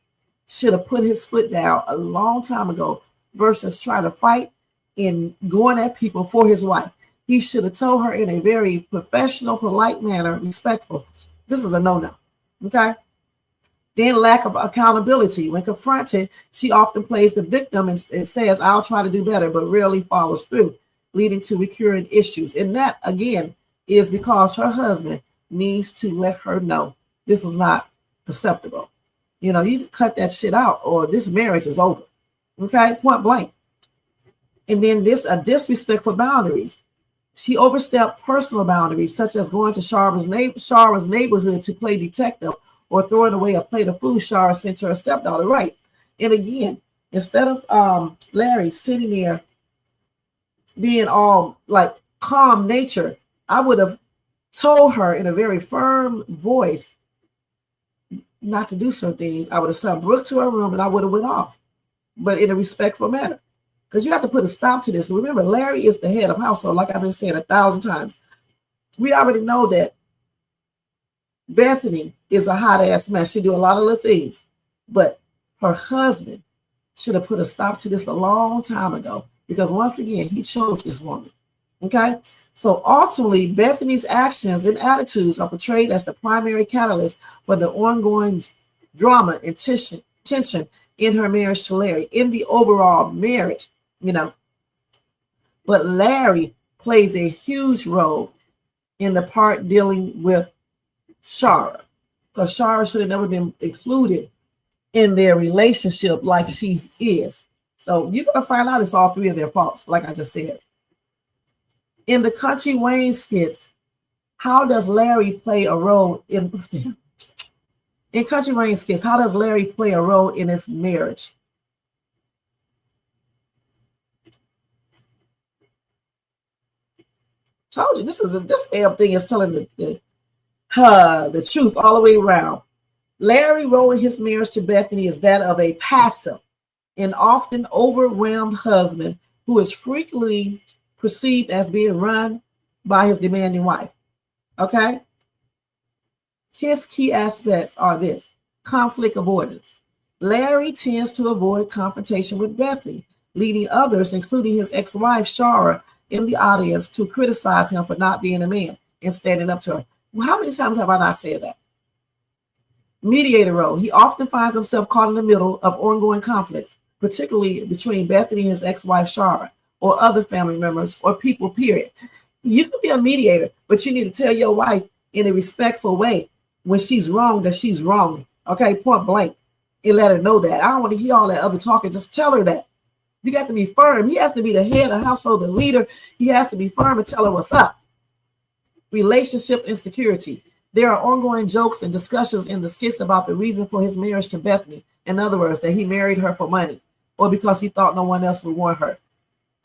should have put his foot down a long time ago versus trying to fight and going at people for his wife. He should have told her in a very professional, polite manner, respectful, this is a no-no, okay? Then lack of accountability. When confronted, she often plays the victim and says, I'll try to do better, but rarely follows through, leading to recurring issues. And that, again, is because her husband needs to let her know this is not acceptable. You know, you cut that shit out or this marriage is over, okay? Point blank. And then a disrespect for boundaries. She overstepped personal boundaries, such as going to Shara's neighborhood to play detective or throwing away a plate of food Shara sent to her stepdaughter. Right. And again, instead of Larry sitting there being all like calm nature, I would have told her in a very firm voice not to do certain things. I would have sent Brooke to her room and I would have went off, but in a respectful manner. Because you have to put a stop to this. Remember, Larry is the head of household, like I've been saying 1,000 times. We already know that Bethany is a hot ass mess. She do a lot of little things, but her husband should have put a stop to this a long time ago because once again, he chose this woman. Okay. So ultimately, Bethany's actions and attitudes are portrayed as the primary catalyst for the ongoing drama and tension in her marriage to Larry, in the overall marriage, you know. But Larry plays a huge role in the part dealing with Shara, because Shara should have never been included in their relationship like she is. So you're going to find out it's all three of their faults, like I just said. In the Kountry Wayne Skits, how does Larry play a role in Kountry Wayne Skits, how does Larry play a role in his marriage? Told you, this damn thing is telling the truth all the way around. Larry's role in his marriage to Bethany is that of a passive and often overwhelmed husband who is frequently perceived as being run by his demanding wife. Okay? His key aspects are this: conflict avoidance. Larry tends to avoid confrontation with Bethany, leading others, including his ex-wife Shara, in the audience to criticize him for not being a man and standing up to her. Well, how many times have I not said that? Mediator role. He often finds himself caught in the middle of ongoing conflicts, particularly between Bethany and his ex-wife Shara, or other family members, or people, period. You can be a mediator, but you need to tell your wife in a respectful way when she's wrong that she's wrong. Okay, point blank. And let her know that. I don't want to hear all that other talking. Just tell her that. You got to be firm. He has to be the head of the household, the leader. He has to be firm and tell her what's up. Relationship insecurity. There are ongoing jokes and discussions in the skits about the reason for his marriage to Bethany. In other words, that he married her for money or because he thought no one else would want her.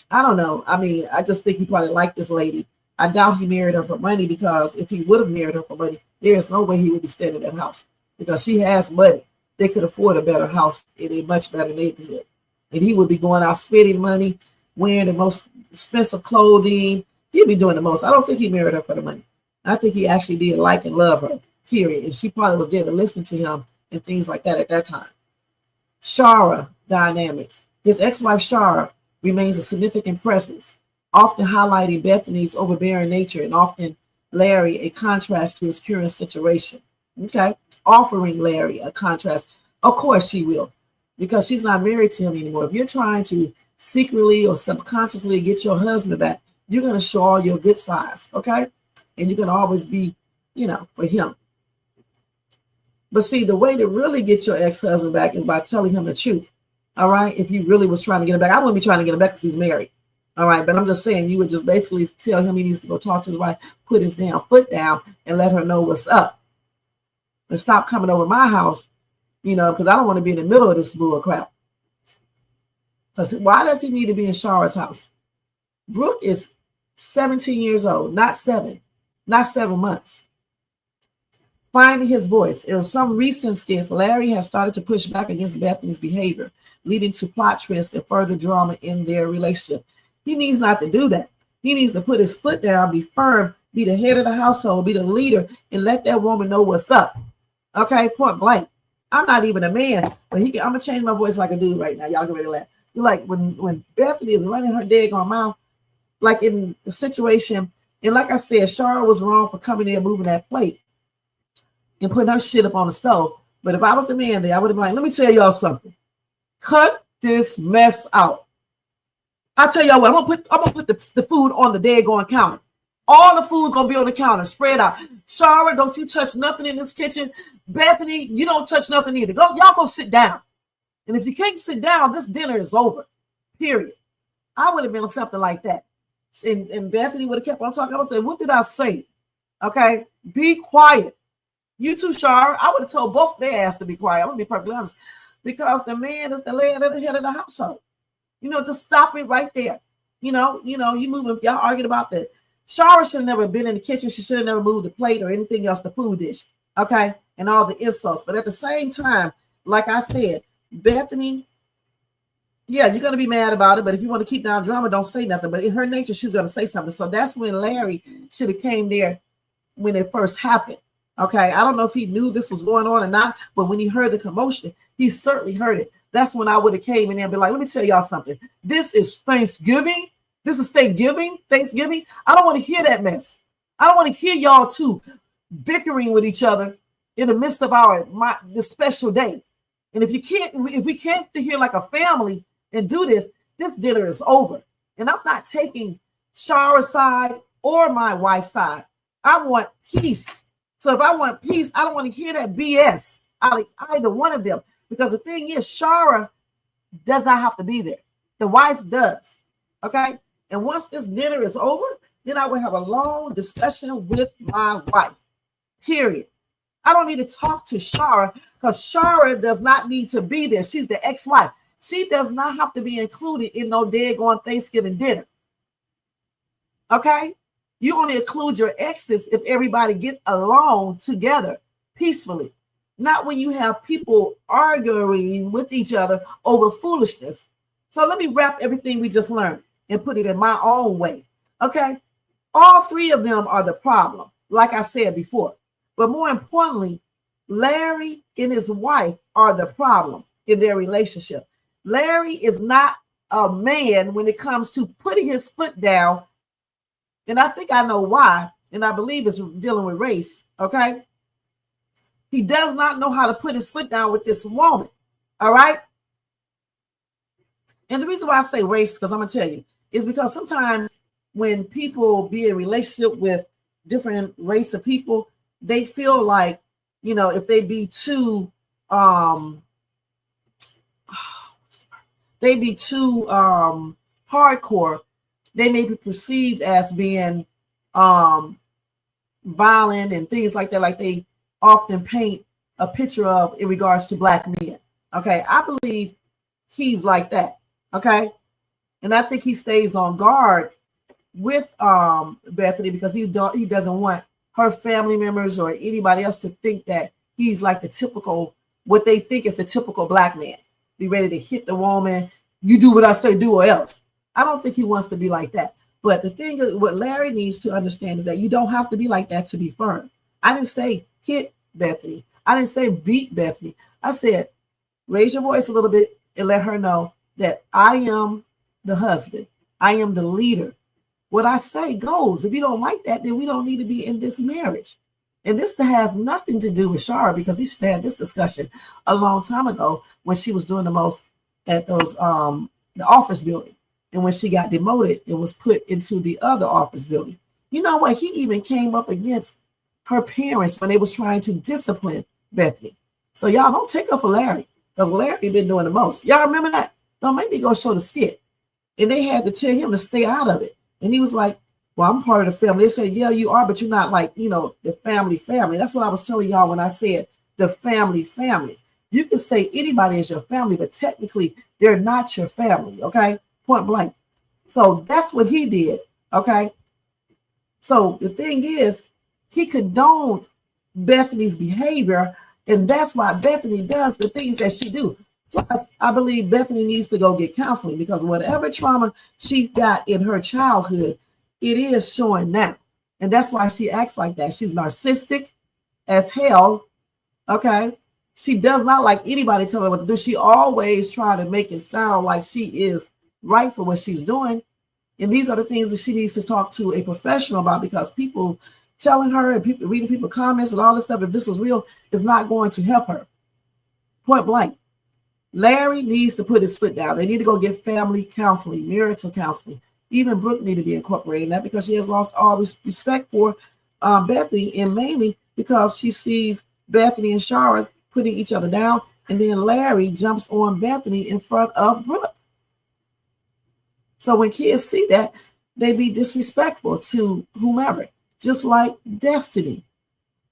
I don't know. I mean, I just think he probably liked this lady. I doubt he married her for money, because if he would have married her for money, there is no way he would be staying in that house, because she has money. They could afford a better house in a much better neighborhood. And he would be going out spending money, wearing the most expensive clothing. He'd be doing the most. I don't think he married her for the money. I think he actually did like and love her, period. And she probably was there to listen to him and things like that at that time. Shara dynamics. His ex-wife Shara remains a significant presence, often highlighting Bethany's overbearing nature and often Larry a contrast to his current situation. Okay, offering Larry a contrast. Of course she will, because she's not married to him anymore. If you're trying to secretly or subconsciously get your husband back, you're going to show all your good sides. Okay, and you're going to always be, for him. But see, the way to really get your ex-husband back is by telling him the truth. All right. If you really was trying to get him back, I wouldn't be trying to get him back because he's married. All right. But I'm just saying, you would just basically tell him he needs to go talk to his wife, put his damn foot down, and let her know what's up. And stop coming over my house, because I don't want to be in the middle of this bull crap. Because why does he need to be in Shara's house? Brooke is 17 years old, not 7 months. Finding his voice. In some recent skits, Larry has started to push back against Bethany's behavior, leading to plot twists and further drama in their relationship. He needs not to do that. He needs to put his foot down, be firm, be the head of the household, be the leader, and let that woman know what's up. Okay, point blank. I'm not even a man, but I'm gonna change my voice like a dude right now. Y'all get ready to laugh. You're like when Bethany is running her daggone mouth, like in the situation, and like I said, Shara was wrong for coming in and moving that plate and putting her shit up on the stove. But if I was the man there, I would have been like, let me tell y'all something. Cut this mess out. I tell y'all what, I'm gonna put the food on the daggone counter. All the food gonna be on the counter, spread out. Shara, don't you touch nothing in this kitchen. Bethany, you don't touch nothing either. Y'all go sit down. And if you can't sit down, this dinner is over. Period. I would have been on something like that. And Bethany would have kept on talking. I would say, what did I say? Okay, be quiet. You too, Shara. I would have told both their ass to be quiet. I'm gonna be perfectly honest, because the man is the head of the household. Just stop it right there. You moving. Y'all arguing about that. Shara should have never been in the kitchen. She should have never moved the plate or anything else, the food dish. Okay, and all the insults. But at the same time, like I said, Bethany, yeah, you're gonna be mad about it. But if you want to keep down drama, don't say nothing. But in her nature, she's gonna say something. So that's when Larry should have came there when it first happened. Okay, I don't know if he knew this was going on or not, but when he heard the commotion, he certainly heard it. That's when I would have came in there and be like, let me tell y'all something. This is Thanksgiving. This is Thanksgiving. I don't want to hear that mess. I don't want to hear y'all two bickering with each other in the midst of this special day. And if we can't sit here like a family and do this, this dinner is over. And I'm not taking Shara's side or my wife's side. I want peace. So if I want peace, I don't want to hear that BS out of either one of them. Because the thing is, Shara does not have to be there. The wife does. Okay? And once this dinner is over, then I will have a long discussion with my wife. Period. I don't need to talk to Shara because Shara does not need to be there. She's the ex-wife. She does not have to be included in no daggone Thanksgiving dinner. Okay? You only include your exes if everybody get along together peacefully. Not when you have people arguing with each other over foolishness. So let me wrap everything we just learned and put it in my own way. Okay? All three of them are the problem, like I said before. But more importantly, Larry and his wife are the problem in their relationship. Larry is not a man when it comes to putting his foot down. And I think I know why. And I believe it's dealing with race. Okay? He does not know how to put his foot down with this woman. All right? And the reason why I say race, because I'm going to tell you, is because sometimes when people be in a relationship with different race of people, they feel like, if they be too hardcore, they may be perceived as being violent and things like that, like they often paint a picture of in regards to Black men. Okay, I believe he's like that. Okay, and I think he stays on guard with Bethany because he doesn't want her family members or anybody else to think that he's like the typical, what they think is a typical Black man. Be ready to hit the woman. You do what I say, do or else. I don't think he wants to be like that. But the thing is, what Larry needs to understand is that you don't have to be like that to be firm. I didn't say hit Bethany. I didn't say beat Bethany. I said raise your voice a little bit and let her know that I am the husband. I am the leader. What I say goes. If you don't like that, then we don't need to be in this marriage. And this has nothing to do with Shara because he should have had this discussion a long time ago when she was doing the most at those the office building. And when she got demoted, it was put into the other office building. You know what? He even came up against her parents when they was trying to discipline Bethany. So y'all don't take up for Larry, because Larry been doing the most. Y'all remember that? Don't make me go show the skit. And they had to tell him to stay out of it. And he was like, well, I'm part of the family. They said, yeah, you are, but you're not like, the family. That's what I was telling y'all when I said the family. You can say anybody is your family, but technically they're not your family, okay? Point blank. So that's what he did, okay? So the thing is, he condoned Bethany's behavior, and that's why Bethany does the things that she do. I believe Bethany needs to go get counseling, because whatever trauma she got in her childhood, it is showing now. And that's why she acts like that. She's narcissistic as hell, okay? She does not like anybody telling her what to do. She always try to make it sound like she is right for what she's doing. And these are the things that she needs to talk to a professional about, because people telling her and people reading people comments and all this stuff, if this is real, is not going to help her. Point blank. Larry needs to put his foot down. They need to go get family counseling, marital counseling. Even Brooke need to be incorporated in that, because she has lost all respect for Bethany, and mainly because she sees Bethany and Shara putting each other down, and then Larry jumps on Bethany in front of Brooke. So when kids see that, they be disrespectful to whomever, just like Destiny.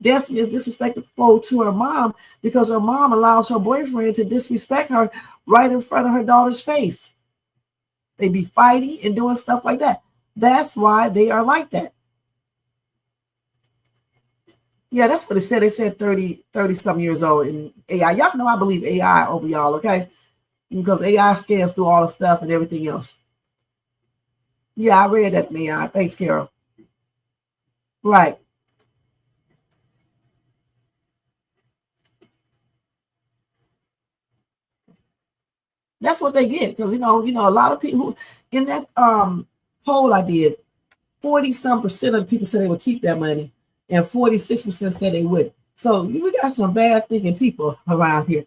Destiny is disrespectful to her mom because her mom allows her boyfriend to disrespect her right in front of her daughter's face. They be fighting and doing stuff like that. That's why they are like that. Yeah, that's what they said. They said 30 some years old in AI. Y'all know I believe AI over y'all, okay? Because AI scans through all the stuff and everything else. Yeah, I read that from AI. Thanks, Carol. Right. That's what they get, because a lot of people who, in that poll I did, 40-some% of the people said they would keep that money, and 46% said they wouldn't. So we got some bad thinking people around here.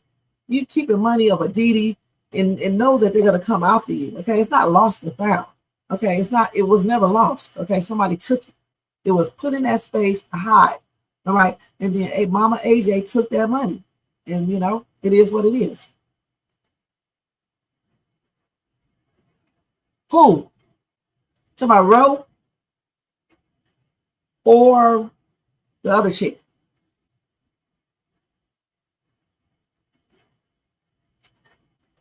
You keeping money of a Didi and know that they're gonna come after you. Okay, it's not lost and found. Okay, it was never lost. Okay, somebody took it. It was put in that space to hide. All right, and then Mama AJ took that money, and it is what it is. Who? To my Roe or the other chick?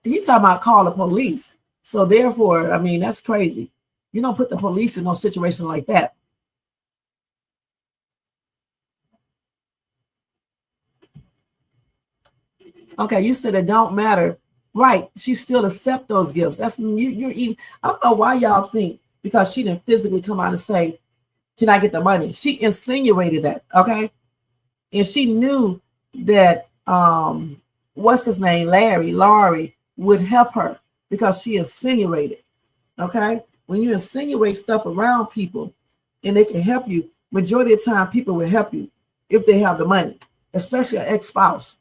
He talking about call the police. So therefore, I mean, that's crazy. You don't put the police in no situation like that. Okay, you said it don't matter. Right, she still accept those gifts. That's you're even. I don't know why y'all think because she didn't physically come out and say, "Can I get the money?" She insinuated that, okay, and she knew that what's his name, Laurie would help her because she insinuated. Okay, when you insinuate stuff around people and they can help you, majority of the time people will help you if they have the money, especially an ex-spouse.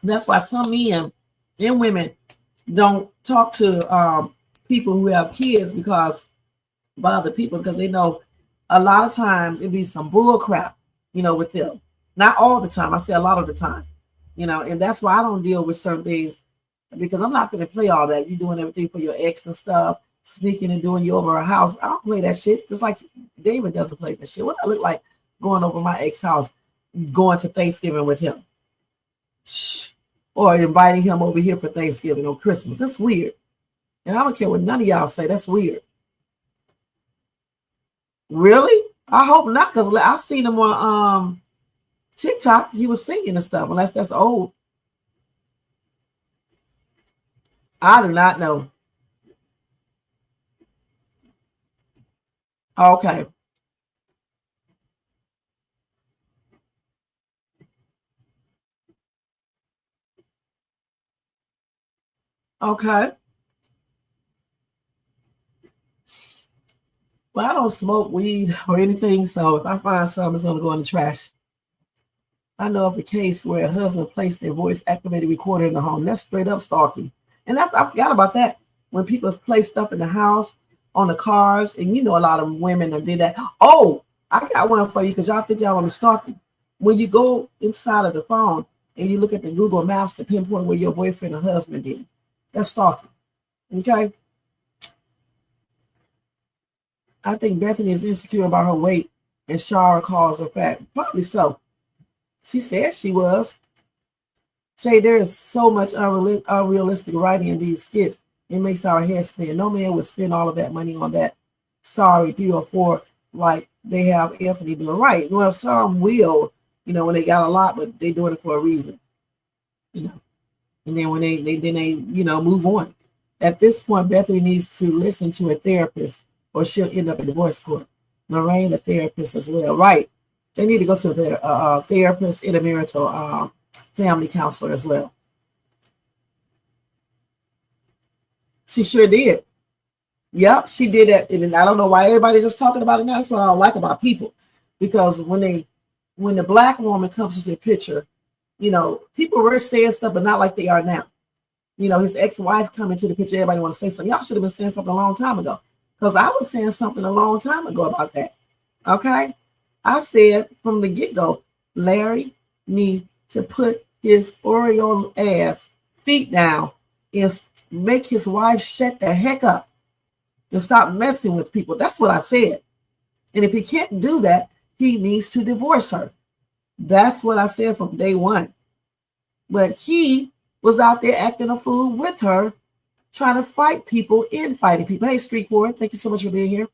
That's why some men and women don't talk to people who have kids because they know a lot of times it be some bull crap, with them. Not all the time. I say a lot of the time, and that's why I don't deal with certain things, because I'm not going to play all that. You doing everything for your ex and stuff, sneaking and doing you over a house. I don't play that shit. Just like David doesn't play that shit. What I look like going over my ex house, going to Thanksgiving with him? Or inviting him over here for Thanksgiving or Christmas. That's weird. And I don't care what none of y'all say. That's weird. Really? I hope not, because I seen him on TikTok. He was singing and stuff, unless that's old. I do not know. Okay. Okay. Well, I don't smoke weed or anything, so if I find something, it's going to go in the trash. I know of a case where a husband placed a voice-activated recorder in the home. That's straight up stalking. And I forgot about that. When people place stuff in the house on the cars, and you know a lot of women that did that. Oh, I got one for you because y'all think y'all want to stalking. When you go inside of the phone and you look at the Google Maps to pinpoint where your boyfriend or husband is, that's stalking. Okay. I think Bethany is insecure about her weight, and Shara calls her fat. Probably so. She said she was. Shay, there is so much unrealistic writing in these skits. It makes our head spin. No man would spend all of that money on that. Sorry, 3 or 4, like they have Anthony doing. Right. Well, some will, you know, when they got a lot, but they doing it for a reason. You know. And then when they you know, move on. At this point, Bethany needs to listen to a therapist, or she'll end up in divorce court. Lorraine, a therapist as well. Right. They need to go to their therapist, intermarital family counselor as well. She sure did. Yep, she did that. And I don't know why everybody's just talking about it now. That's what I don't like about people. Because when the black woman comes into the picture, you know, people were saying stuff, but not like they are now. You know, his ex-wife coming to the picture, everybody want to say something. Y'all should have been saying something a long time ago. Because I was saying something a long time ago about that. Okay? I said from the get-go, Larry needs to put his Oreo ass feet down and make his wife shut the heck up and stop messing with people. That's what I said. And if he can't do that, he needs to divorce her. That's what I said from day one. But he was out there acting a fool with her, trying to fight people, infighting people. Hey, Street Ward, thank you so much for being here.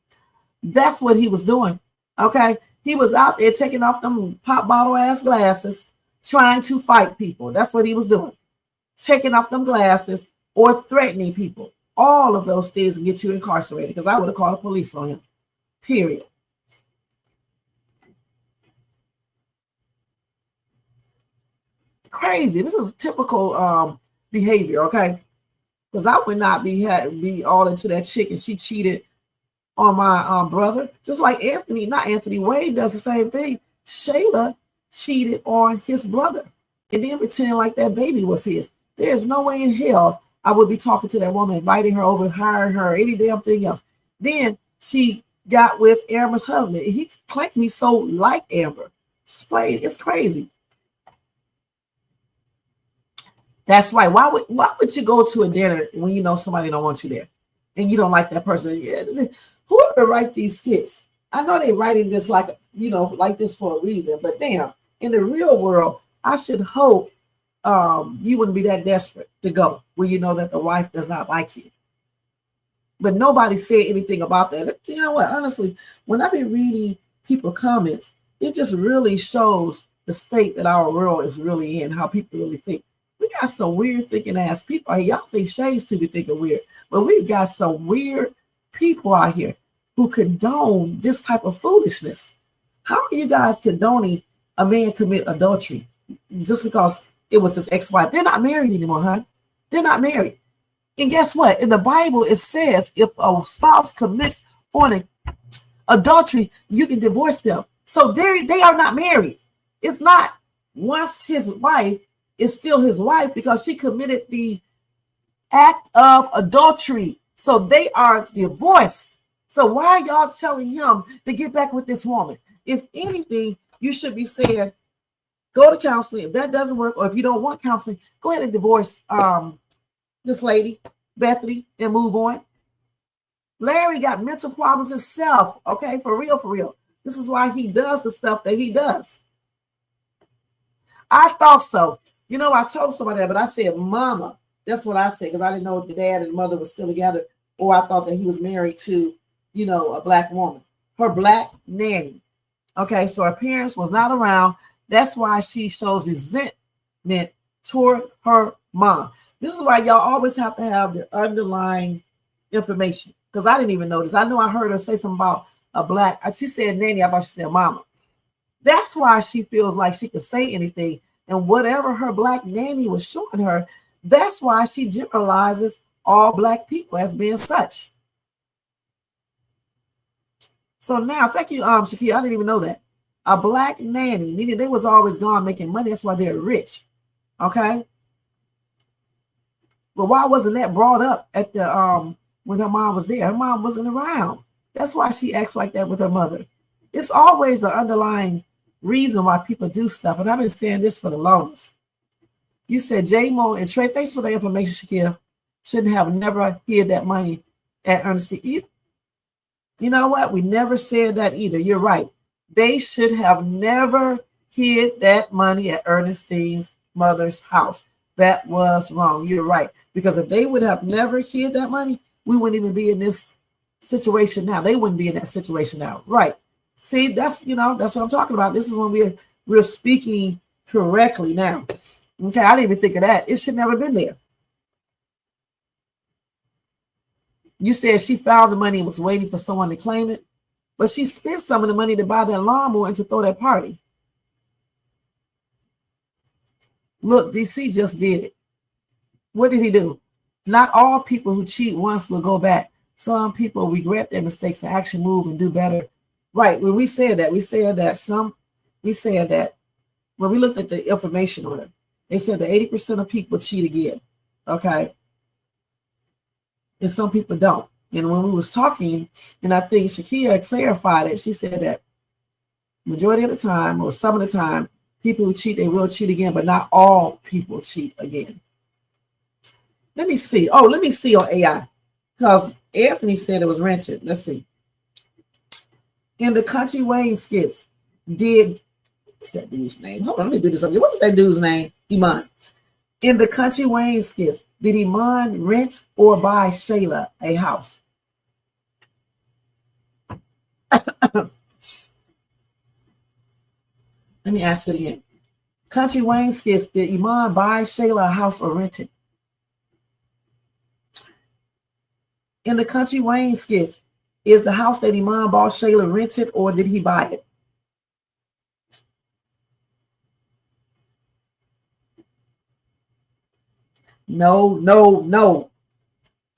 That's what he was doing. Okay? He was out there taking off them pop bottle ass glasses, trying to fight people. That's what he was doing. Taking off them glasses or threatening people. All of those things get you incarcerated, because I would have called the police on him. Period. Crazy. This is typical behavior, okay? Because I would not be all into that chick and she cheated on my brother. Just like Anthony Wayne does the same thing. Shayla cheated on his brother and then pretend like that baby was his. There's no way in hell I would be talking to that woman, inviting her over, hiring her, any damn thing else. Then she got with Amber's husband. He claimed he's so like Amber. It's crazy. That's right. Why would you go to a dinner when you know somebody don't want you there and you don't like that person? Whoever write these skits, I know they writing this like, you know, like this for a reason, but damn, in the real world, I should hope you wouldn't be that desperate to go when you know that the wife does not like you. But nobody said anything about that. You know what? Honestly, when I be reading people's comments, it just really shows the state that our world is really in, how people really think. We got some weird thinking ass people. Hey, y'all think Shay's too be thinking weird, but we got some weird people out here who condone this type of foolishness. How are you guys condoning a man commit adultery just because it was his ex-wife? They're not married anymore, huh? They're not married. And guess what? In the Bible, it says if a spouse commits on adultery, you can divorce them. So they are not married. It's not once his wife is still his wife because she committed the act of adultery. So they are divorced. So why are y'all telling him to get back with this woman? If anything, you should be saying, go to counseling. If that doesn't work, or if you don't want counseling, go ahead and divorce this lady, Bethany, and move on. Larry got mental problems himself. Okay, for real, for real. This is why he does the stuff that he does. I thought so. You know, I told somebody that, but I said, mama. That's what I said, because I didn't know if the dad and the mother were still together, or I thought that he was married to, you know, a black woman. Her black nanny. Okay, so her parents was not around. That's why she shows resentment toward her mom. This is why y'all always have to have the underlying information, because I didn't even notice. I know I heard her say something about a black. She said nanny. I thought she said mama. That's why she feels like she can say anything. And whatever her black nanny was showing her, that's why she generalizes all black people as being such. So now, thank you, Shakia. I didn't even know that. A black nanny, meaning they was always gone making money. That's why they're rich. Okay. But why wasn't that brought up at the when her mom was there. Her mom wasn't around. That's why she acts like that with her mother. It's always an underlying reason why people do stuff. And I've been saying this for the longest. You said J-Mo and Trey, thanks for the information, Shakir. Shouldn't have never hid that money at Ernestine. You know what? We never said that either. You're right. They should have never hid that money at Ernestine's mother's house. That was wrong. You're right. Because if they would have never hid that money, we wouldn't even be in this situation now. They wouldn't be in that situation now. Right. See, that's what I'm talking about. This is when we're speaking correctly now. Okay, I didn't even think of that. It should never been there. You said she found the money and was waiting for someone to claim it, but she spent some of the money to buy that lawnmower and to throw that party. Look, DC just did it. What did he do? Not all people who cheat once will go back. Some people regret their mistakes and actually move and do better. Right. When we said that, when we looked at the information on it, they said that 80% of people cheat again. Okay. And some people don't. And when we was talking, and I think Shakia clarified it, she said that majority of the time, or some of the time, people who cheat, they will cheat again, but not all people cheat again. Let me see. Oh, let me see on AI. Because Anthony said it was rented. Let's see. In the Kountry Wayne Skits, what's that dude's name? Hold on, let me do this up here. What is that dude's name? Iman. In the Kountry Wayne Skits, did Iman rent or buy Shayla a house? Let me ask it again. Kountry Wayne Skits, did Iman buy Shayla a house or rent it? In the Kountry Wayne Skits, is the house that Iman bought Shayla rented or did he buy it? No.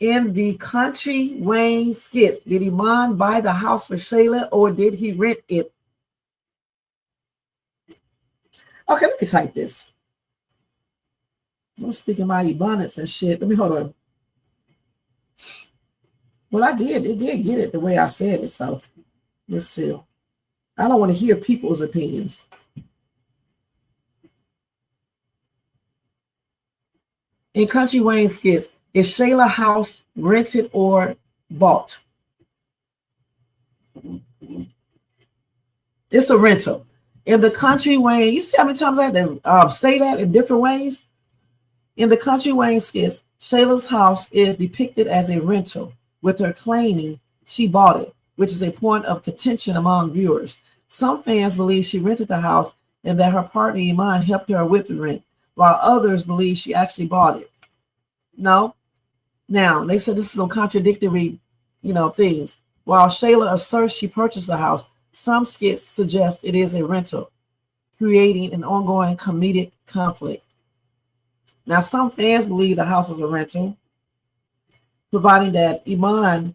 In the Kountry Wayne Skits, did Iman buy the house for Shayla or did he rent it? Okay, let me type this. I'm speaking my abundance and shit. Let me hold on. Well, I did. It did get it the way I said it. So let's see. I don't want to hear people's opinions. In Kountry Wayne Skits, is Shayla house rented or bought? It's a rental. In the Kountry Wayne, you see how many times I had to say that in different ways? In the Kountry Wayne Skits, Shayla's house is depicted as a rental, with her claiming she bought it, which is a point of contention among viewers. Some fans believe she rented the house and that her partner Iman helped her with the rent, while others believe she actually bought it. No. Now, they said this is some contradictory, things. While Shayla asserts she purchased the house, some skits suggest it is a rental, creating an ongoing comedic conflict. Now, some fans believe the house is a rental, providing that Iman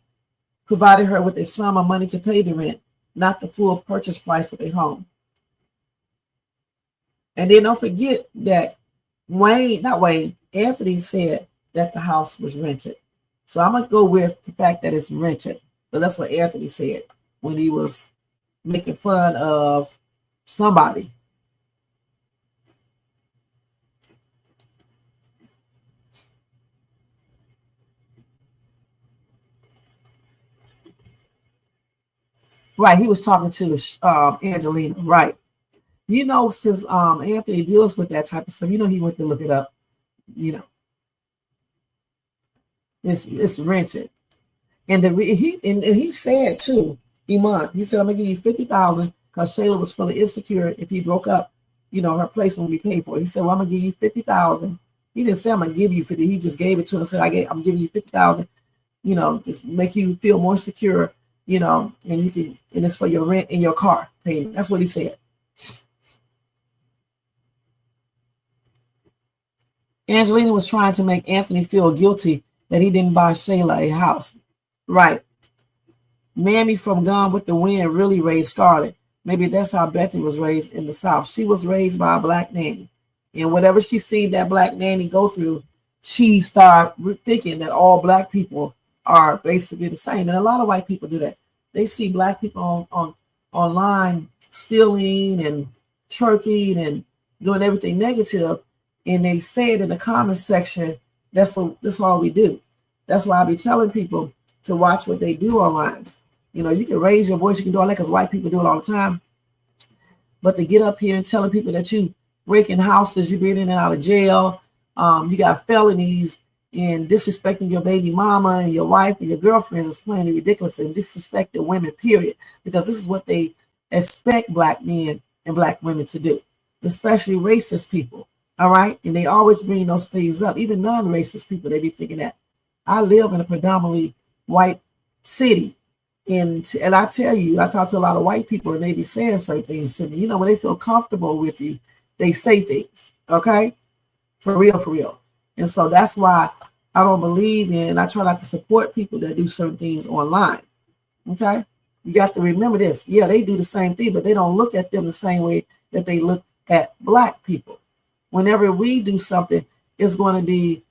provided her with a sum of money to pay the rent, not the full purchase price of a home. And then don't forget that Anthony said that the house was rented. So I'm going to go with the fact that it's rented. But that's what Anthony said when he was making fun of somebody. Right, he was talking to Angelina, right. Since Anthony deals with that type of stuff, he went to look it up. It's rented. And he said too, Iman, he said, I'm gonna give you $50,000 because Shayla was feeling insecure if he broke up, her place when we paid for it. He said, well, I'm gonna give you $50,000. He didn't say I'm gonna give you 50. He just gave it to him and said, I'm giving you $50,000, just make you feel more secure, and it's for your rent and your car payment. That's what he said. Angelina was trying to make Anthony feel guilty that he didn't buy Shayla a house. Right. Mammy from Gone with the Wind really raised Scarlett. Maybe that's how Bethany was raised in the South. She was raised by a black nanny. And whatever she seen that black nanny go through, she started thinking that all black people are basically the same. And a lot of white people do that. They see black people on online stealing and turkey and doing everything negative, and they say it in the comments section. That's all we do. That's why I be telling people to watch what they do online. You know, you can raise your voice, you can do all that because white people do it all the time. But to get up here and telling people that you breaking houses, you been in and out of jail, you got felonies, and disrespecting your baby mama and your wife and your girlfriends is plainly ridiculous, and disrespecting women, period, because this is what they expect black men and black women to do, especially racist people. All right. And they always bring those things up. Even non-racist people, they be thinking that. I live in a predominantly white city. And I tell you, I talk to a lot of white people and they be saying certain things to me. You know, when they feel comfortable with you, they say things. Okay. For real, for real. And so that's why I don't believe in, I try not to support people that do certain things online. Okay. You got to remember this. Yeah, they do the same thing, but they don't look at them the same way that they look at black people. Whenever we do something, it's going to be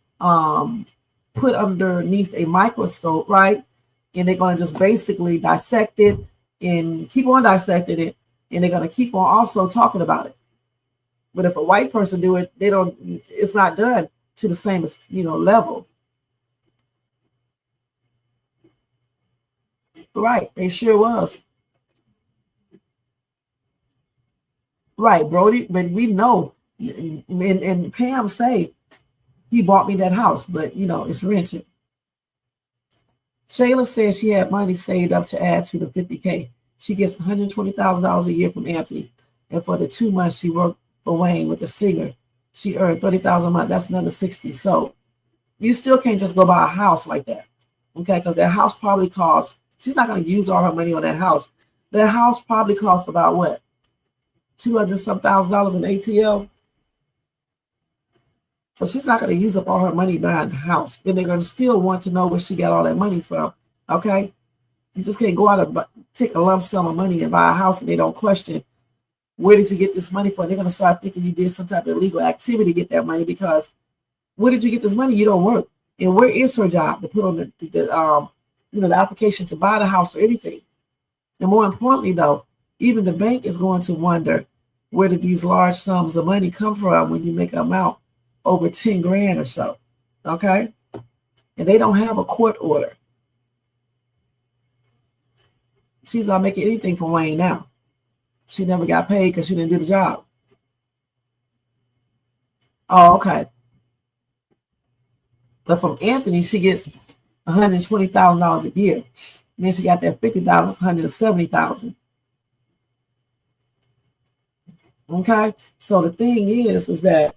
put underneath a microscope, right? And they're going to just basically dissect it and keep on dissecting it, and they're going to keep on also talking about it. But if a white person do it, it's not done to the same, level. Right, they sure was. Right, Brody, but we know, and Pam say he bought me that house, but it's rented. Shayla says she had money saved up to add to the 50K. She gets $120,000 a year from Anthony, and for the 2 months she worked for Wayne with a singer, she earned $30,000 a month. That's another 60. So you still can't just go buy a house like that, okay? Because that house probably costs. She's not going to use all her money on that house. That house probably costs about what? $200,000 in ATL. So she's not going to use up all her money buying the house. Then they're going to still want to know where she got all that money from. Okay? You just can't go out and take a lump sum of money and buy a house and they don't question, where did you get this money from? They're going to start thinking you did some type of illegal activity to get that money, because where did you get this money? You don't work. And where is her job to put on the application to buy the house or anything? And more importantly, though, even the bank is going to wonder, where did these large sums of money come from when you make an amount over 10 grand or so? Okay. And they don't have a court order. She's not making anything from Wayne now. She never got paid because she didn't do the job. Oh, okay. But from Anthony, she gets $120,000 a year. And then she got that $50,000, $170,000. Okay, so the thing is that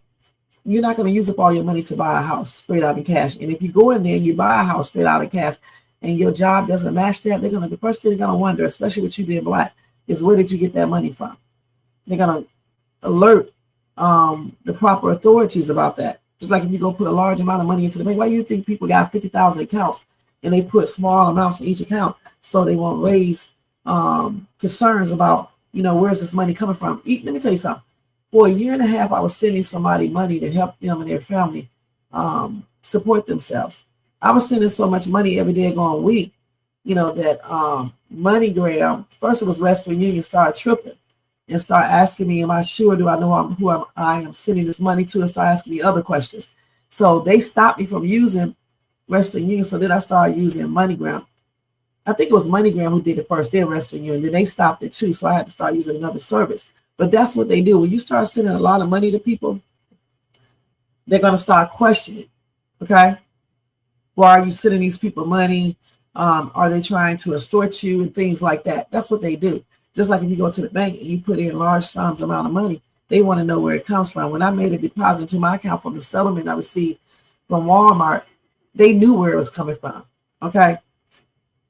you're not going to use up all your money to buy a house straight out in cash. And if you go in there and you buy a house straight out in cash and your job doesn't match that, the first thing they're going to wonder, especially with you being black, is where did you get that money from? They're going to alert the proper authorities about that. Just like if you go put a large amount of money into the bank, why do you think people got 50,000 accounts and they put small amounts in each account so they won't raise concerns about, where's this money coming from? Let me tell you something. For a year and a half, I was sending somebody money to help them and their family support themselves. I was sending so much money every day going week, that MoneyGram, first it was Western Union, started tripping and start asking me, am I sure? Do I know who I am sending this money to? And start asking me other questions. So they stopped me from using Western Union. So then I started using MoneyGram. I think it was MoneyGram who did it first, then Western Union. Then they stopped it too. So I had to start using another service. But that's what they do. When you start sending a lot of money to people, they're going to start questioning. Okay. Why are you sending these people money? Are they trying to extort you and things like that? That's what they do. Just like if you go to the bank and you put in large sums amount of money, they want to know where it comes from. When I made a deposit into my account from the settlement I received from Walmart, they knew where it was coming from. Okay.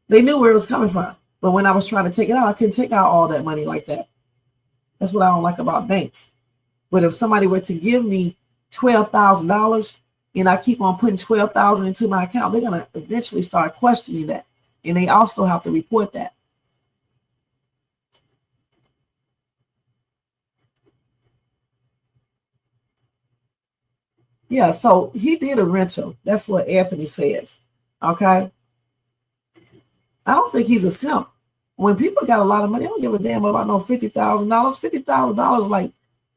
They knew where it was coming from. But when I was trying to take it out, I couldn't take out all that money like that. That's what I don't like about banks. But if somebody were to give me $12,000 and I keep on putting $12,000 into my account, they're going to eventually start questioning that. And they also have to report that. Yeah, so he did a rental. That's what Anthony says. Okay. I don't think he's a simp. When people got a lot of money, they don't give a damn about no $50,000. $50,000 like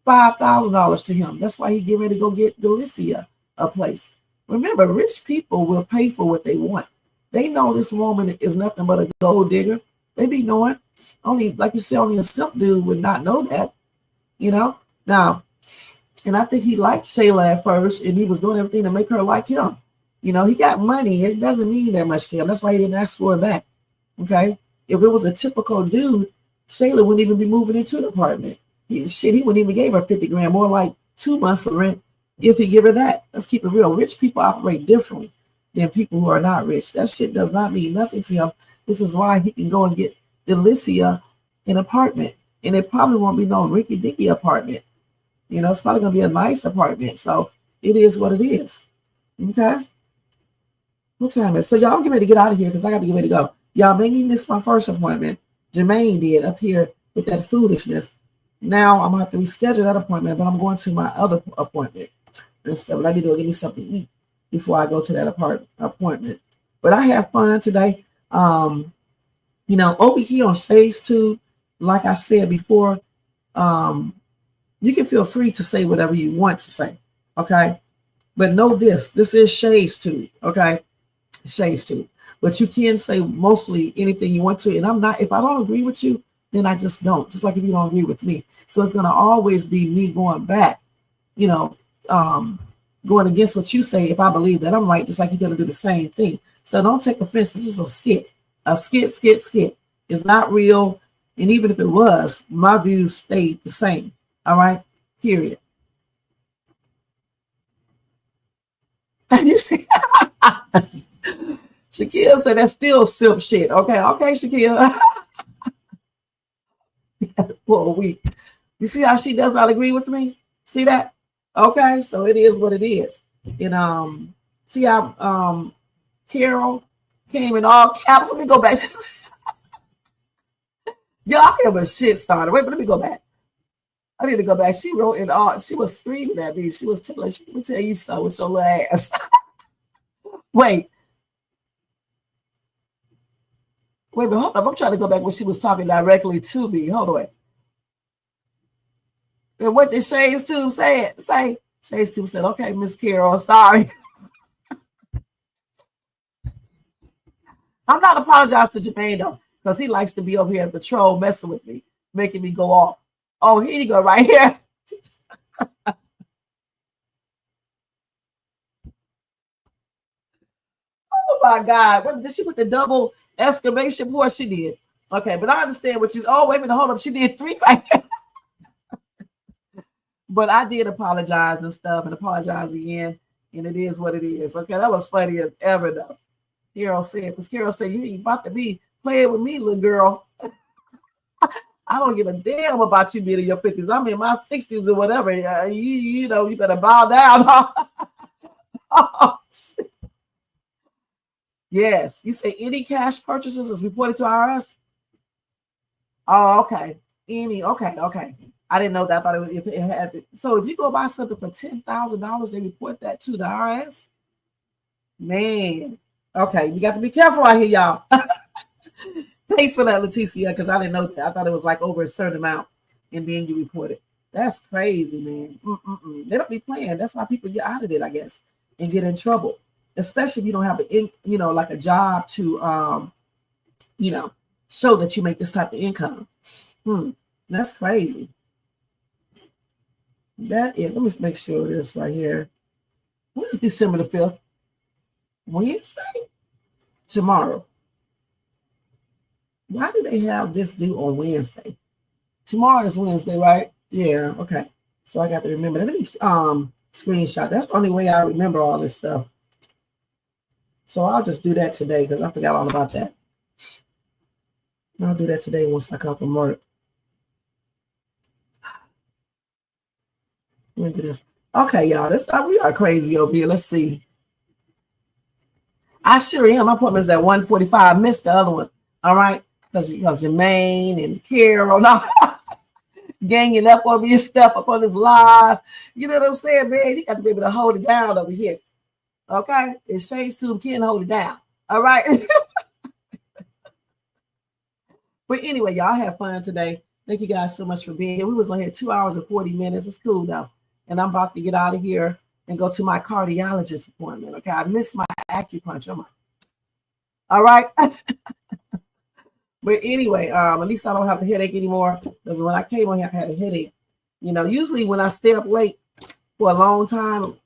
$5,000 to him. That's why he get ready to go get Delicia a place. Remember, rich people will pay for what they want. They know this woman is nothing but a gold digger. They be knowing. Only, like you said, only a simp dude would not know that, you know? Now, and I think he liked Shayla at first, and he was doing everything to make her like him. You know, he got money. It doesn't mean that much to him. That's why he didn't ask for it back. Okay? If it was a typical dude, Shayla wouldn't even be moving into the apartment. He wouldn't even give her 50 grand, more like 2 months of rent if he give her that. Let's keep it real. Rich people operate differently than people who are not rich. That shit does not mean nothing to him. This is why he can go and get Delicia an apartment. And it probably won't be no ricky-dicky apartment. You know, it's probably going to be a nice apartment. So it is what it is. Okay? What time is it? So y'all, I'm getting ready to get out of here because I got to get ready to go. Y'all made me miss my first appointment. Jermaine did up here with that foolishness. Now I'm going to have to reschedule that appointment, but I'm going to my other appointment and stuff. But I need to go get me something to eat before I go to that appointment. But I have fun today. You know, over here on Stage 2, like I said before, you can feel free to say whatever you want to say, okay? But know this is Shades Tube, okay? Shades Tube. But you can say mostly anything you want to, and I'm not, if I don't agree with you, then I just don't, just like if you don't agree with me. So it's gonna always be me going back, you know, going against what you say if I believe that I'm right, just like you're gonna do the same thing. So don't take offense, it's just a skit. A skit. It's not real, and even if it was, my views stayed the same. All right, period. And you see, Shaquille said that's still simp shit. Okay, Shaquille. For a week. You see how she does not agree with me? See that? Okay, so it is what it is. And see how Carol came in all caps. Let me go back. Y'all have a shit starter. Wait, but let me go back. I need to go back. She wrote in all. She was screaming at me. She was telling. Let me tell you so with your little ass. Wait, but hold up. I'm trying to go back when she was talking directly to me. Hold on. And what did Shades Tube say? Shades Tube said, "Okay, Miss Carol, sorry." I'm not apologizing to Jermaine though, because he likes to be over here as a troll, messing with me, making me go off. Oh, here you go, right here. Oh my God. What did she put the double exclamation point? She did. Okay, but I understand what you. Oh, wait a minute, hold up. She did 3 right here. But I did apologize and stuff and apologize again. And it is what it is. Okay, that was funny as ever though. Carol said, because Carol said, you ain't about to be playing with me, little girl. I don't give a damn about you being in your 50s. I'm in my 60s or whatever. You know, you better bow down. Oh, yes. You say any cash purchases is reported to IRS? Oh, okay. Okay. I didn't know that. I thought it was, if it had to. So if you go buy something for $10,000, they report that to the IRS? Man. Okay, you got to be careful out here, y'all. Thanks for that, Leticia, because I didn't know that. I thought it was like over a certain amount, and then you report it. That's crazy, man. They don't be playing. That's how people get out of it, I guess, and get in trouble, especially if you don't have like a job to, show that you make this type of income. That's crazy. That is. Let me make sure this right here. When is December the 5th? Wednesday? Tomorrow. Why do they have this due on Wednesday? Tomorrow is Wednesday, right? Yeah, okay. So I got to remember that. Let me screenshot. That's the only way I remember all this stuff. So I'll just do that today because I forgot all about that. I'll do that today once I come from work. Let me do this. Okay, y'all. We are crazy over here. Let's see. I sure am. My appointment's at 1:45. Missed the other one. All right. Because Jermaine and Carol ganging up on me and stuff up on this live. You know what I'm saying, man? You got to be able to hold it down over here. Okay? And Shades Tube can hold it down. All right? But anyway, y'all have fun today. Thank you guys so much for being here. We was on here 2 hours and 40 minutes. It's cool though. And I'm about to get out of here and go to my cardiologist appointment. Okay, I missed my acupuncture. All right. But anyway, at least I don't have a headache anymore. Because when I came on here, I had a headache. You know, usually when I stay up late for a long time,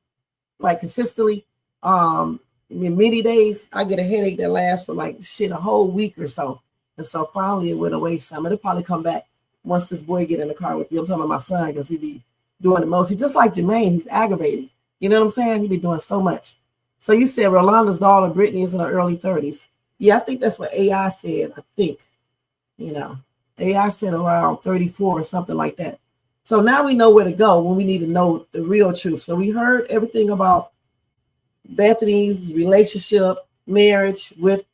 like consistently, in many days, I get a headache that lasts for like a whole week or so. And so finally it went away some. It'll probably come back once this boy get in the car with me. I'm talking about my son because he be doing the most. He's just like Jermaine. He's aggravating. You know what I'm saying? He be doing so much. So you said Rolanda's daughter, Brittany, is in her early 30s. Yeah, I think that's what AI said. I think, you know, AI said around 34 or something like that. So now we know where to go when we need to know the real truth. So we heard everything about Bethany's relationship, marriage with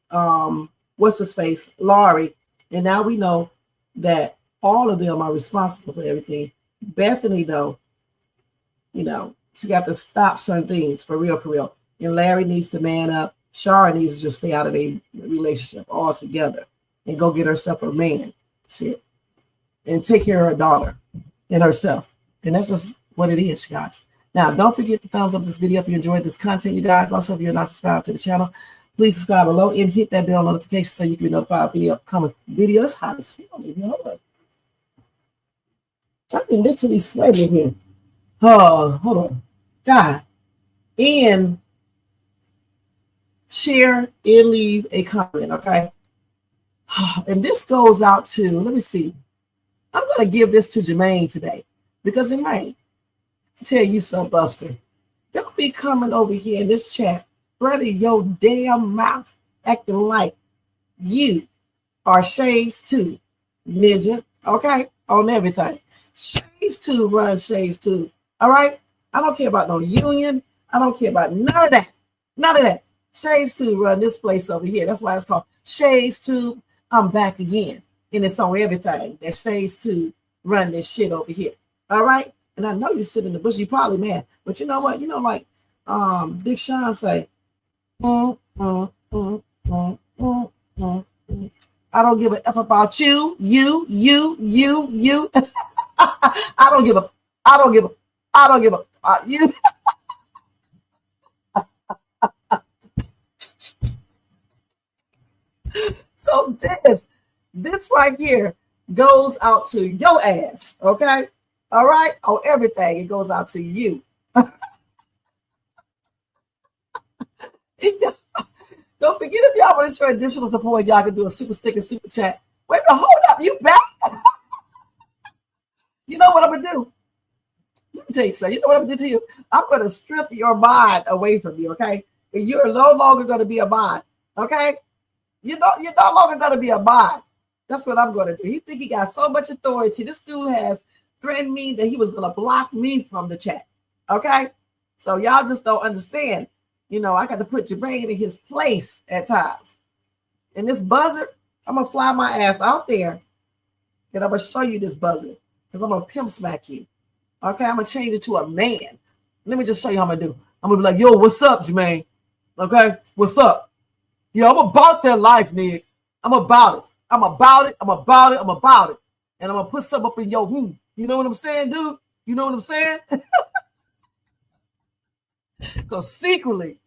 what's his face, Laurie, and now we know that all of them are responsible for everything. Bethany, though, you know, she got to stop certain things for real, for real. And Larry needs to man up. Shara needs to just stay out of their relationship altogether and go get herself a man, shit, and take care of her daughter and herself. And that's just what it is, you guys. Now, don't forget to thumbs up this video if you enjoyed this content, you guys. Also, if you're not subscribed to the channel, please subscribe below and hit that bell notification so you can be notified of any upcoming videos. How does it feel? I've been literally sweating here. Oh, hold on. God. And share and leave a comment, okay? And this goes out to, let me see. I'm going to give this to Jermaine today because Jermaine, I tell you something, Buster. Don't be coming over here in this chat, running your damn mouth, acting like you are Shades 2, ninja, okay? On everything. Shades 2 run Shades 2, all right? I don't care about no union. I don't care about none of that. None of that. Shades 2 run this place over here. That's why it's called Shades 2. I'm back again. And it's on everything that Shades 2 run this shit over here. All right? And I know you sit in the bush. You probably mad. But you know what? You know, like Big Sean say, I don't give a F about you. I don't give a you. So this right here goes out to your ass, okay? All right? On everything, it goes out to you. Don't forget, if y'all want to show additional support, y'all can do a super sticker, super chat. Wait a minute, hold up, you back? You know what I'm gonna do? Let me tell you something. You know what I'm gonna do to you? I'm gonna strip your mind away from you, okay? And you're no longer gonna be a mind, okay? You're no longer gonna be a mind. That's what I'm gonna do. He think he got so much authority. This dude has threatened me that he was gonna block me from the chat, okay? So y'all just don't understand. You know, I got to put your brain in his place at times. And this buzzer, I'm going to fly my ass out there and I'm going to show you this buzzer because I'm going to pimp smack you. Okay, I'm going to change it to a man. Let me just show you how I'm going to do. I'm going to be like, yo, what's up, Jermaine? Okay, what's up? Yeah, I'm about that life, nigga. I'm about it. I'm about it. I'm about it. I'm about it. And I'm going to put something up in your You know what I'm saying, dude? You know what I'm saying? Because secretly,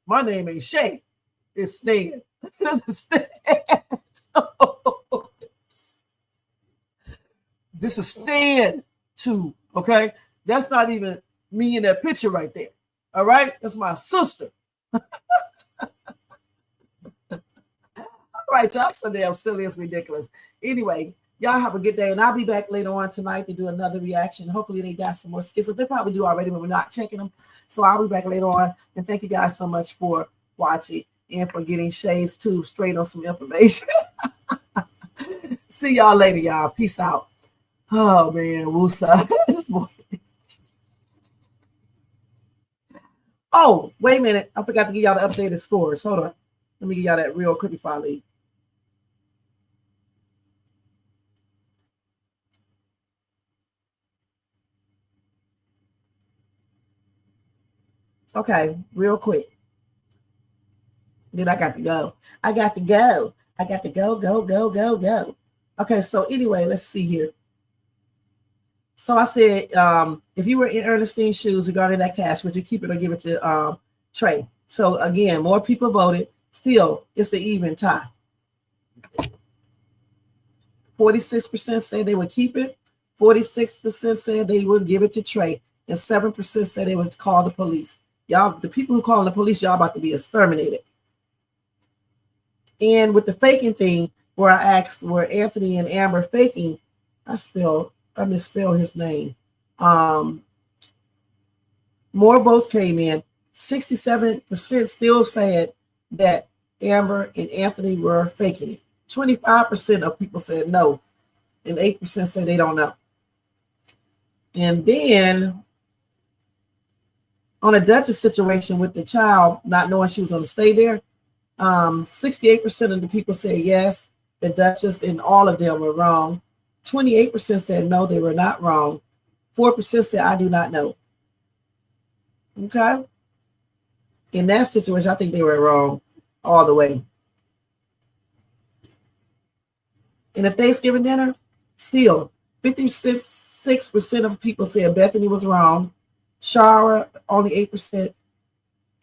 my name ain't Shay. It's Stan. Stan. This is Stan too, okay? That's not even me in that picture right there. All right? That's my sister. All right, y'all. So damn silly. It's ridiculous. Anyway, y'all have a good day, and I'll be back later on tonight to do another reaction. Hopefully they got some more skits. They probably do already, but we're not checking them. So I'll be back later on. And thank you guys so much for watching and for getting Shades 2 straight on some information. See y'all later, y'all. Peace out. Oh, man. Woosa. This boy. Oh, wait a minute. I forgot to give y'all the updated scores. Hold on. Let me give y'all that real quick before I leave. Okay, real quick. Then I got to go. I got to go. Okay, so anyway, let's see here. So I said, if you were in Ernestine's shoes regarding that cash, would you keep it or give it to Trey? So again, more people voted. Still, it's an even tie. 46% said they would keep it. 46% said they would give it to Trey. And 7% said they would call the police. Y'all, the people who call the police, y'all about to be exterminated. And with the faking thing, where I asked, were Anthony and Amber faking? I misspelled his name. More votes came in. 67% still said that Amber and Anthony were faking it. 25% of people said no, and 8% said they don't know. And then on a Duchess situation with the child not knowing she was going to stay there, 68% of the people said yes, the Duchess and all of them were wrong. 28% said no, they were not wrong. 4% said I do not know. Okay? In that situation, I think they were wrong all the way. In a Thanksgiving dinner, still 56% of people said Bethany was wrong. Shara, only 8%,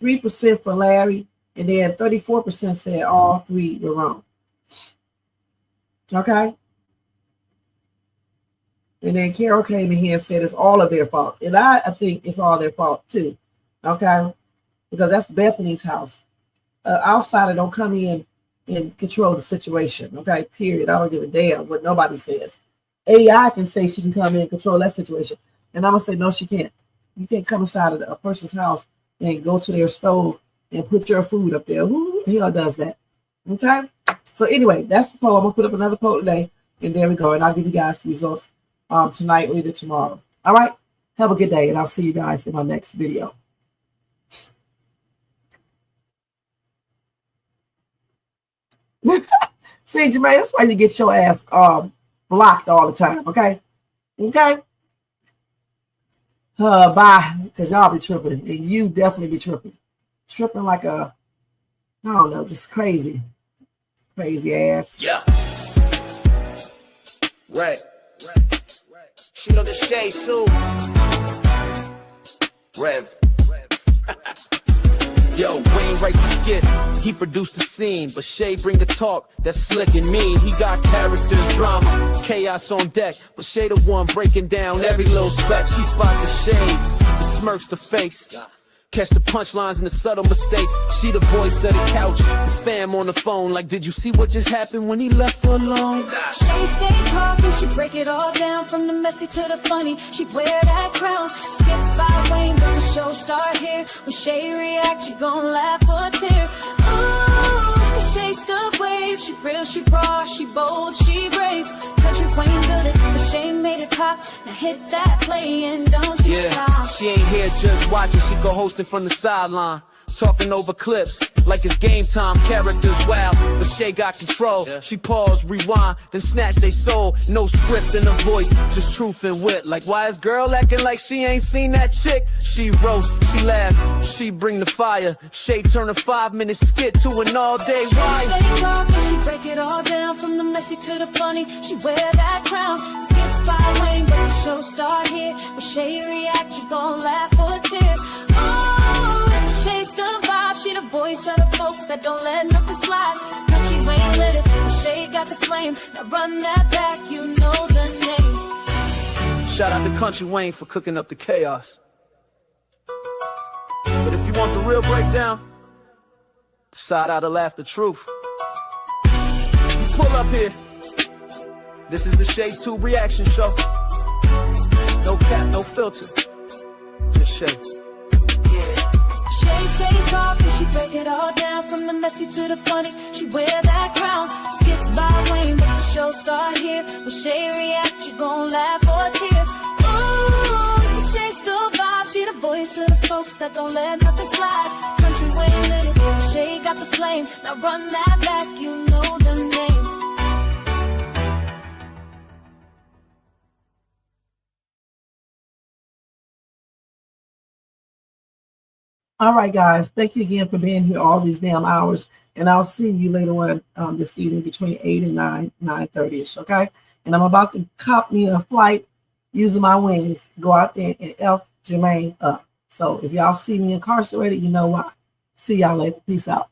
3% for Larry, and then 34% said all three were wrong. Okay? And then Carol came in here and said it's all of their fault. And I think it's all their fault too. Okay? Because that's Bethany's house. Outsider don't come in and control the situation. Okay? Period. I don't give a damn what nobody says. AI can say she can come in and control that situation. And I'm going to say, no, she can't. You can't come inside of a person's house and go to their stove and put your food up there. Who the hell does that? Okay? So anyway, that's the poll. I'm going to put up another poll today. And there we go. And I'll give you guys the results tonight or either tomorrow. All right? Have a good day. And I'll see you guys in my next video. See, Jermaine, that's why you get your ass blocked all the time. Okay? Okay? Bye. Because y'all be tripping. And you definitely be tripping. Tripping like a, I don't know, just crazy. Crazy ass. Yeah. Right. Shoot on the shade soon. Rev. Yo, Wayne write the skits, he produced the scene, but Shay bring the talk that's slick and mean. He got characters, drama, chaos on deck, but Shay the one breaking down every little speck. She spot the shade, the smirks, the face, catch the punchlines and the subtle mistakes. She the voice of the couch, the fam on the phone, like did you see what just happened when he left her alone? She stay talking, she break it all down, from the messy to the funny. She wear that crown, skits by Wayne, but the show start here. When Shay react, you gon' laugh or tear. Ooh, it's the Shay stuff wave. She real, she raw, she bold, she brave. Kountry Wayne built it, but Shay made it pop. Now hit that play and don't you stop. She ain't here just watching, she co-hosting from the sideline. Talking over clips like it's game time, characters wild, but Shay got control. She paused, rewind, then snatch they soul. No script in her voice, just truth and wit. Like why is girl acting like she ain't seen that chick? She roast, she laugh, she bring the fire. Shay turn a 5-minute skit to an all-day ride. She stay talking, she break it all down, from the messy to the funny. She wear that crown, skits by Wayne, but the show start here. When Shay react, you gon' laugh or tear. Shay still vibe, she the voice of the folks that don't let nothing slide. Kountry Wayne lit it, but Shay got the flame. Now run that back, you know the name. Shout out to Kountry Wayne for cooking up the chaos. But if you want the real breakdown, decide how to laugh the truth. You pull up here. This is the Shay's Tube reaction show. No cap, no filter. Just Shay. Shay stay talking, she break it all down, from the messy to the funny. She wear that crown, skits by Wayne, but the show start here. When Shay react, you gon' laugh or tear. Ooh, it's the Shay still vibe, she the voice of the folks that don't let nothing slide. Kountry Wayne lit it, but Shay got the flame. Now run that back, you know the name. All right, guys. Thank you again for being here all these damn hours. And I'll see you later on this evening between 8 and 9:30ish. Okay. And I'm about to cop me a flight using my wings to go out there and F Jermaine up. So if y'all see me incarcerated, you know why. See y'all later. Peace out.